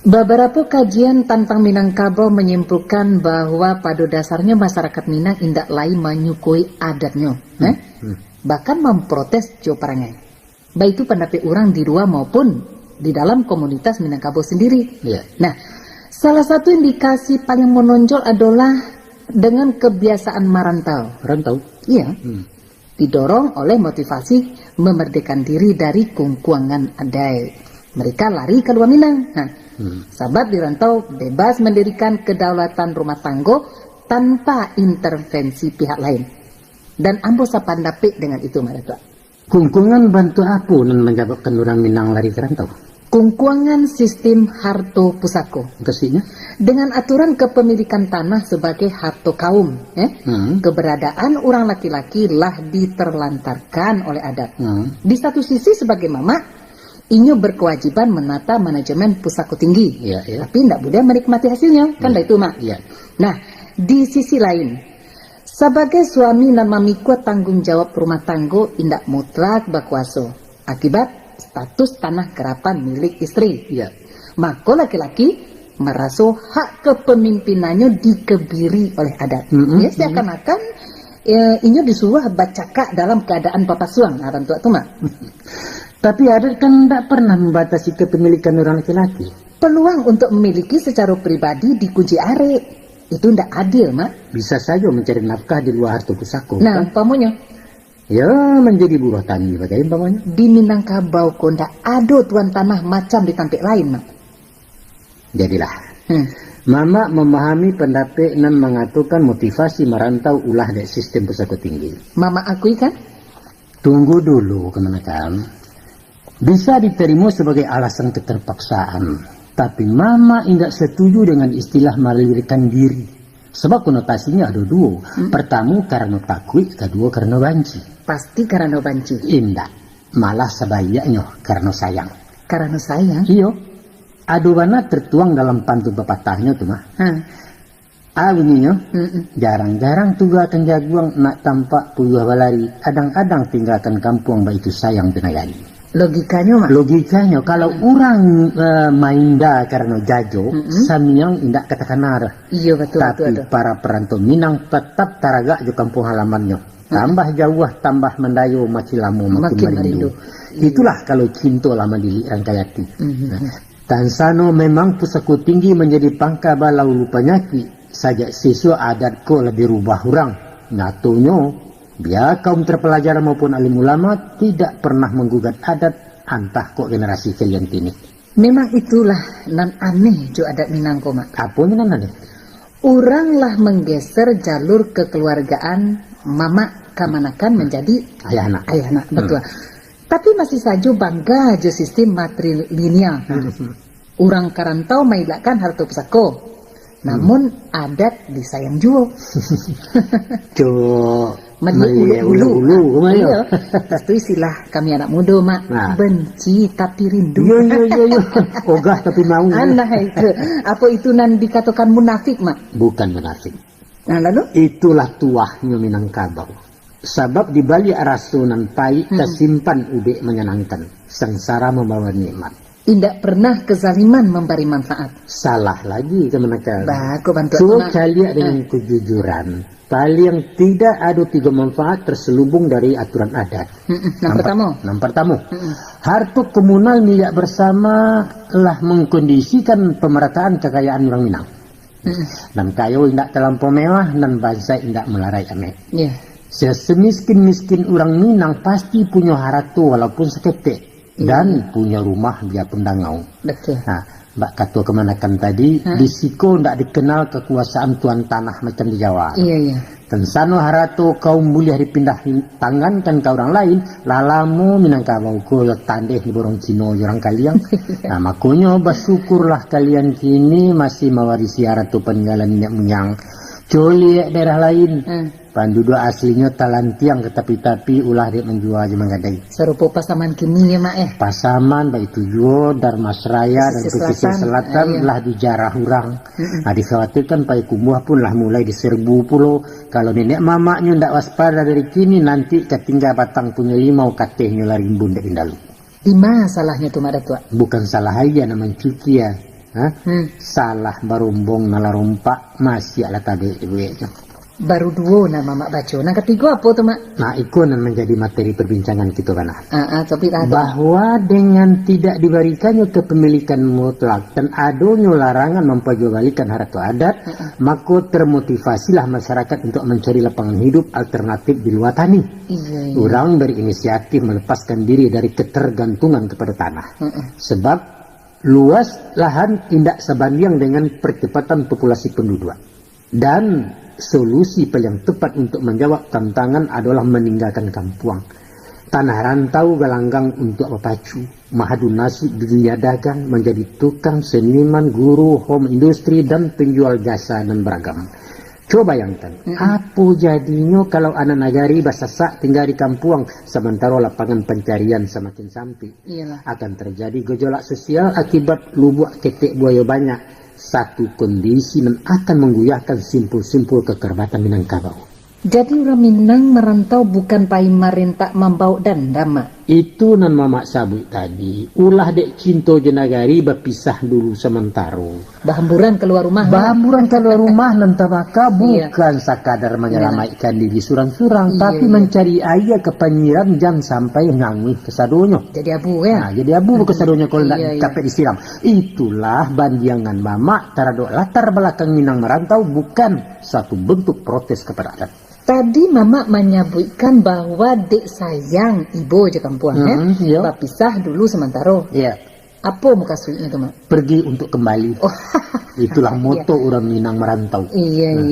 Beberapa kajian tentang Minangkabau menyimpulkan bahwa pada dasarnya masyarakat Minang indak lain menyukui adatnya, bahkan memprotes jo perangai. Baik itu pendapat orang di luar maupun di dalam komunitas Minangkabau sendiri. Nah, salah satu indikasi paling menonjol adalah dengan kebiasaan merantau. Rantau? Iya. Didorong oleh motivasi memerdekakan diri dari kungkuangan adai. Mereka lari ke luar Minang. Nah, sahabat di rantau bebas mendirikan kedaulatan rumah tangga tanpa intervensi pihak lain. Dan ambo sapandapik dengan itu, Mak. Kungkungan bantu apa yang menyebabkan orang Minang lari ke rantau? Kungkuangan sistem harto pusako. Kesihnya? Dengan aturan kepemilikan tanah sebagai harto kaum. Keberadaan orang laki-laki lah diterlantarkan oleh adat. Di satu sisi sebagai mama, inyo berkewajiban menata manajemen pusako tinggi. Tapi tidak boleh menikmati hasilnya. Kan itu, Mak. Nah, di sisi lain, sebagai suami dan mamikwa tanggung jawab rumah tangga indak mutlak berkuasa. Akibat status tanah kerapan milik istri. Maka laki-laki merasa hak kepemimpinannya dikebiri oleh adat. Seakan-akan inyo disuruh bacakak dalam keadaan papasuang. Nah, bantu itu, Mak. Tapi adat kan tidak pernah membatasi kepemilikan orang laki-laki. Peluang untuk memiliki secara pribadi dikunci arek. Itu tidak adil, Mak. Bisa saja mencari nafkah di luar harta pusako. Nah, umpamanya? Ya, menjadi buruh tani bagaimana umpamanya? Di Minangkabau kok tidak ada tuan tanah macam di tempat lain, Mak. Jadilah. Mama memahami pendapat dan mengatakan motivasi merantau ulah dari sistem pusako tinggi. Mama akui kan? Tunggu dulu, kemenakan. Bisa diterima sebagai alasan keterpaksaan, tapi Mama tidak setuju dengan istilah melarikan diri. Sebab konotasinya ada dua. Pertama karena takut, kedua karena banci. Pasti karena banci. Indah, malah sebaliknya karena sayang. Karena sayang? Iya. Adobana tertuang dalam pantun pepatahnya tuh mah. Bunyinya, jarang-jarang tuga akan jaguang nak tampak puyuh balari. Adang-adang tinggalkan kampung baik itu sayang tenagali. Logikanya, Mak? Logikanya, kalau orang mainda karena jajo, samiang indak katakan arah. Iya, betul. Tapi betul. para perantau Minang tetap taragak di kampung halamannya. Tambah jauh, tambah mendayu, makin lama makin merindu. Itulah kalau cinta lama di Rangkayati. Tansano memang pusako tinggi menjadi pangka balau lupanya sajak siswa adatku lebih rubah orang. Nyatunya, biar kaum terpelajar maupun alim ulama tidak pernah menggugat adat antah kok generasi kalian kini. Memang itulah nan aneh jo adat Minangko, Mak. Apa yang aneh? Orang lah menggeser jalur kekeluargaan mama kamanakan menjadi ayah anak. Betul. Tapi masih saja bangga jo sistem matrilineal. Orang karantau mailakan harta pusako. Namun adat disayang juo. Ulu. Itu istilah kami anak muda, Mak. Benci tapi rindu. Iya. Ogah tapi mau. Alah itu. Apa itu nan dikatakan munafik, Mak? Bukan munafik. Nah, lalu? Itulah tuahnya Minangkabau. Sebab di balik rasunan pahit tersimpan ubek menyenangkan. Sengsara membawa nikmat. Tidak pernah kezaliman memberi manfaat. Salah lagi ke manakah? Baku bantu So kalian dengan kejujuran. Paling tidak ada 3 manfaat terselubung dari aturan adat. Yang pertama, harta komunal milik bersama telah mengkondisikan pemerataan kekayaan orang Minang. Dan kayu tidak terlampau mewah dan bangsa tidak melarai aneh. Semiskin-miskin orang Minang pasti punya harta walaupun seketik. Dan punya rumah biarpun dangau. Betul. Nah, Mbak Katua kemanakan tadi, di Siko tidak dikenal kekuasaan tuan tanah macam di Jawa. Iya. Tensano harato kaum mulia dipindah tangan kan ke orang lain, lalamu Minangkabau ko tandeh di borong Cino orang kalian. Nah, makanya bersyukurlah kalian kini masih mewarisi harato peninggalan minyak munyang. Coli daerah lain. Penduduk aslinya talantiang tetapi ulah dia menjual aja menggadai. Serupa Pasaman kini ya mak Pasaman baik tujuh Darmasraya dan pesisir selatan lah dijarah orang. Nah dikhawatirkan pai kumbuh pun lah mulai diserbu pulau. Kalau nenek mamaknya ndak waspada dari kini nanti ketinggal batang punya limau katehnya lari rimbun dari dalu. Di mana salahnya tuh mak Datua? Bukan salah aja namanya cuci ya. Salah barumbong nala rompak masih ala tabe ibu. Baru 2 nama mak baca. Nah ketiga apa tuh mak? Nah itu yang menjadi materi perbincangan kita kan. Tapi bahwa dengan tidak diberikannya kepemilikan mutlak dan adanya larangan memperjualbelikan harta adat, maka termotivasilah masyarakat untuk mencari lapangan hidup alternatif di luar tani. Orang berinisiatif melepaskan diri dari ketergantungan kepada tanah. Sebab luas lahan tidak sebanding dengan percepatan populasi penduduk. Dan solusi paling tepat untuk menjawab tantangan adalah meninggalkan kampung. Tanah rantau galanggang untuk berpacu, mahadu nasib di dunia dagang, menjadi tukang, seniman, guru, home industri, dan penjual jasa dan beragam. Coba bayangkan, apa jadinya kalau anak nagari basasak tinggal di kampung, sementara lapangan pencarian semakin sempit. Akan terjadi gejolak sosial akibat lubuk ketek buaya banyak. Satu kondisi yang akan mengguyahkan simpul-simpul kekerbatan Minangkabau. Jadi orang Minang merantau bukan pai marintah membau dan dama. Itu nan mamak sabut tadi. Ulah dek cinta jenagari berpisah dulu sementara. Bahamburan keluar rumah. Bahamburan keluar rumah nan tabaka bukan sekadar menyelamatkan diri surang-surang, tapi mencari ayah kepenyiran jangan sampai ngangwih kesadonyo. Jadi abu ya. Nah, jadi abu kesadonyo kalau tidak capek disiram. Itulah bandiangan mamak terhadap latar belakang Minang merantau bukan satu bentuk protes kepada adat. Tadi mama menyebutkan bahwa dek sayang ibu aja kampung berpisah dulu sementara. Apa muka suitnya itu mak? Pergi untuk kembali. Itulah moto orang Minang merantau.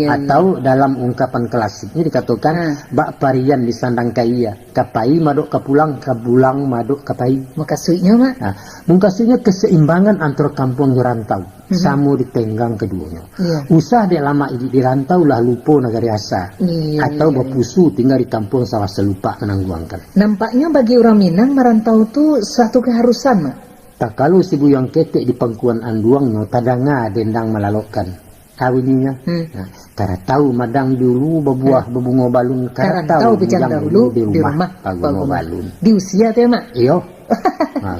Atau dalam ungkapan klasiknya dikatakan bak parian di sandang kaya, kapai maduk kapulang, kabulang maduk kapai. Muka suitnya mak? Muka suitnya keseimbangan antara kampung dan rantau. Samu ditenggang keduanya. Usah dek lama di rantau lah lupa negari asa. Atau berpusu tinggal di kampung sawah selupa menangguangkan. Nampaknya bagi orang Minang merantau itu satu keharusan mak. Tak kalau si buyang ketek di pangkuan anduangnya tadanga dendang melalokkan kawinnya. Karena tahu madang dulu berbuah berbunga balun. Karena tahu bujang dahulu di rumah berbunga balun. Di usia tu mak? Iya.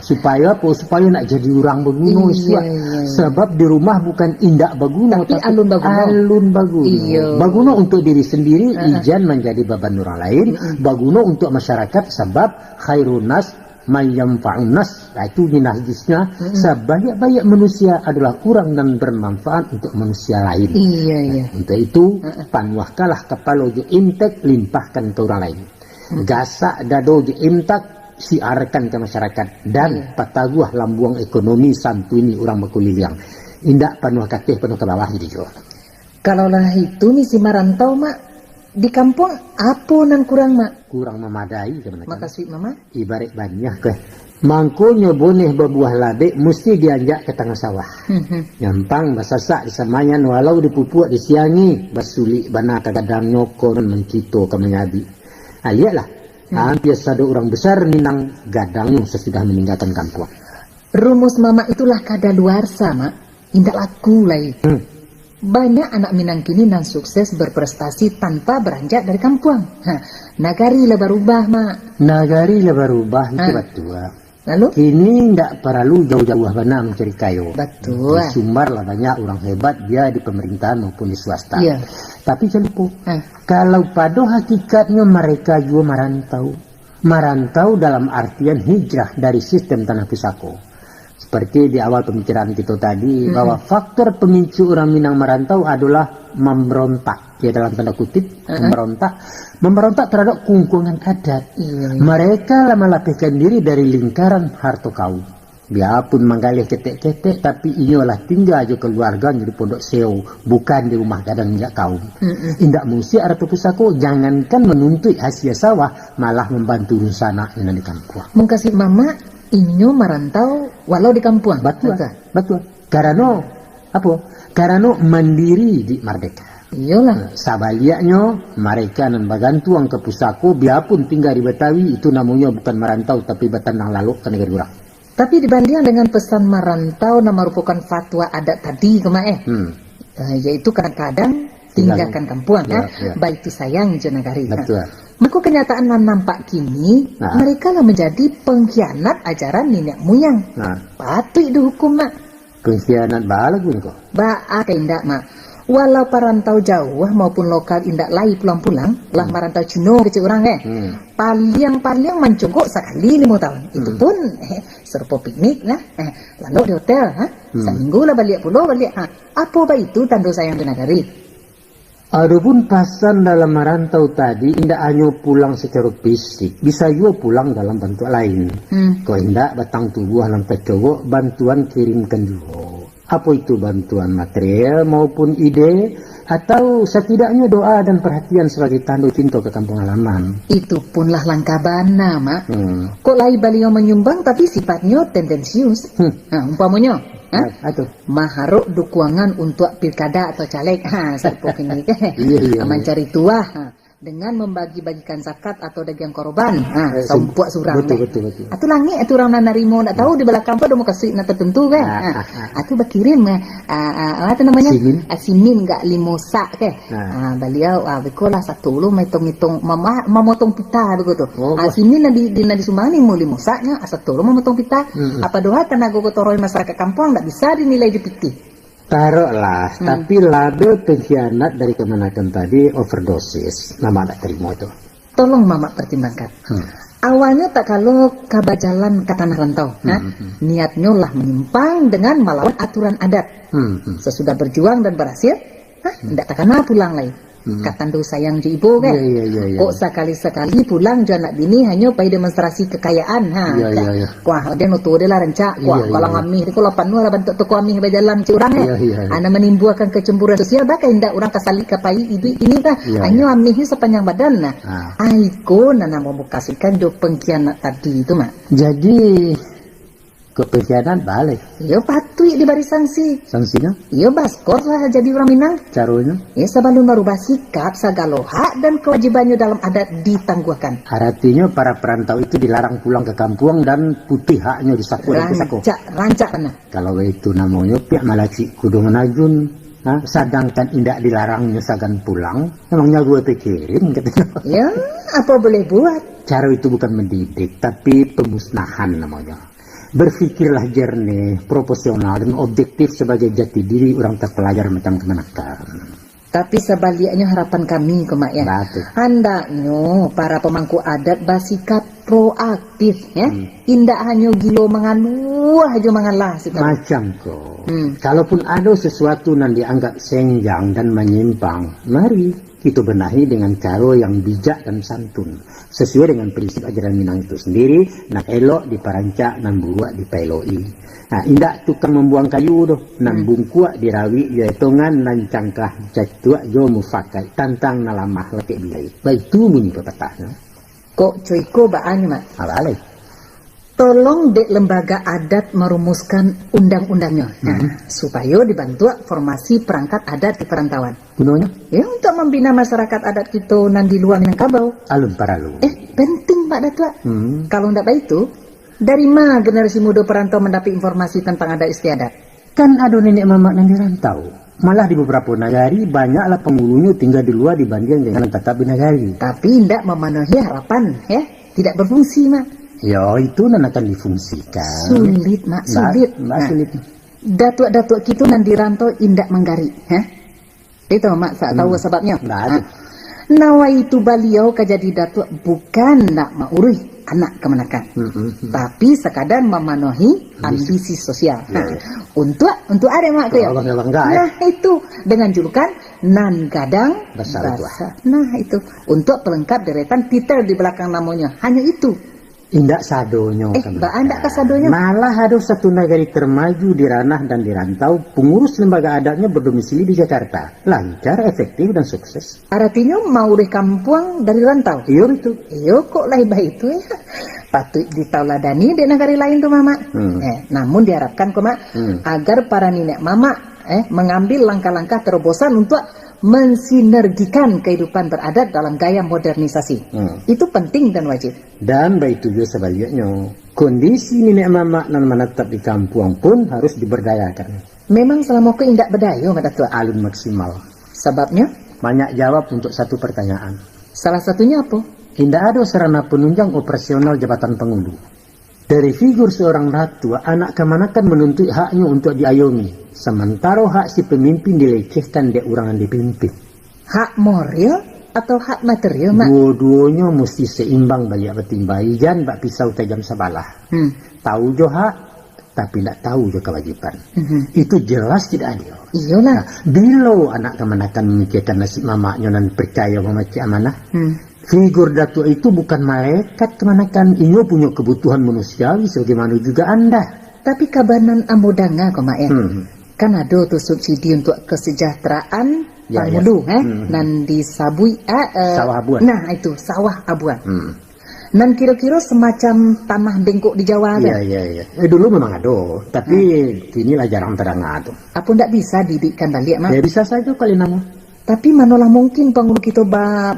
Supaya apa? Supaya nak jadi orang berguna. Sebab di rumah bukan indak berguna, tapi alun berguna. Alun berguna. Berguna untuk diri sendiri, ijan menjadi beban orang lain. Berguna untuk masyarakat sebab khairun nas mayyamfa'un nas. Itu dinahjisnya. Sebanyak-banyak manusia adalah kurang dan bermanfaat untuk manusia lain. Untuk itu panwahkalah kepala je imtek limpahkan ke orang lain. Gasak dado je imtak siarkan ke masyarakat dan pataguah lambuang ekonomi santuni orang berkuliliang. Indak panuh katih penuh ke bawah jadi jo. Kalaulah itu misi marantau mak di kampung apa nang kurang mak? Kurang memadai kebenaran. Makasih mama. Ibarat banyak ke. Mangkonya boneh berbuah labek mesti dianjak ke tengah sawah. Nyampang basasak disamayan walau dipupuk disiangi basulik bana kadang nyokon mencito ke menyabi. Lihatlah. Hampir ada orang besar Minang gadang sesudah meninggalkan kampung. Rumus mama itulah kadaluarsa mak. Indak laku lagi. Banyak anak Minang kini nan sukses berprestasi tanpa beranjak dari kampung. Nagari lah berubah, Mak. Nagari lah berubah, itu betul. Lalu? Kini tidak perlu jauh-jauh benar mencari kayu. Betul. Di Sumbar lah banyak orang hebat, dia di pemerintahan maupun di swasta. Iya. Tapi celupu, kalau pada hakikatnya mereka juga merantau. Merantau dalam artian hijrah dari sistem tanah pusako. Seperti di awal pembicaraan kita tadi, bahwa faktor pemicu orang Minang merantau adalah memberontak. Ya dalam tanda kutip, memberontak terhadap kungkungan adat. Mereka melapihkan diri dari lingkaran harta kaum. Biarpun menggalih ketek-ketek, tapi ialah tinggal aja keluarga di pondok seo, bukan di rumah gadang minyak kaum. Indak mesti ada pusako, jangankan menuntut hasil sawah, malah membantu rusana yang di kampung. Mengkasih mama, inyo merantau walau di kampung. Betul. Karena apa? Karena mandiri di merdeka. Iyalah. Sabaliaknya mereka nan bagantuang ke pusako, biarpun tinggal di Betawi, itu namanya bukan merantau tapi bertanang lalu ke negara orang. Tapi dibanding dengan pesan merantau yang merupakan fatwa adat tadi yaitu kadang-kadang tinggalkan kampung, baik itu sayang jenagari. Betul. Maka kenyataan yang nampak kini, mereka lah menjadi pengkhianat ajaran nenek moyang. Patut dihukum, Mak. Pengkhianat balik pun kok. Baak indak, Mak. Walau perantau jauh maupun lokal indak lai pulang-pulang, lah merantau Cina ke orang paling mencongkok sekali 5 tahun. Itu pun serupa piknik lah. Lalu di hotel, seminggu lah balik. Apa itu tanda sayang di negari? Adapun pasan dalam merantau tadi, indak hanya pulang secara fisik, bisa juga pulang dalam bentuk lain. Kau indak batang tubuh dalam pecowok, bantuan kirimkan juga. Apa itu bantuan material maupun ide, atau setidaknya doa dan perhatian sebagai tanda cinta ke kampung halaman. Itu punlah langkah bana, Mak. Kok lai beliau menyumbang tapi sifatnya tendensius. Umpamanya, maharuk dukungan untuk pilkada atau caleg. Serpok ini mencari tuah. Dengan membagi-bagikan zakat atau dagang korban, sompuak surang. Betul. Atau langit, atau orang narimo, nak tahu di belakang apa, mau kasih nak tertentu kan? Atau berkirim, apa namanya? Simin enggak limosa ke? Beliau, bekolah satu lu, hitung-hitung, memotong pita begitu. Simin di Sumbang mau limosanya, satu lu memotong pita. Apa doa karena gue kotoroi masyarakat kampung, nggak bisa dinilai dipiti. Taruhlah, tapi label pengkhianat dari kemenakan tadi overdosis, Mama tak terima itu. Tolong Mama pertimbangkan. Awalnya tak kalau kabajalan ke tanah rantau, niatnya lah menyimpang dengan melawan aturan adat. Sesudah berjuang dan berhasil, tidak tak kena pulang lagi. Katandu sayang di ibu kan? Kok sekali-sekali pulang anak bini hanya pai demonstrasi kekayaan. Wah, dia nutu dia lah rencak. Wah, kalau ngami itu kalau panu lah bentuk toko kami berjalan curang Ana menimbulkan kecemburuan sosial bahkan hendak orang kasali kapai ibu ini kan. Hanya ami sepanjang badan nah. Aiko nana mau kasihkan do pengkhianat tadi itu Mak. Jadi kepengkhianat balik. Yo patut diberi sanksi. Sanksinya? Yo baskor lah jadi orang Minang. Caranya? Ya sebelum merubah sikap segala hak dan kewajibannya dalam adat ditangguhkan. Artinya para perantau itu dilarang pulang ke kampung dan putih haknya disaku dan disako. Rancak mana? Kalau itu namanya pihak malaci kudu menajun. Sedangkan indak dilarangnya sagan pulang, memangnya gue pikirin katanya. Ya, apa boleh buat? Cara itu bukan mendidik, tapi pemusnahan namanya. Berpikirlah jernih, proporsional, dan objektif sebagai jati diri orang terpelajar macam kemenakan. Tapi sebaliknya harapan kami Mak ya. Hendaknya para pemangku adat bersikap proaktif ya. Indak hanya gilo mengaluh aja mengalah. Macam kok. Kalaupun ada sesuatu yang dianggap senjang dan menyimpang, mari kita benahi dengan cara yang bijak dan santun. Sesuai dengan prinsip ajaran Minang itu sendiri, nak elok diperancak, nan buruak dipeloi. Indak tukang membuang kayu doh, nan bungkuak dirawi, yaitongan nan cangkah jatuak jo mufakai, tantang nalamah lekek bilai. Baik itu bunyi pepatahnya. Kok coiko baannya Mak? Balik. Tolong dek lembaga adat merumuskan undang-undangnya supaya dibantu formasi perangkat adat di perantauan. Gunanya? Ya untuk membina masyarakat adat kita nan di luar Minangkabau. Alun paralu. Penting Pak Datua. Kalau ndak baik itu, dari mana generasi muda perantau mendapat informasi tentang adat istiadat? Kan ada nenek mamak yang dirantau. Malah di beberapa negari banyaklah penghulunya tinggal di luar dibanding dengan tetap di negari. Tapi tidak memenuhi harapan, ya, tidak berfungsi mak. Ya itu nan akan difungsikan. Sulit mak, sulit. Sulit. Datuk-datuk kita nan dirantau indak menggari, ha? Itu mak tak tahu sebabnya. Nawa itu beliau kajadi datuk bukan nak maurih anak kemenakan, tapi sekadar memenuhi ambisi sosial. Untuk ada mak kaya. Nah itu dengan julukan nan gadang basah. Nah itu untuk pelengkap deretan titel di belakang namanya. Hanya itu. Indak sadonya. Indak kasadonya. Malah ada satu negari termaju di ranah dan di rantau, pengurus lembaga adatnya berdomisili di Jakarta. Lancar, efektif, dan sukses. Artinya mau di kampung dari rantau? Iya itu. Iya kok laibah itu ya. Patut ditauladani di negara lain tuh mama. Namun diharapkan kok mak, agar para nenek mama mengambil langkah-langkah terobosan untuk mensinergikan kehidupan beradat dalam gaya modernisasi. Itu penting dan wajib. Dan baik juga sebaliknya, kondisi nenek mama nan menetap di kampung pun harus diberdayakan. Memang selama aku indak berdaya pada tua. Alun maksimal. Sebabnya? Banyak jawab untuk satu pertanyaan. Salah satunya apa? Indak ada sarana penunjang operasional jabatan penghulu. Dari figur seorang ratu, anak kemanakan menuntut haknya untuk diayomi. Sementara hak si pemimpin dilecehkan dek orang yang dipimpin. Hak moral atau hak material, mak? Dua-duanya mesti seimbang banyak betimbai. Jangan bak pisau tajam sebalah. Tahu jo hak, tapi tidak tahu jo kewajiban. Itu jelas tidak adil. Iyalah. Nah, bila anak kemanakan memikirkan nasib mamaknya dan percaya memaci amanah, figur datuk itu bukan malaikat kemanakan. Ia punya kebutuhan manusiawi sebagaimana juga Anda. Tapi kabanan amodanga kok mak ya. Kan ada tuh subsidi untuk kesejahteraan penghulu, nan disabui sawah abuan. Nah itu sawah abuan. Nan kira-kira semacam tanah bengkok di Jawa ada. Iya. Dulu memang ada, tapi inilah jarang terdengar tuh. Apa ndak bisa didikkan balik mak? Ya bisa saja kali nama. Tapi manolah mungkin penghulu kita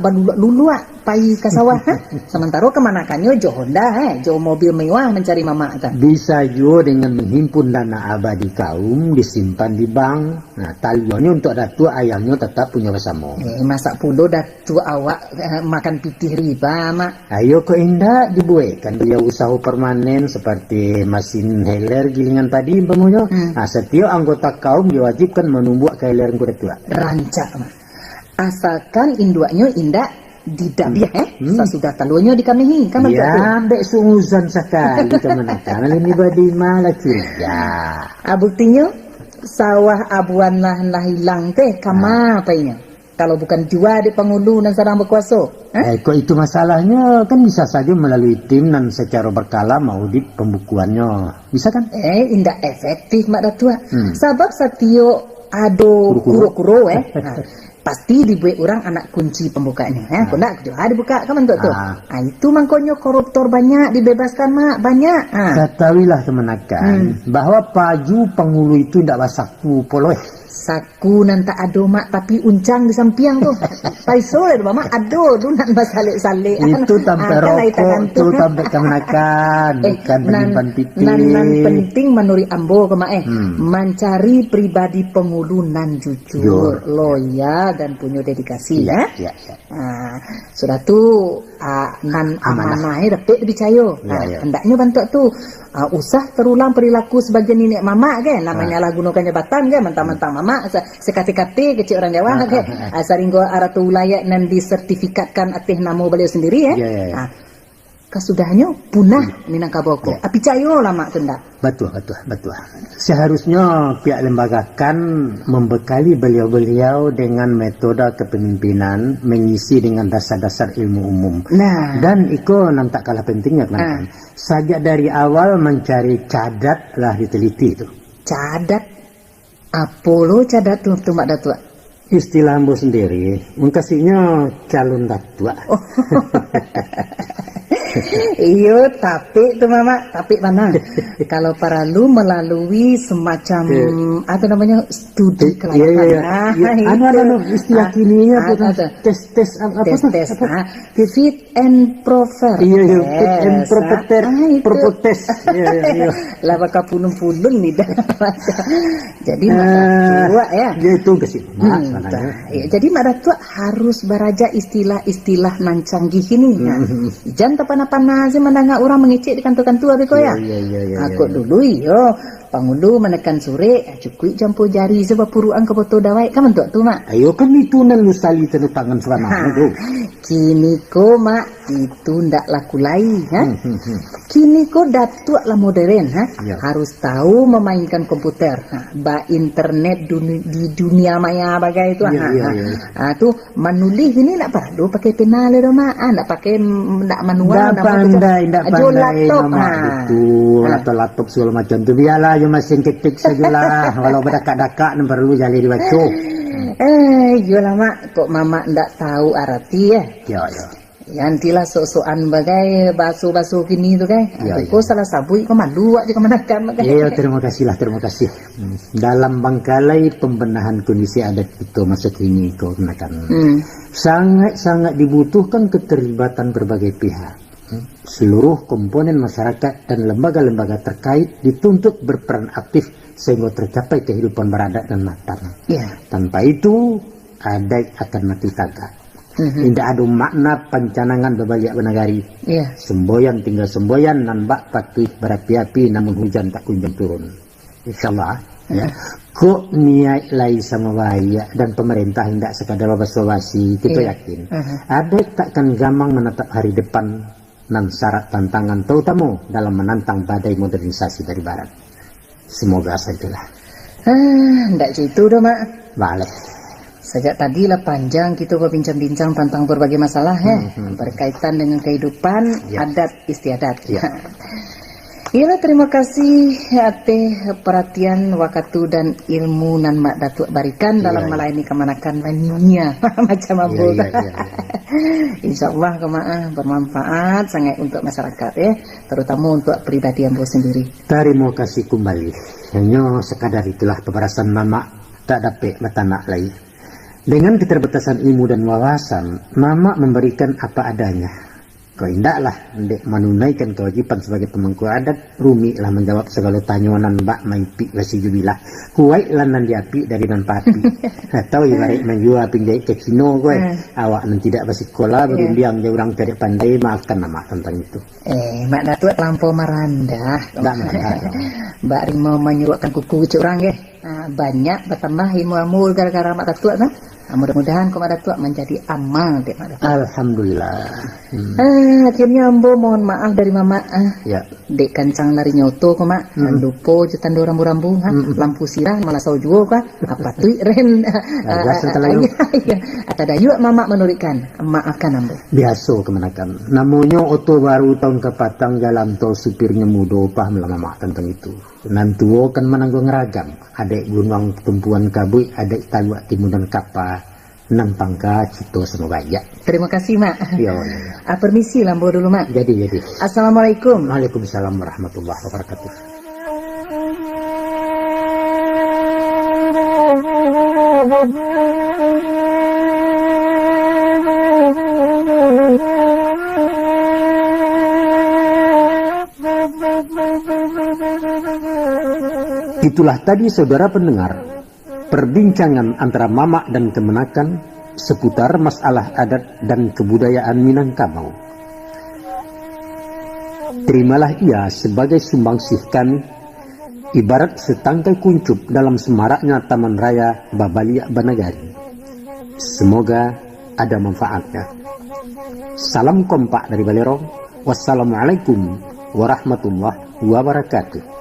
baluluak pai ke sawah. Sementara kemanakannya jo Honda, jo mobil mewah mencari mama kan. Bisa juga dengan menghimpun dana abadi kaum disimpan di bank. Nah talionnya untuk datuk ayamnya tetap punya bersama. Masa puluh datuk awak makan pitih riba mak. Ayo kok indah dibuatkan dia usaha permanen seperti mesin heler gilingan padi umpamanya. Nah setiap anggota kaum diwajibkan menumbuk heler kuda tua. Rancak mak. Asalkan induaknya indak didak sesudah talunya dikamihi kan ya ambek sungguhan sekali kemenakan ini badi malah curiga. Buktinya sawah abuan lah hilang teh kama apanya kalau bukan jua di penghulu dan sedang berkuasa. Kok itu masalahnya kan bisa saja melalui tim dan secara berkala audit pembukuannya bisa kan? Indak efektif mak datua. Sebab satio ado kuro-kuro pasti dibuat orang anak kunci pembukanya. Kok nak juga dibuka kan bentuk tuh. Itu mangkonyo koruptor banyak dibebaskan mak banyak. Ketahuilah kemenakan bahwa paju penghulu itu tidak basaku poloi. Saku nan tak ado mak tapi uncang di sampiang tuh. Paisol mak ado tu nan basalik-salik. Itu tanpa rokok, itu tanpa kemenakan, bukan penyimpan piting. Nan penting menurut ambo ke mak mencari pribadi penghulu nan jujur, loyal dan punya dedikasi ya. Sudah tu nan amanahnya dapat dipercaya. Hendaknya bantu tu usah terulang perilaku sebagai nenek mama kan namanya lah gunakan jabatan kan mentang-mentang mama sekati-kati kecil orang Jawa kan saringgo aratu wilayah nan disertifikatkan atih nama beliau sendiri kesudahnya punah Minangkabau api cayo lama tenda. Betul. Seharusnya pihak lembaga kan membekali beliau-beliau dengan metode kepemimpinan mengisi dengan dasar-dasar ilmu umum. Dan itu tak kalah pentingnya kan. Sajak dari awal mencari cadat lah diteliti itu. Cadat? Apa lo cadat tuh mak datua? Istilah ambo sendiri, mengkasihnya calon datua. Iyo, tapi tuh mama, tapi mana? Kalau perlu melalui semacam apa namanya studi kelayakan. Anu istilah kininya tes fit and proper. Iya, fit and proper tes. Iya. Lah bakal punung-punung nih dah. Jadi tua ya. Dia itu ke sini. Jadi mak tua harus beraja istilah nan canggih ini. Jangan tapana-pana sih mendengar orang mengecek di kantor-kantor beko ya. Aku dulu iyo pangundu menekan sore cukui campur jari sebab puruan ke foto dawai kan mentok tu mak. Ayo kan itu nan lusali tenu tangan selama itu. Kini ko mak itu ndak laku lain ha. Kini ko datuk lah modern ha. Harus tahu memainkan komputer. Ba internet di dunia maya bagai itu tuh menulis ini nak perlu pakai pena le mak. Nak pakai ndak manual ndak pandai laptop itu atau laptop segala macam tu biarlah je mesin ketik sajalah walau berdekat-dekat nan perlu jali dibaca. Yolah mak kok mama ndak tahu arti ya. Yantilah sok-sokan bagai baso-baso gini tu kan. Kau salah sabui kau malu aja kau menekan. Iya, terima kasih. Dalam bangkalai pembenahan kondisi adat itu masa kini kau menekan. Sangat dibutuhkan keterlibatan berbagai pihak. Seluruh komponen masyarakat dan lembaga-lembaga terkait dituntut berperan aktif sehingga tercapai kehidupan beradat dan matang. Tanpa itu adat akan mati tagak. Tidak ada makna pancanangan berbalik benagari. Semboyan tinggal semboyan, nambak patuh berapi-api namun hujan tak kunjung turun. InsyaAllah kok niat lain sama bahaya dan pemerintah tidak sekadar basa-basi kita yakin adat takkan gampang menatap hari depan dan syarat tantangan terutama dalam menantang badai modernisasi dari barat. Semoga sajalah. Ndak gitu dah mak. Boleh. Sejak tadi lah panjang kita berbincang-bincang tentang berbagai masalah berkaitan dengan kehidupan adat istiadat. Iyalah terima kasih atas perhatian waktu dan ilmu nan mak datuk barikan dalam melayani kemanakan dunia macam apa. Insyaallah kemaah bermanfaat sangat untuk masyarakat ya, terutama untuk pribadi ambo sendiri. Terima kasih kembali. Hanya sekadar itulah pemberasan mama tak dapat bertanak lagi. Dengan keterbatasan ilmu dan wawasan, mama memberikan apa adanya. Kau indaklah ndek menunaikan kewajiban sebagai pemangku adat, rumilah menjawab segala tanyonan mbak maipi wasijubilah. Kuai lan nan diapi dari nan pati. Atau ibarat menjual pinjai ke Cino kowe. Awak nan tidak bersekolah berundiang je orang tidak pandai maafkan nama tentang itu. Mak datuk lampau merandah. Tak marah. Mbak Rimau menyuruhkan kuku ke orang banyak bertambah ilmu gara-gara mak datuk kan. Mudah-mudahan kau mak datuk menjadi amal dek mak datuk. Alhamdulillah. Akhirnya ambo mohon maaf dari mama. Dek kancang lari nyoto kau mak. Lupa jetando rambu-rambu lampu sirah malah sau juga kah. Apa tu ren. Atau dayu mama menurikan. Maafkan ambo. Biasa kemenakan. Namanya oto baru tahun kepatang jalan tol supirnya muda paham lah mama tentang itu. Nantuo kan menanggung ragam. Adek gunung tumpuan kabui, adek taluk timunan kapal. Nang pangka cito sama banyak. Terima kasih mak. Permisi lambo dulu mak. Jadi. Assalamualaikum. Waalaikumsalam warahmatullahi wabarakatuh. Itulah tadi saudara pendengar perbincangan antara Mama dan Kemenakan seputar masalah adat dan kebudayaan Minangkabau. Terimalah ia sebagai sumbangsih kami, ibarat setangkai kuncup dalam semaraknya Taman Raya Babalia Banagari. Semoga ada manfaatnya. Salam kompak dari Balerong. Wassalamualaikum warahmatullahi wabarakatuh.